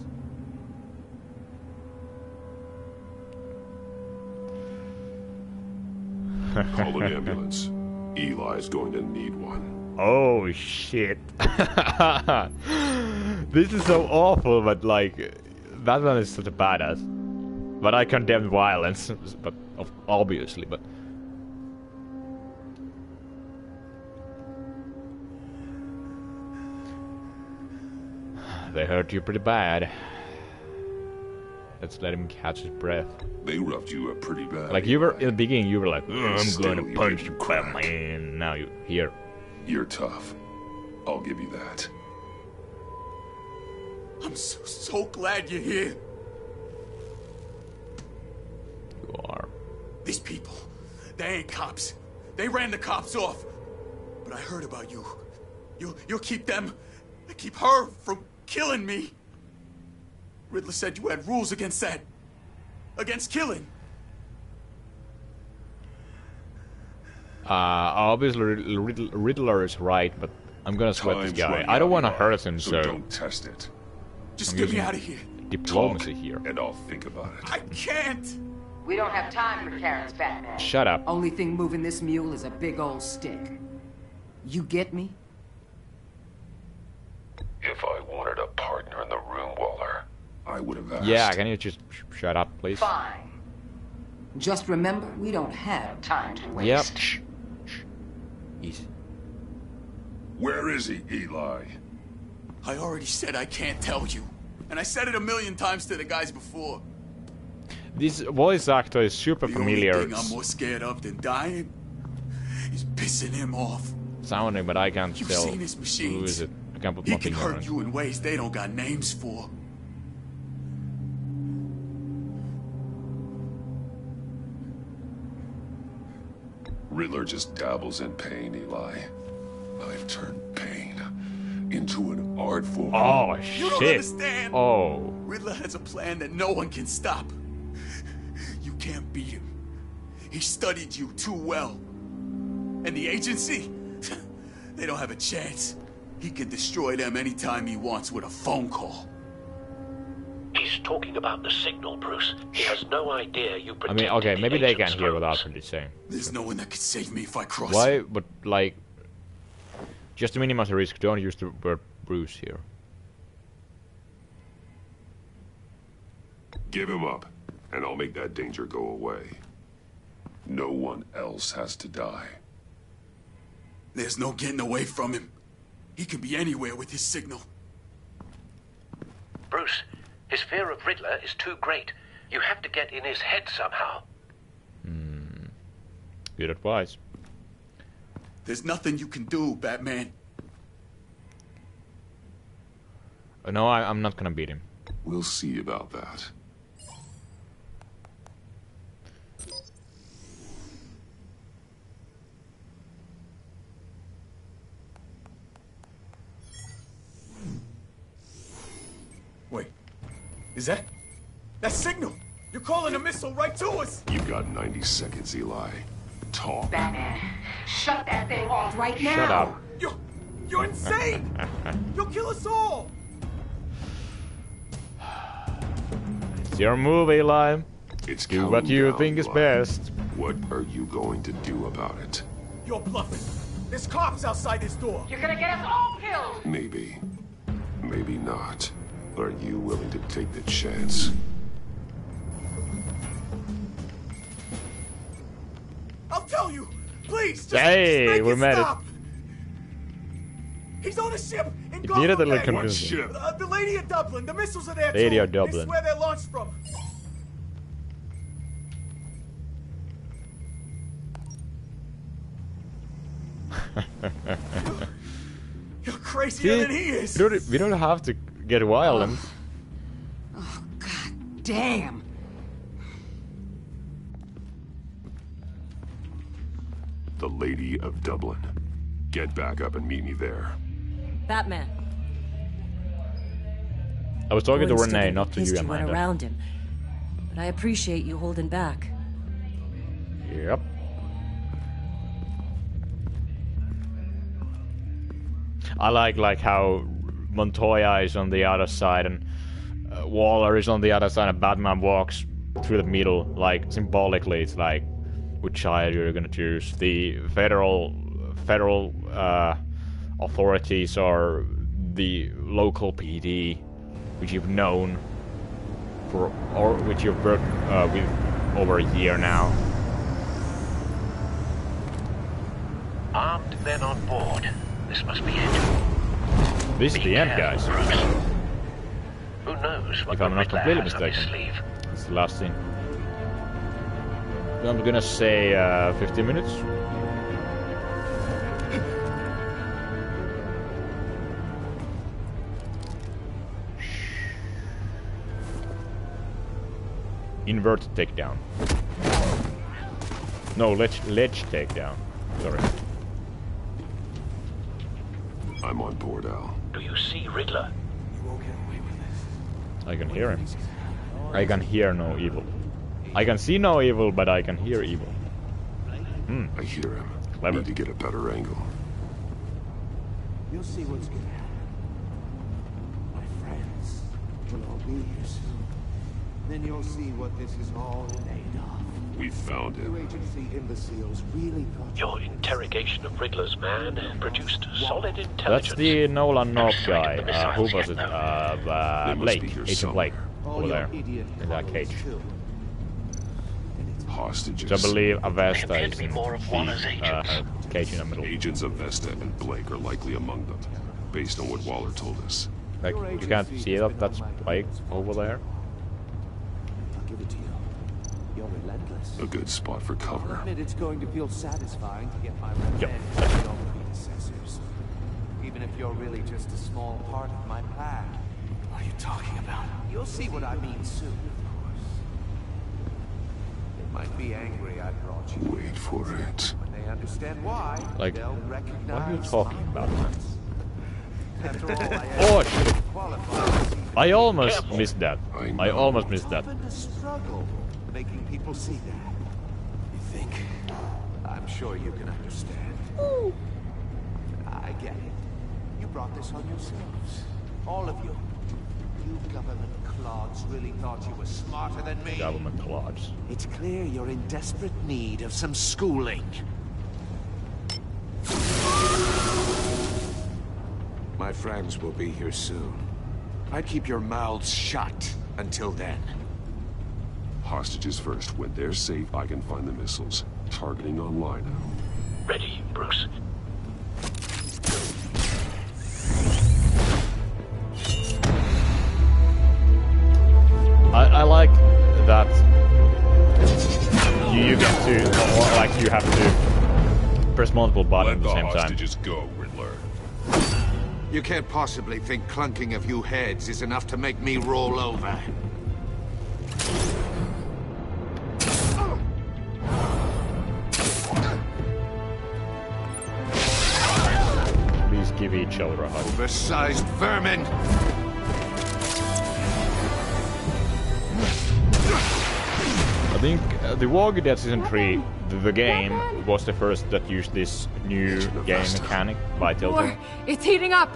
Call an ambulance. Eli's going to need one. Oh shit. This is so awful, but like, Batman is such a badass. But I condemn violence, but obviously, but... They hurt you pretty bad. Let's let him catch his breath. They roughed you up pretty bad. Like, you were, in the beginning, you were like, I'm Still, going to you punch didn't Batman. Now you're here. You're tough. I'll give you that. I'm so glad you're here. You are. These people, they ain't cops. They ran the cops off. But I heard about you. You'll keep them, keep her from killing me. Riddler said you had rules against that. Against killing. Obviously Riddler is right, but I'm gonna sweat this guy. I don't want to hurt him, so don't test it. Just get me out of here. Diplomacy here. And I'll think about it. I can't. We don't have time for Karen's Batman. Shut up. Only thing moving this mule is a big old stick. You get me? If I wanted a partner in the room, Waller, I would have asked. Yeah, can you just shut up, please? Fine. Just remember, we don't have time to waste. Yep. Shh. Easy. Where is he, Eli? I already said I can't tell you. And I said it 1,000,000 times to the guys before. This voice actor is super familiar. The only thing I'm more scared of than dying is pissing him off. Sounding, but I can't You've tell seen his machines. who is it. I can't put He my can finger on hurt it. you in ways they don't got names for. Riddler just dabbles in pain, Eli. I've turned pain into an art form. Oh, You don't shit. understand. Oh. Riddler has a plan that no one can stop. You can't beat him. He studied you too well. And the agency? They don't have a chance. He can destroy them anytime he wants with a phone call. He's talking about the signal, Bruce. He has no idea you I protected mean, okay, the maybe they agent's can hear what phones. Alfred is saying. There's no one that can save me if I cross Why? him. But, like, just to minimize the risk, don't use the word Bruce here. Give him up, and I'll make that danger go away. No one else has to die. There's no getting away from him. He can be anywhere with his signal. Bruce, his fear of Riddler is too great. You have to get in his head somehow. Good advice. There's nothing you can do, Batman. No, I'm not gonna beat him. We'll see about that. Wait, is that signal? You're calling a missile right to us. You've got 90 seconds, Eli. Talk. Batman, shut that thing off right now. Shut up. You're insane. You'll kill us all. It's your move, Eli. It's Do what you counting think is down, best. What are you going to do about it? You're bluffing. There's cops outside this door. You're gonna get us all killed. Maybe. Maybe not. Are you willing to take the chance? I'll tell you. Please, just Hey, make we it made it. stop. He's on a ship in It needed a little Gotham Bay. convincing. The Lady of Dublin. The missiles are there Lady too. of Dublin. This is where they're launched from. You're crazier than he is. We don't have to get violent. Oh, god damn. The Lady of Dublin. Get back up and meet me there. Batman. I was talking to Gordon Renee, studied not to you, history went Amanda. around him, but I appreciate you holding back. Yep. I like how Montoya is on the other side and Waller is on the other side and Batman walks through the middle, like symbolically. It's like which side you're gonna choose. The federal authorities or the local PD, which you've known for, or which you've worked with over a year now. Armed men on board. This must be it. This is the end, guys. Who knows what If the I'm not Riddler completely has up his mistaken. sleeve. It's the last scene. I'm gonna say 15 minutes. Invert takedown. No, ledge takedown. Sorry. I'm on board, Al. Do you see Riddler? You won't get away with this. I can hear him. I can hear no evil. I can see no evil, but I can hear evil. I hear him. Clever. Need to get a better angle. You'll see what's gonna happen. My friends will all be here soon. Then you'll see what this is all made of. We found You him. agency imbeciles really thought Your interrogation of Riddler's man produced solid intelligence. That's the Nolan North guy. Sight of the Who missiles was it? yet, Blake. Agent Blake. Over there. idiot In that cage. Hostages. So I believe Avesta appear is to be in more of Waller's agents. the cage in the middle. Agents Avesta and Blake are likely among them, based on what Waller told us. Like, you can't see that, that's Blake over there. I'll give it to you. You're relentless. A good spot for I'll cover. admit it's going to feel satisfying to get my revenge Yep. on your predecessors. Even if you're really just a small part of my plan. What are you talking about? You'll see what I mean soon, of course. They might be angry I brought you. Wait for it. When they understand why, Like, they'll recognize what are you talking about, man? After all, I Oh shit! qualified. I almost missed that. I almost missed that. Often a struggle making people see that. You think? I'm sure you can understand. I get it. You brought this on yourselves. All of you. You government clods really thought you were smarter than me. Government clods. It's clear you're in desperate need of some schooling. My friends will be here soon. I'd keep your mouths shut until then. Hostages first. When they're safe, I can find the missiles. Targeting online now. Ready, Bruce. I like that you get to, or like you have to press multiple buttons Let at the the same time. hostages go, Riddler. You can't possibly think clunking a few heads is enough to make me roll over. Please give each other a hug. Oversized vermin! I think The Walking Dead Season 3, the game, was the first that used this new game mechanic by Telltale. War, it's heating up.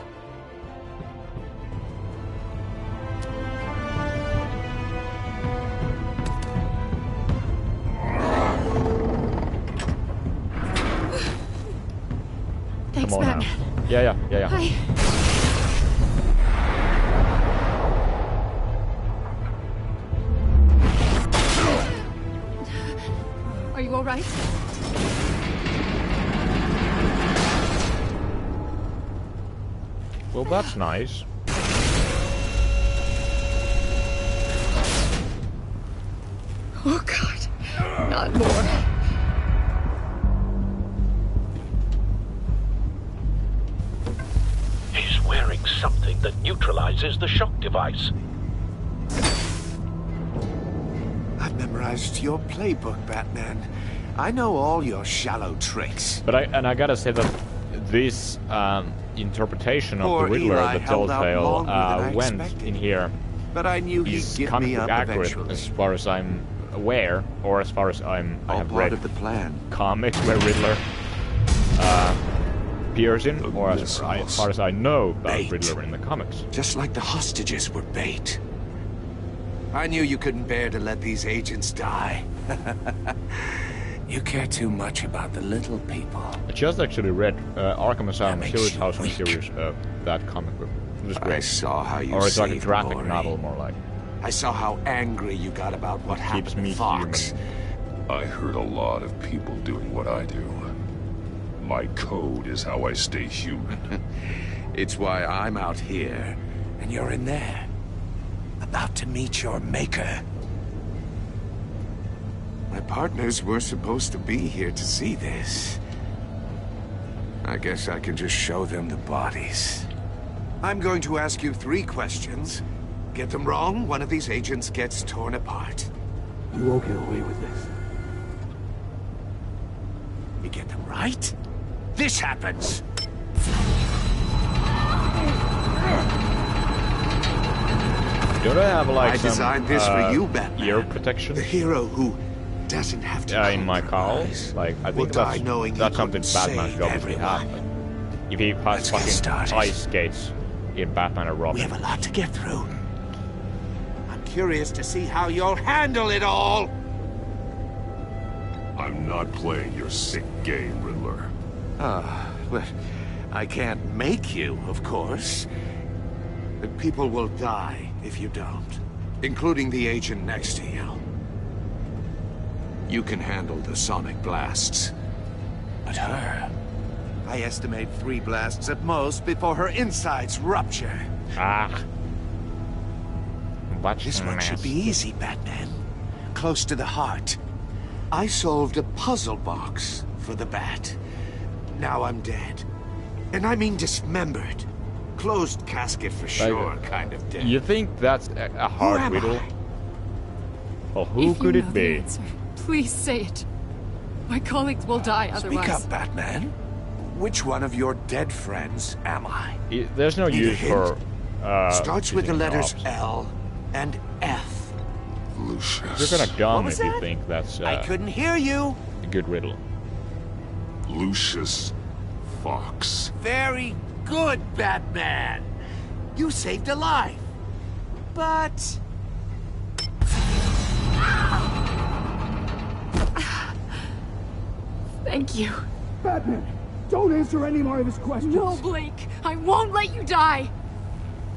Thanks, Come on Batman. now. Yeah. Hi. Are you all right? Well, that's nice. Oh, God. Not more. He's wearing something that neutralizes the shock device. I've memorized your playbook, Batman. I know all your shallow tricks. But I gotta say that this interpretation of Poor the Riddler Eli that held out Telltale longer than I went expected. in here But I knew he'd is give comic me book up accurate eventually. as far as I'm aware, or as far as I All have part read of the plan. comics where Riddler appears in, or as far as I know about Bait. Riddler in the comics. Just like the hostages were bait. I knew you couldn't bear to let these agents die. You care too much about the little people. I just actually read Arkham Asylum Series House on Series, that comic book. It was great. I saw how you Or it's like a saved graphic Lori. novel, more like. I saw how angry you got about what Keeps happened me to Fox. human. I heard a lot of people doing what I do. My code is how I stay human. It's why I'm out here, and you're in there. About to meet your maker. My partners were supposed to be here to see this. I guess I can just show them the bodies. I'm going to ask you 3 questions. Get them wrong, one of these agents gets torn apart. You won't get away with this. You get them right, this happens. Don't I have like I some designed this for you, Batman. ear protection? The hero who doesn't have to. In my cowl. Like I think that's something Batman should obviously have. If he has fucking ice skates in Batman or Robin. We have a lot to get through. I'm curious to see how you'll handle it all. I'm not playing your sick game, Riddler. But I can't make you, of course. But people will die if you don't, including the agent next to you. You can handle the sonic blasts. But her... I estimate 3 blasts at most before her insides rupture. This one should be easy, Batman. Close to the heart. I solved a puzzle box for the Bat. Now I'm dead. And I mean dismembered. Closed casket for sure, kind of dead. You think that's a hard riddle? Well, who could it be? Please say it. My colleagues will die otherwise. Speak up, Batman. Which one of your dead friends am I? There's no use for... Starts with the letters knobs. L and F. Lucius. You're gonna gun What was if you that? think that's I couldn't hear you. a good riddle. Lucius Fox. Very good, Batman. You saved a life. But... Thank you. Batman, don't answer any more of his questions. No, Blake. I won't let you die.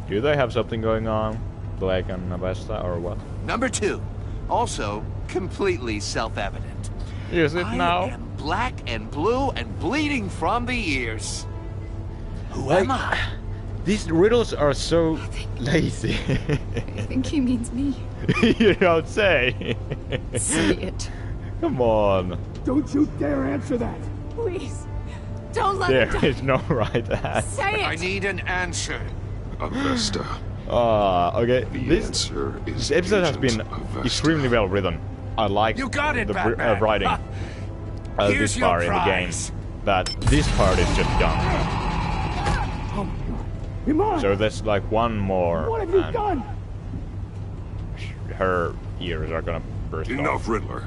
Do they have something going on? Blake and Avesta or what? Number 2. Also, completely self-evident. Is it now? I am black and blue and bleeding from the ears. Who Like, am I? These riddles are so lazy. I think he means me. You don't say. Say it. Come on. Don't you dare answer that. Please. Don't let There me die. is no right answer. Say it. I need an answer. Avesta. Okay. The This answer is episode has been Agent Avesta. extremely well written. I like You got it, the Batman. writing Here's this your far in the game. prize. But this part is just done. Iman, So there's like one more. what have you and done? her ears are gonna burst Enough, off. Riddler.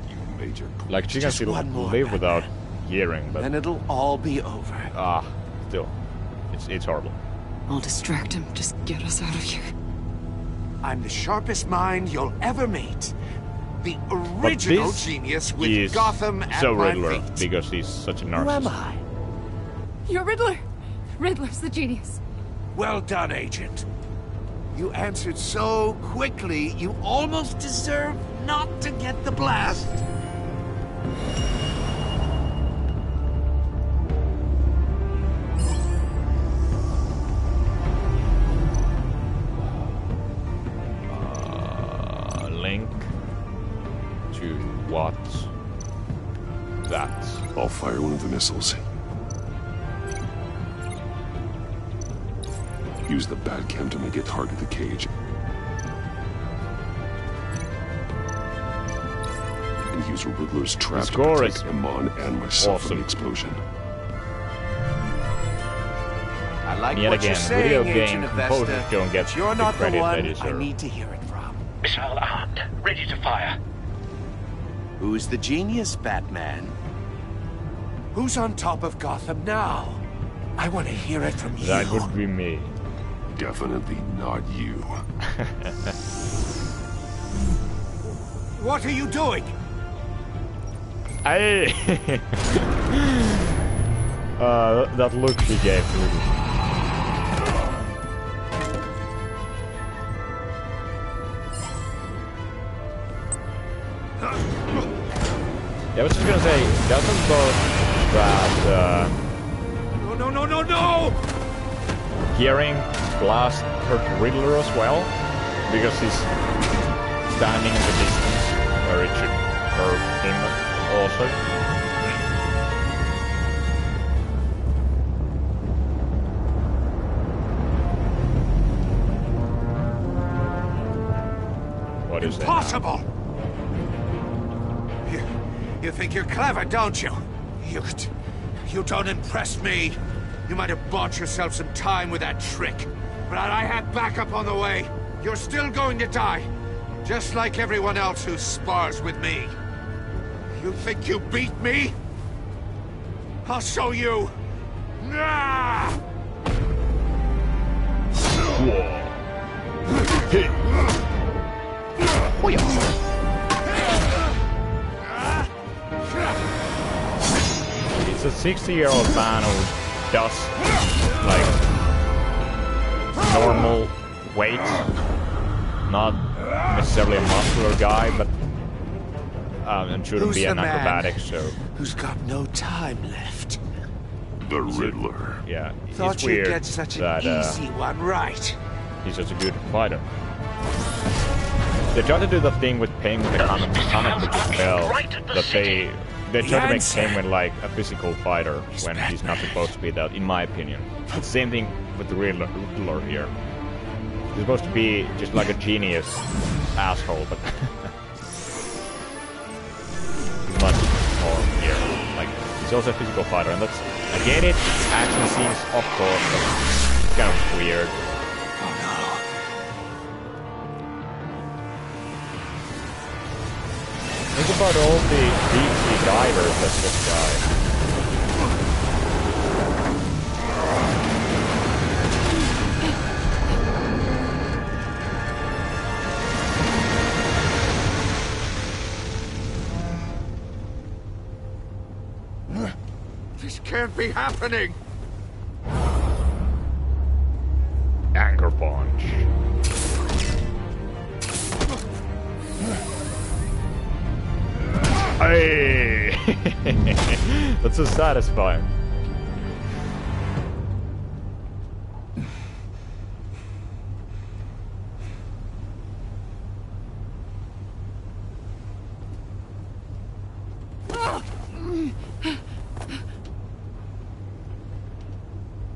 You major. Like she can Just still one more, live without hearing, but Then it'll all be over. still, it's horrible. I'll distract him. Just get us out of here. I'm the sharpest mind you'll ever meet. The But original this genius with is Gotham at so my Riddler feet. because he's such a Who am narcissist. I? You're Riddler. Riddler's the genius. Well done, Agent. You answered so quickly, you almost deserve not to get the blast. Link to what? That. I'll fire one of the missiles. Use the Batcam to make it target the cage. And use Riddler's trap to score protect is Iman and myself from awesome. the explosion. I like Yet what again, you're saying, video Agent game composers Avesta, don't get but you're the not the credit they one I deserve. need to hear it from. Missile armed, ready to fire. Who's the genius, Batman? Who's on top of Gotham now? I want to hear it from you. That would be me. Definitely not you. What are you doing? Hey! That look she gave to me. Yeah, I was just gonna say, doesn't both that No! hearing blast hurt Riddler as well? Because he's standing in the distance where it should hurt him also. What is that? Impossible! You think you're clever, don't you? You don't impress me. You might have bought yourself some time with that trick, but I have backup on the way. You're still going to die, just like everyone else who spars with me. You think you beat me? I'll show you. Ah! It's a 60-year-old man who does like normal weight, not necessarily a muscular guy, but and shouldn't be an acrobatic. So who's got no time left? The Riddler. Yeah, Thought it's you'd weird get such an that easy one, right? he's such a good fighter. They try to do the thing with Playh with the comic book as well, that they try to make Playh like a physical fighter when he's not supposed to be that, in my opinion. It's the same thing with the Riddler here. He's supposed to be just like a genius asshole, but he's much more here. Like, he's also a physical fighter, and that's, I get it, action scenes, of course, but it's kind of weird. Think about all the deep sea divers that just died. This can't be happening. Anchor punch. Hey! That's so satisfying.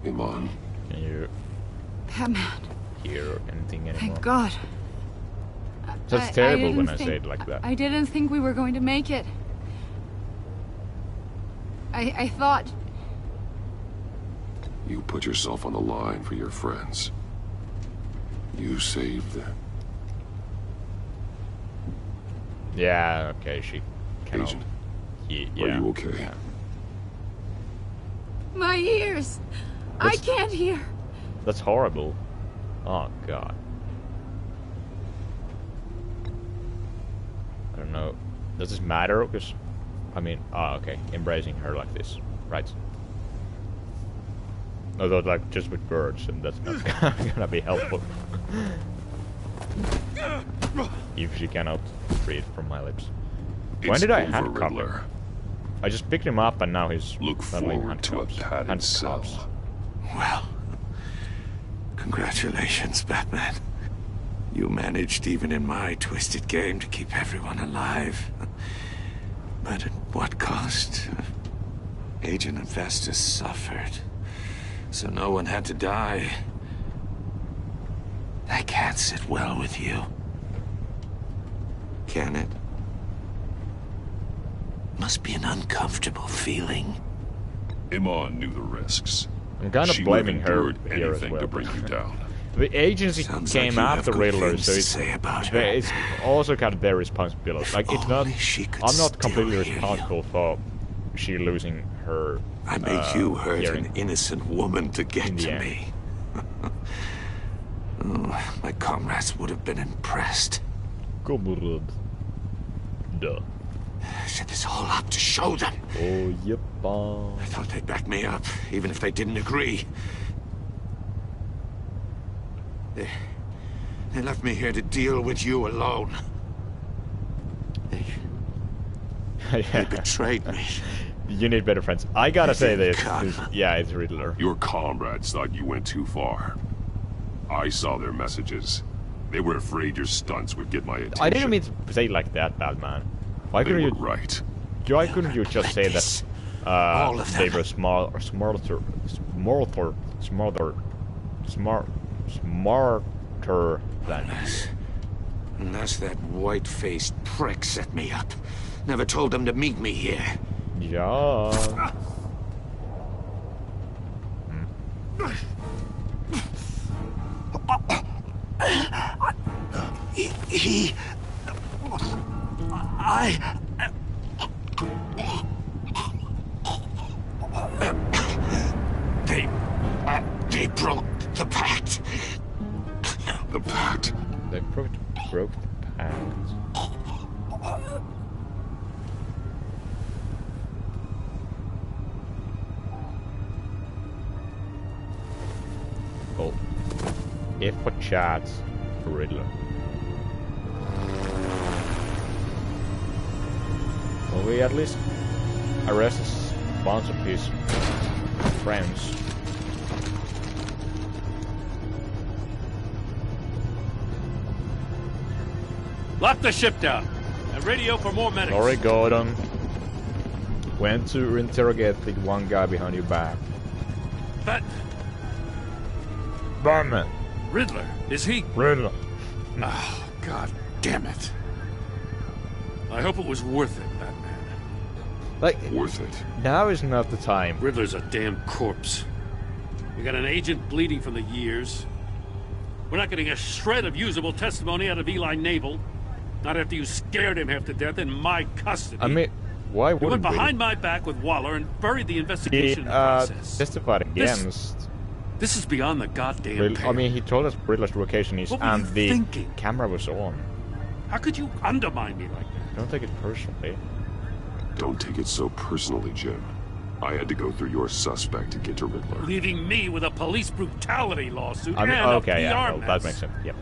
Iman. Can you Batman. hear anything anymore? Thank God. That's terrible when I say it like that. I didn't think we were going to make it. I thought... You put yourself on the line for your friends. You saved them. Yeah, okay, she cannot... Agent, yeah. are you okay? Yeah. My ears! I can't hear! That's horrible. Oh, God. I don't know. Does this matter? Because, I mean, okay, embracing her like this, right? Although, like, just with words, and that's not gonna be helpful. If she cannot read from my lips. When did I handcuff him? I just picked him up, and now he's suddenly handcuffs. Well, congratulations, Batman. You managed, even in my twisted game, to keep everyone alive. But at what cost? Agent Infestus suffered, so no one had to die. That can't sit well with you. Can it? Must be an uncomfortable feeling. Iman knew the risks. I'm kind of blaming her here as well. To bring you down. The agency came after Riddler, so it's also kind of their responsibility. Like, it's not... I'm not completely responsible for she losing her I made you hurt hearing. an innocent woman to get to me. Oh, my comrades would have been impressed. Comrade. Duh. I set this all up to show them. Oh, yep. I thought they'd back me up, even if they didn't agree. They left me here to deal with you alone. They betrayed me. You need better friends. I gotta say this. Yeah, it's Riddler. Your comrades thought you went too far. I saw their messages. They were afraid your stunts would get my attention. I didn't mean to say it like that, Batman. Why couldn't you? Right. Why couldn't you just say that they were smarter than Unless that white-faced prick set me up. Never told them to meet me here. Yeah. They broke the pact. The pact? They broke the pact. Oh. F for chats for Riddler. Well, we at least arrested a bunch of his friends. Lock the ship down and radio for more medics. Sorry, Gordon. Went to interrogate the one guy behind your back. Batman. Riddler, is he? Riddler. Oh, God damn it. I hope it was worth it, Batman. Like, worth it. Now is not the time. Riddler's a damn corpse. We got an agent bleeding from the years. We're not getting a shred of usable testimony out of Eli Naval. Not after you scared him half to death in my custody. I mean, why You wouldn't went we? behind my back with Waller and buried the investigation in the He process. testified against. This is beyond the goddamn pale. I mean, he told us Riddler's location is, What were and you the thinking? camera was on. How could you undermine me like that? Don't take it personally. Don't take it so personally, Jim. I had to go through your suspect to get to Riddler. Leaving me with a police brutality lawsuit I mean, and okay, a yeah, PR no, that mess. makes sense. Yep.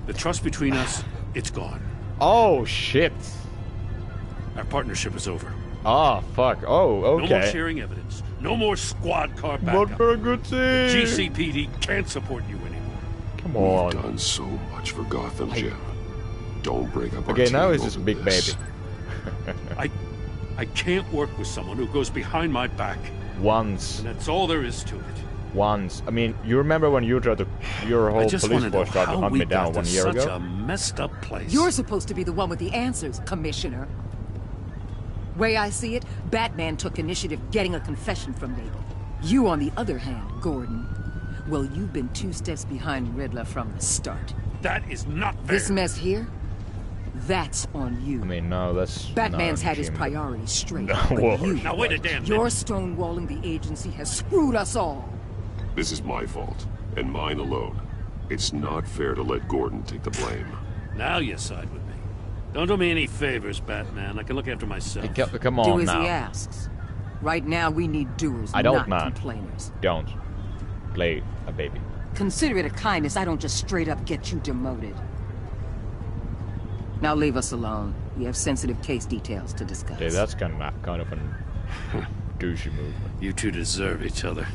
The trust between us, it's gone. Oh shit! Our partnership is over. Ah, fuck. Oh, okay. No more sharing evidence. No more squad car backup. Not very good thing. GCPD can't support you anymore. Come on. We've done so much for Gotham, Jim. Don't break up our Okay, now team he's just a over big this. baby. I can't work with someone who goes behind my back. Once. And that's all there is to it. Once. I mean, you remember when you tried to, your I whole just police want to know force tried to how hunt we me down got to 1 year such ago? a messed up place. You're supposed to be the one with the answers, Commissioner. Way I see it, Batman took initiative getting a confession from Naval. You, on the other hand, Gordon, well, you've been 2 steps behind Riddler from the start. That is not fair. This mess here, that's on you. I mean, no, that's... Batman's no, had his Jim. priorities straight. No, but whoa. you, Now wait a damn minute. your stonewalling the agency has screwed us all. This is my fault, and mine alone. It's not fair to let Gordon take the blame. Now you side with me. Don't do me any favors, Batman. I can look after myself. Come Do on as now. he asks. Right now, we need doers, I don't, not man. complainers. Don't. Play a baby. Consider it a kindness. I don't just straight up get you demoted. Now leave us alone. We have sensitive case details to discuss. Okay, that's kind of an douchey move. You two deserve each other.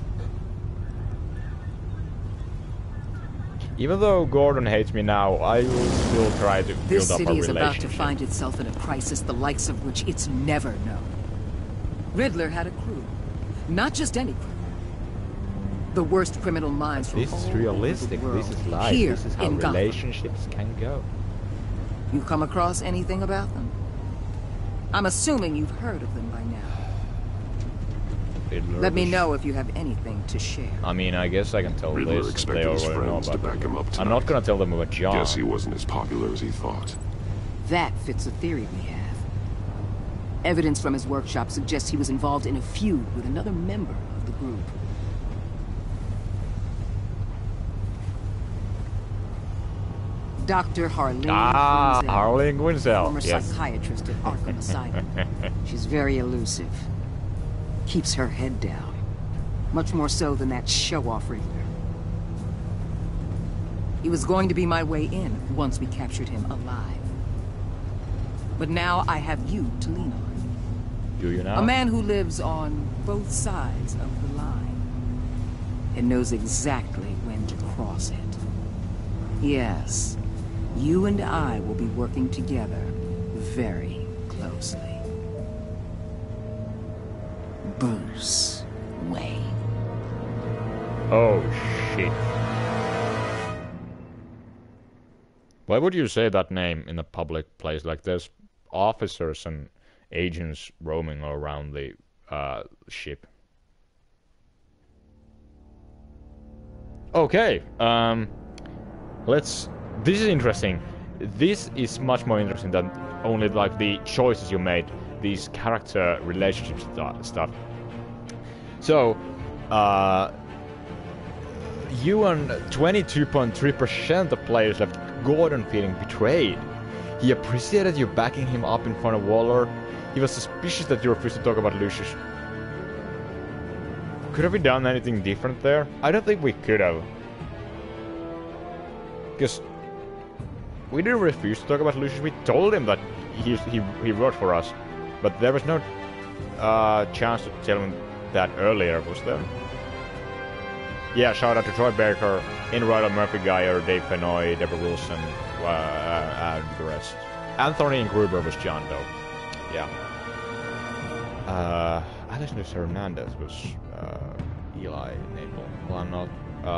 Even though Gordon hates me now, I will still try to This build up a city is about to relationship. find itself in a crisis the likes of which it's never known. Riddler had a crew. Not just any crew. The worst criminal minds from This is all over realistic. the world. This is life. Here This is how in Gotham. relationships can go. You come across anything about them? I'm assuming you've heard of them by now. Riddler Let me was- know if you have anything to share. I mean, I guess I can tell Riddler this. They expected his already know friends to about back him up I'm not tonight. gonna tell them about John. Guess he wasn't as popular as he thought. That fits a theory we have. Evidence from his workshop suggests he was involved in a feud with another member of the group. Dr. Harleen Quinzel, Harleen Quinzel. former Yes. psychiatrist at Arkham Asylum. She's very elusive. Keeps her head down. Much more so than that show-off Riddler. He was going to be my way in once we captured him alive. But now I have you to lean on. Do you now? A man who lives on both sides of the line and knows exactly when to cross it. Yes, you and I will be working together very closely. Bruce Wayne. Oh, shit. Why would you say that name in a public place like this? officers and agents roaming around the ship. Okay, this is interesting. This is much more interesting than only like the choices you made, these character relationship stuff. So, you and 22.3% of players left Gordon feeling betrayed. He appreciated you backing him up in front of Waller. He was suspicious that you refused to talk about Lucius. Could have we done anything different there? I don't think we could have. Because we didn't refuse to talk about Lucius. We told him that he worked for us. But there was no chance to tell him that earlier, was there? Yeah, shout out to Troy Baker, Ian Ryder, Murphy Geyer, Dave Fennoy, Deborah Wilson, and the rest. Anthony and Gruber was John Doe. Yeah. Alexander Hernandez was Eli Naples. Well, I'm not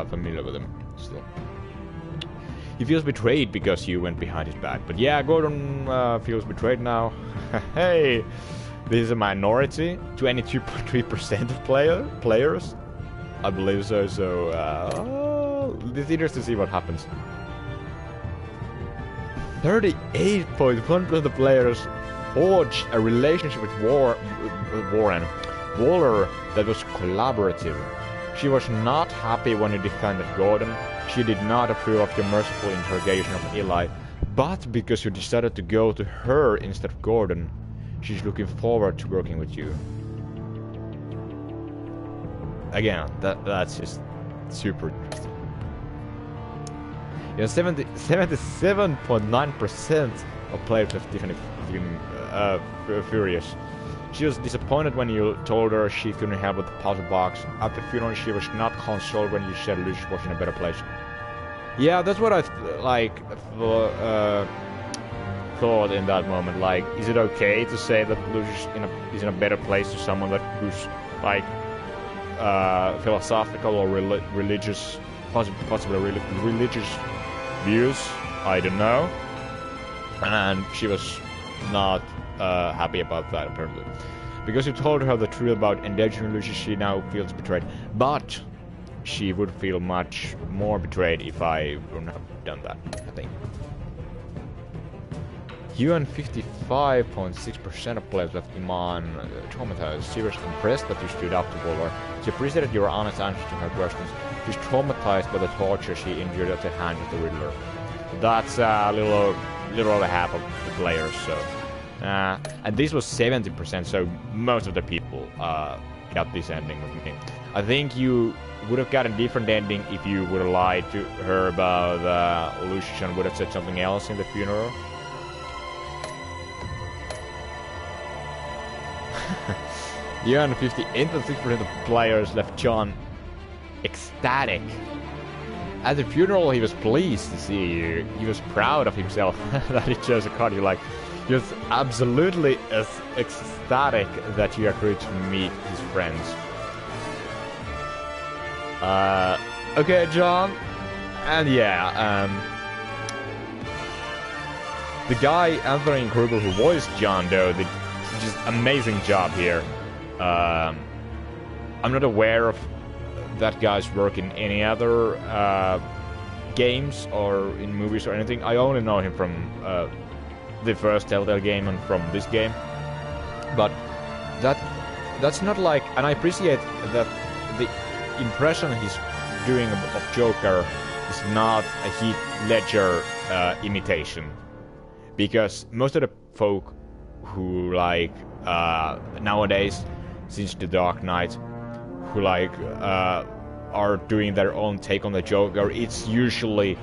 familiar with him still. He feels betrayed because you went behind his back. But yeah, Gordon feels betrayed now. Hey, this is a minority. 22.3% of players. I believe so. So it's interesting to see what happens. 38.1% of the players forged a relationship with Warren Waller that was collaborative. She was not happy when you defended Gordon. She did not approve of your merciful interrogation of Eli, but because you decided to go to her instead of Gordon, she's looking forward to working with you. Again, that's just super interesting. Yeah, 77.9% of players have definitely feeling furious. She was disappointed when you told her she couldn't help with the puzzle box. At the funeral, she was not consoled when you said Lucius was in a better place. Yeah, that's what I thought in that moment. Like, is it okay to say that Lucius is in a better place to someone who's like philosophical or religious, possibly religious views? I don't know. And she was not happy about that, apparently. Because you told her the truth about endangering Lucius, she now feels betrayed. But she would feel much more betrayed if I wouldn't have done that, I think. You and 55.6% of players left Iman traumatized. She was impressed that you stood up to Waller. She appreciated your honest answers to her questions. She's traumatized by the torture she endured at the hands of the Riddler. That's a little over half of the players, so... and this was 70%, so most of the people got this ending with me. I think you would have got a different ending if you would have lied to her about Lucius and would have said something else in the funeral. Yeah, and 58.6% of players left John ecstatic. At the funeral, he was pleased to see you. He was proud of himself that he chose a card you like. He was absolutely ecstatic that you agreed to meet his friends. Okay, John. And yeah, the guy, Anthony Gruber, who voiced John Doe, did just amazing job here. I'm not aware of that guy's work in any other games or in movies or anything. I only know him from the first Telltale game and from this game. But that's not like... And I appreciate that the impression he's doing of Joker is not a Heath Ledger imitation. Because most of the folk who like nowadays, since The Dark Knight, who like are doing their own take on the Joker, it's usually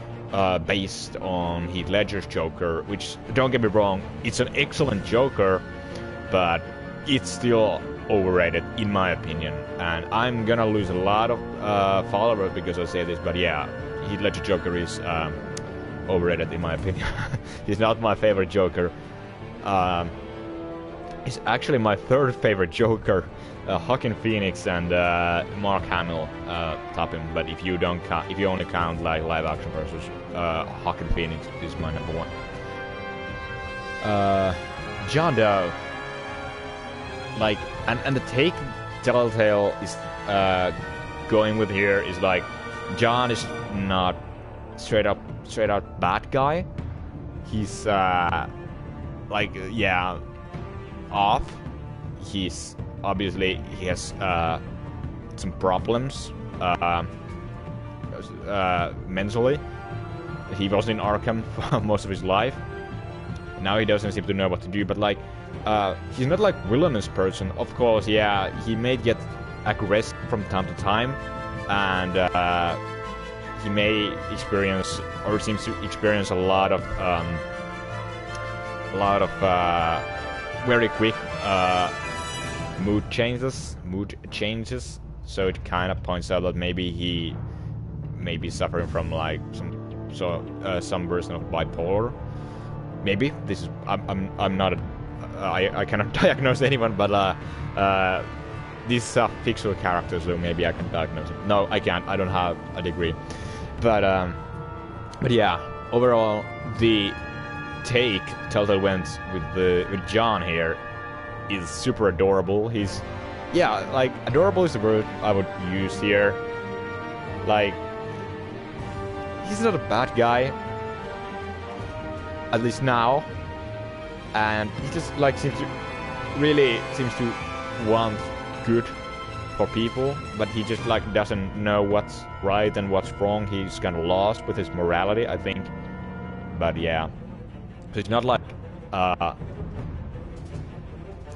based on Heath Ledger's Joker, which, don't get me wrong, it's an excellent Joker, but it's still overrated in my opinion. And I'm gonna lose a lot of followers because I say this, but yeah, Heath Ledger Joker is overrated in my opinion. He's not my favorite Joker. He's actually my third favorite Joker. Joaquin Phoenix and Mark Hamill top him, but if you don't count, if you only count like live action versus Joaquin Phoenix is my number one. John Doe, like, and the take Telltale is going with here is like, John is not straight out bad guy. He's like, yeah, off. He's obviously, he has some problems mentally. He was in Arkham for most of his life. Now he doesn't seem to know what to do, but like, he's not like villainous person. Of course, yeah, he may get aggressive from time to time, and he may experience, or seems to experience a lot of very quick mood changes. So it kind of points out that maybe he may be suffering from like some version of bipolar. Maybe this is, I'm not I cannot diagnose anyone, but these are fictional characters, so maybe I can diagnose it. No, I can't. I don't have a degree. But yeah, overall the take Telltale went with John here is super adorable. He's, yeah, like, adorable is the word I would use here. Like, he's not a bad guy, at least now, and he just like seems to want good for people, but he just like doesn't know what's right and what's wrong. He's kind of lost with his morality, I think. But yeah, so it's not like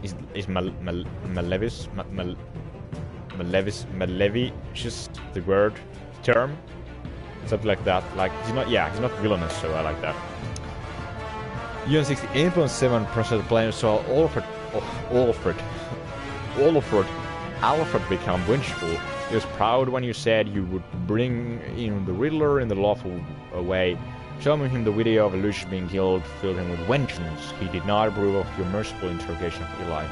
is malevolous the word term, something like that. Like, he's not villainous, so I like that. You 68.7% of players saw Alfred become vengeful. He was proud when you said you would bring in the Riddler in the lawful way. Showing him the video of Lucius being killed filled him with vengeance. He did not approve of your merciful interrogation of Eli.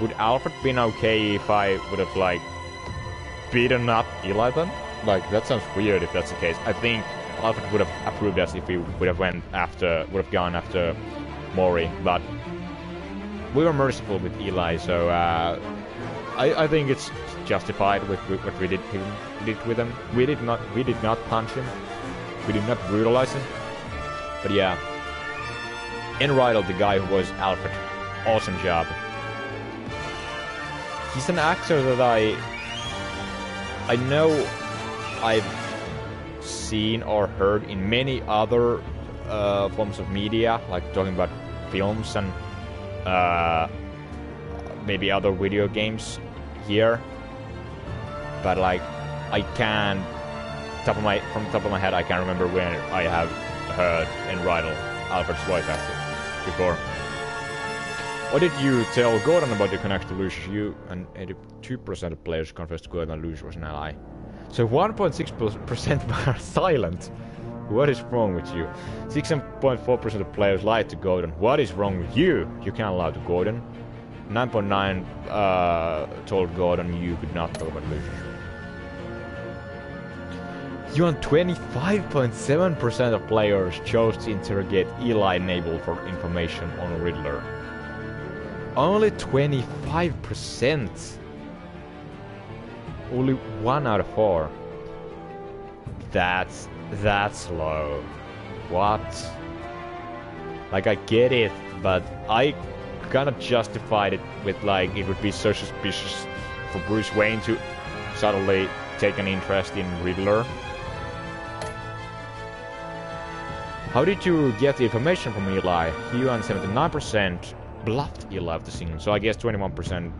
Would Alfred been okay if I would have, like, beaten up Eli then? Like, that sounds weird if that's the case. I think Alfred would have approved us if we would have gone after Maury, but we were merciful with Eli, so I think it's justified with what we did with him. We did not punch him. We did not brutalize him. But yeah, in Riddle, the guy who was Alfred, awesome job. He's an actor that I know I've seen or heard in many other forms of media, like talking about films and maybe other video games here. But like, from the top of my head, I can't remember when I have heard in Riddle Alfred's voice actor before. What did you tell Gordon about your connection to Lucius? You and 82% of players confessed to Gordon that Lucius was an ally. So 1.6% were silent. What is wrong with you? 6.4% of players lied to Gordon. What is wrong with you? You can't lie to Gordon. 9.9 told Gordon you could not talk about Lucius. You and 25.7% of players chose to interrogate Eli Nabel for information on Riddler. Only 25%. Only 1 out of 4. That's low. What? Like, I get it, but I kind of justified it with, like, it would be so suspicious for Bruce Wayne to suddenly take an interest in Riddler. How did you get the information from Eli? You and 79% bluffed Eli of the scene, so I guess 21%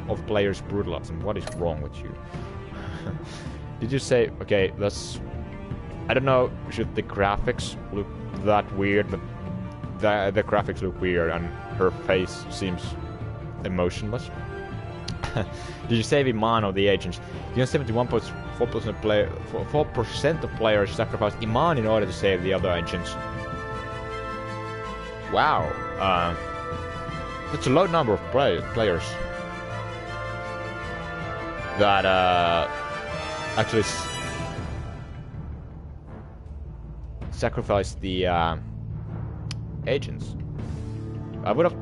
of players brutalized him. What is wrong with you? Did you say, okay, that's, I don't know, should the graphics look that weird, but the graphics look weird and her face seems emotionless. Did you save Iman or the agents? You know, 71.4% of players sacrificed Iman in order to save the other agents. Wow, that's a low number of players that actually sacrificed the agents. I would have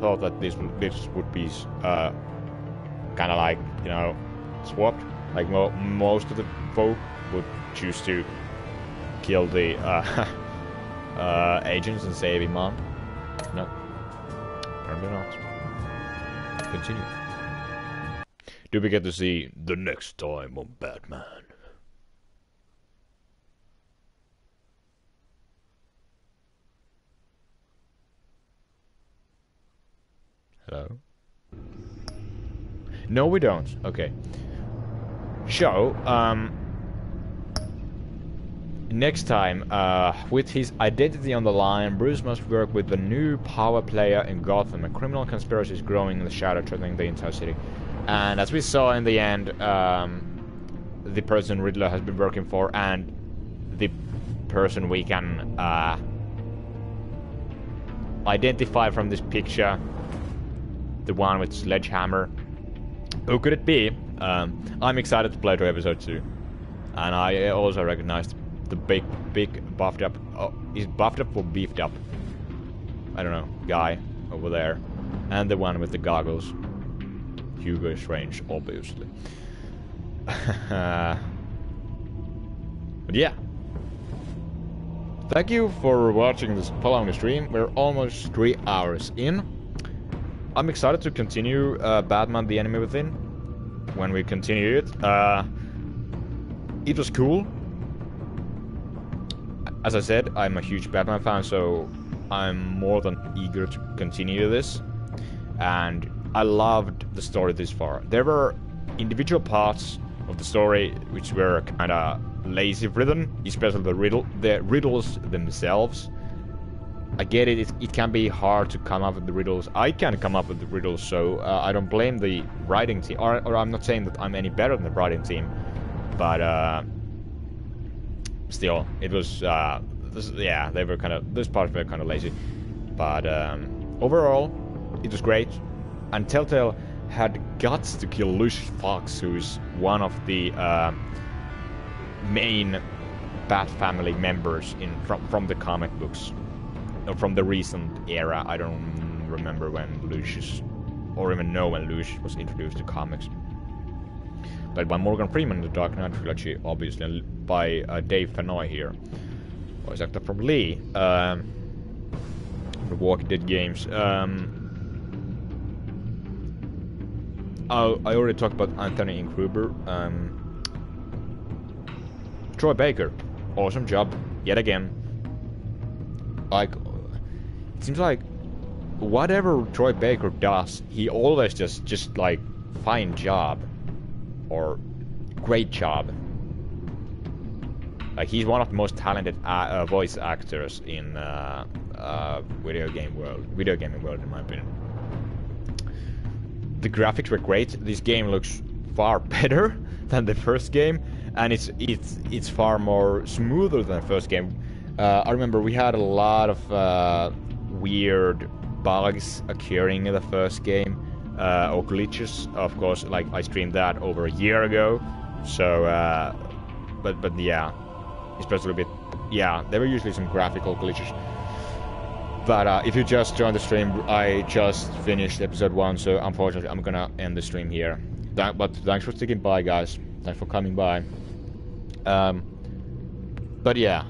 thought that this would be kind of like, you know, swapped. Like most of the folk would choose to kill the agents and save him on. No, apparently not. Continue. Do we get to see the next time on Batman? Hello? No, we don't. Okay. So, next time, with his identity on the line, Bruce must work with the new power player in Gotham. A criminal conspiracy is growing in the shadow, threatening the entire city. And as we saw in the end, the person Riddler has been working for, and the person we can identify from this picture, the one with sledgehammer. Who could it be? I'm excited to play through episode 2. And I also recognized the big buffed up... Oh, is buffed up or beefed up? I don't know. Guy over there. And the one with the goggles. Hugo Strange, obviously. But yeah. Thank you for watching this following the stream. We're almost 3 hours in. I'm excited to continue Batman the Enemy Within. When we continue it. It was cool. As I said, I'm a huge Batman fan, so I'm more than eager to continue this. And I loved the story this far. There were individual parts of the story which were kind of lazy written, especially the riddles themselves. I get it, it can be hard to come up with the riddles. I can come up with the riddles, so I don't blame the writing team. Or I'm not saying that I'm any better than the writing team, but still, it was, yeah, they were kind of, those parts were kind of lazy. But overall, it was great. And Telltale had guts to kill Lucius Fox, who's one of the main Bat family members from the comic books. From the recent era. I don't remember when Lucius, or even know when Lucius was introduced to comics. But by Morgan Freeman in the Dark Knight trilogy, obviously, and by Dave Fennoy here, voice actor from Lee, the Walking Dead games. I already talked about Anthony Ingruber. Troy Baker, awesome job yet again. Like, it seems like whatever Troy Baker does, he always just like fine job or great job. Like, he's one of the most talented voice actors in video gaming world, in my opinion. The graphics were great. This game looks far better than the first game, and it's far more smoother than the first game. I remember we had a lot of weird bugs occurring in the first game, or glitches. Of course, like I streamed that over a year ago, so but yeah, especially a bit, yeah, there were usually some graphical glitches. But if you just joined the stream, I just finished episode 1, so unfortunately I'm gonna end the stream here. But thanks for sticking by, guys. Thanks for coming by. But yeah,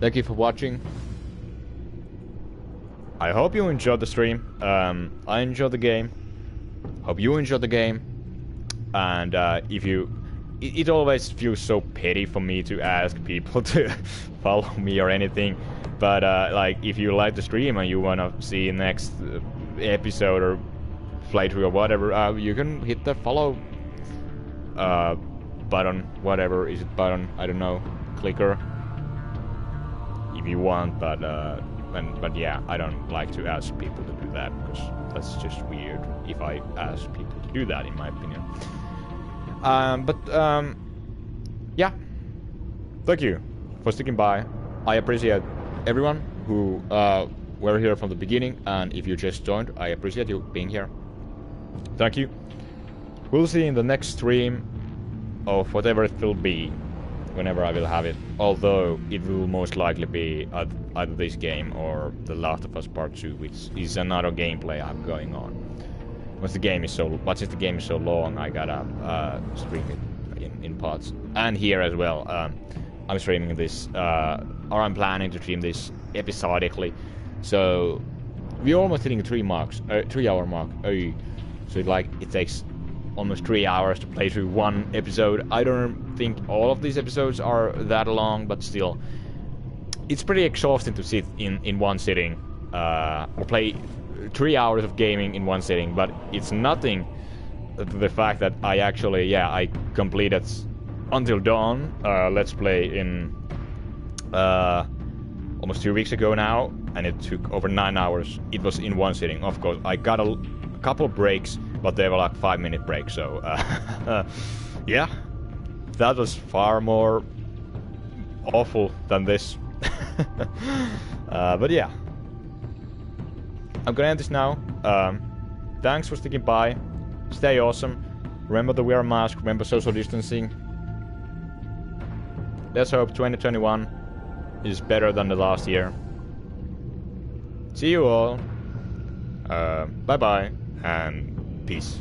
thank you for watching. I hope you enjoyed the stream. I enjoyed the game. Hope you enjoyed the game. And if you... It always feels so petty for me to ask people to follow me or anything. But like, if you like the stream and you want to see next episode or playthrough or whatever, you can hit the follow button. Whatever is it, button? I don't know. Clicker. If you want, but yeah, I don't like to ask people to do that because that's just weird if I ask people to do that, in my opinion. Yeah, thank you for sticking by. I appreciate everyone who were here from the beginning, and if you just joined, I appreciate you being here. Thank you. We'll see you in the next stream of whatever it will be. whenever I will have it. Although it will most likely be either this game or The Last of Us Part 2, which is another gameplay I have going on. Since the game is so long, I gotta stream it in parts. And here as well, I'm streaming this, or I'm planning to stream this episodically. So we're almost hitting 3 hour mark. So it takes almost 3 hours to play through one episode. I don't think all of these episodes are that long, but still, it's pretty exhausting to sit in one sitting or play 3 hours of gaming in one sitting. But it's nothing to the fact that I actually, I completed Until Dawn Let's Play in almost 2 weeks ago now, and it took over 9 hours. It was in one sitting. Of course, I got a couple of breaks, but they were like 5-minute breaks, so yeah, that was far more awful than this. But yeah, I'm gonna end this now. Thanks for sticking by. Stay awesome. Remember to wear a mask, remember social distancing. Let's hope 2021 is better than the last year. See you all. Bye bye and peace.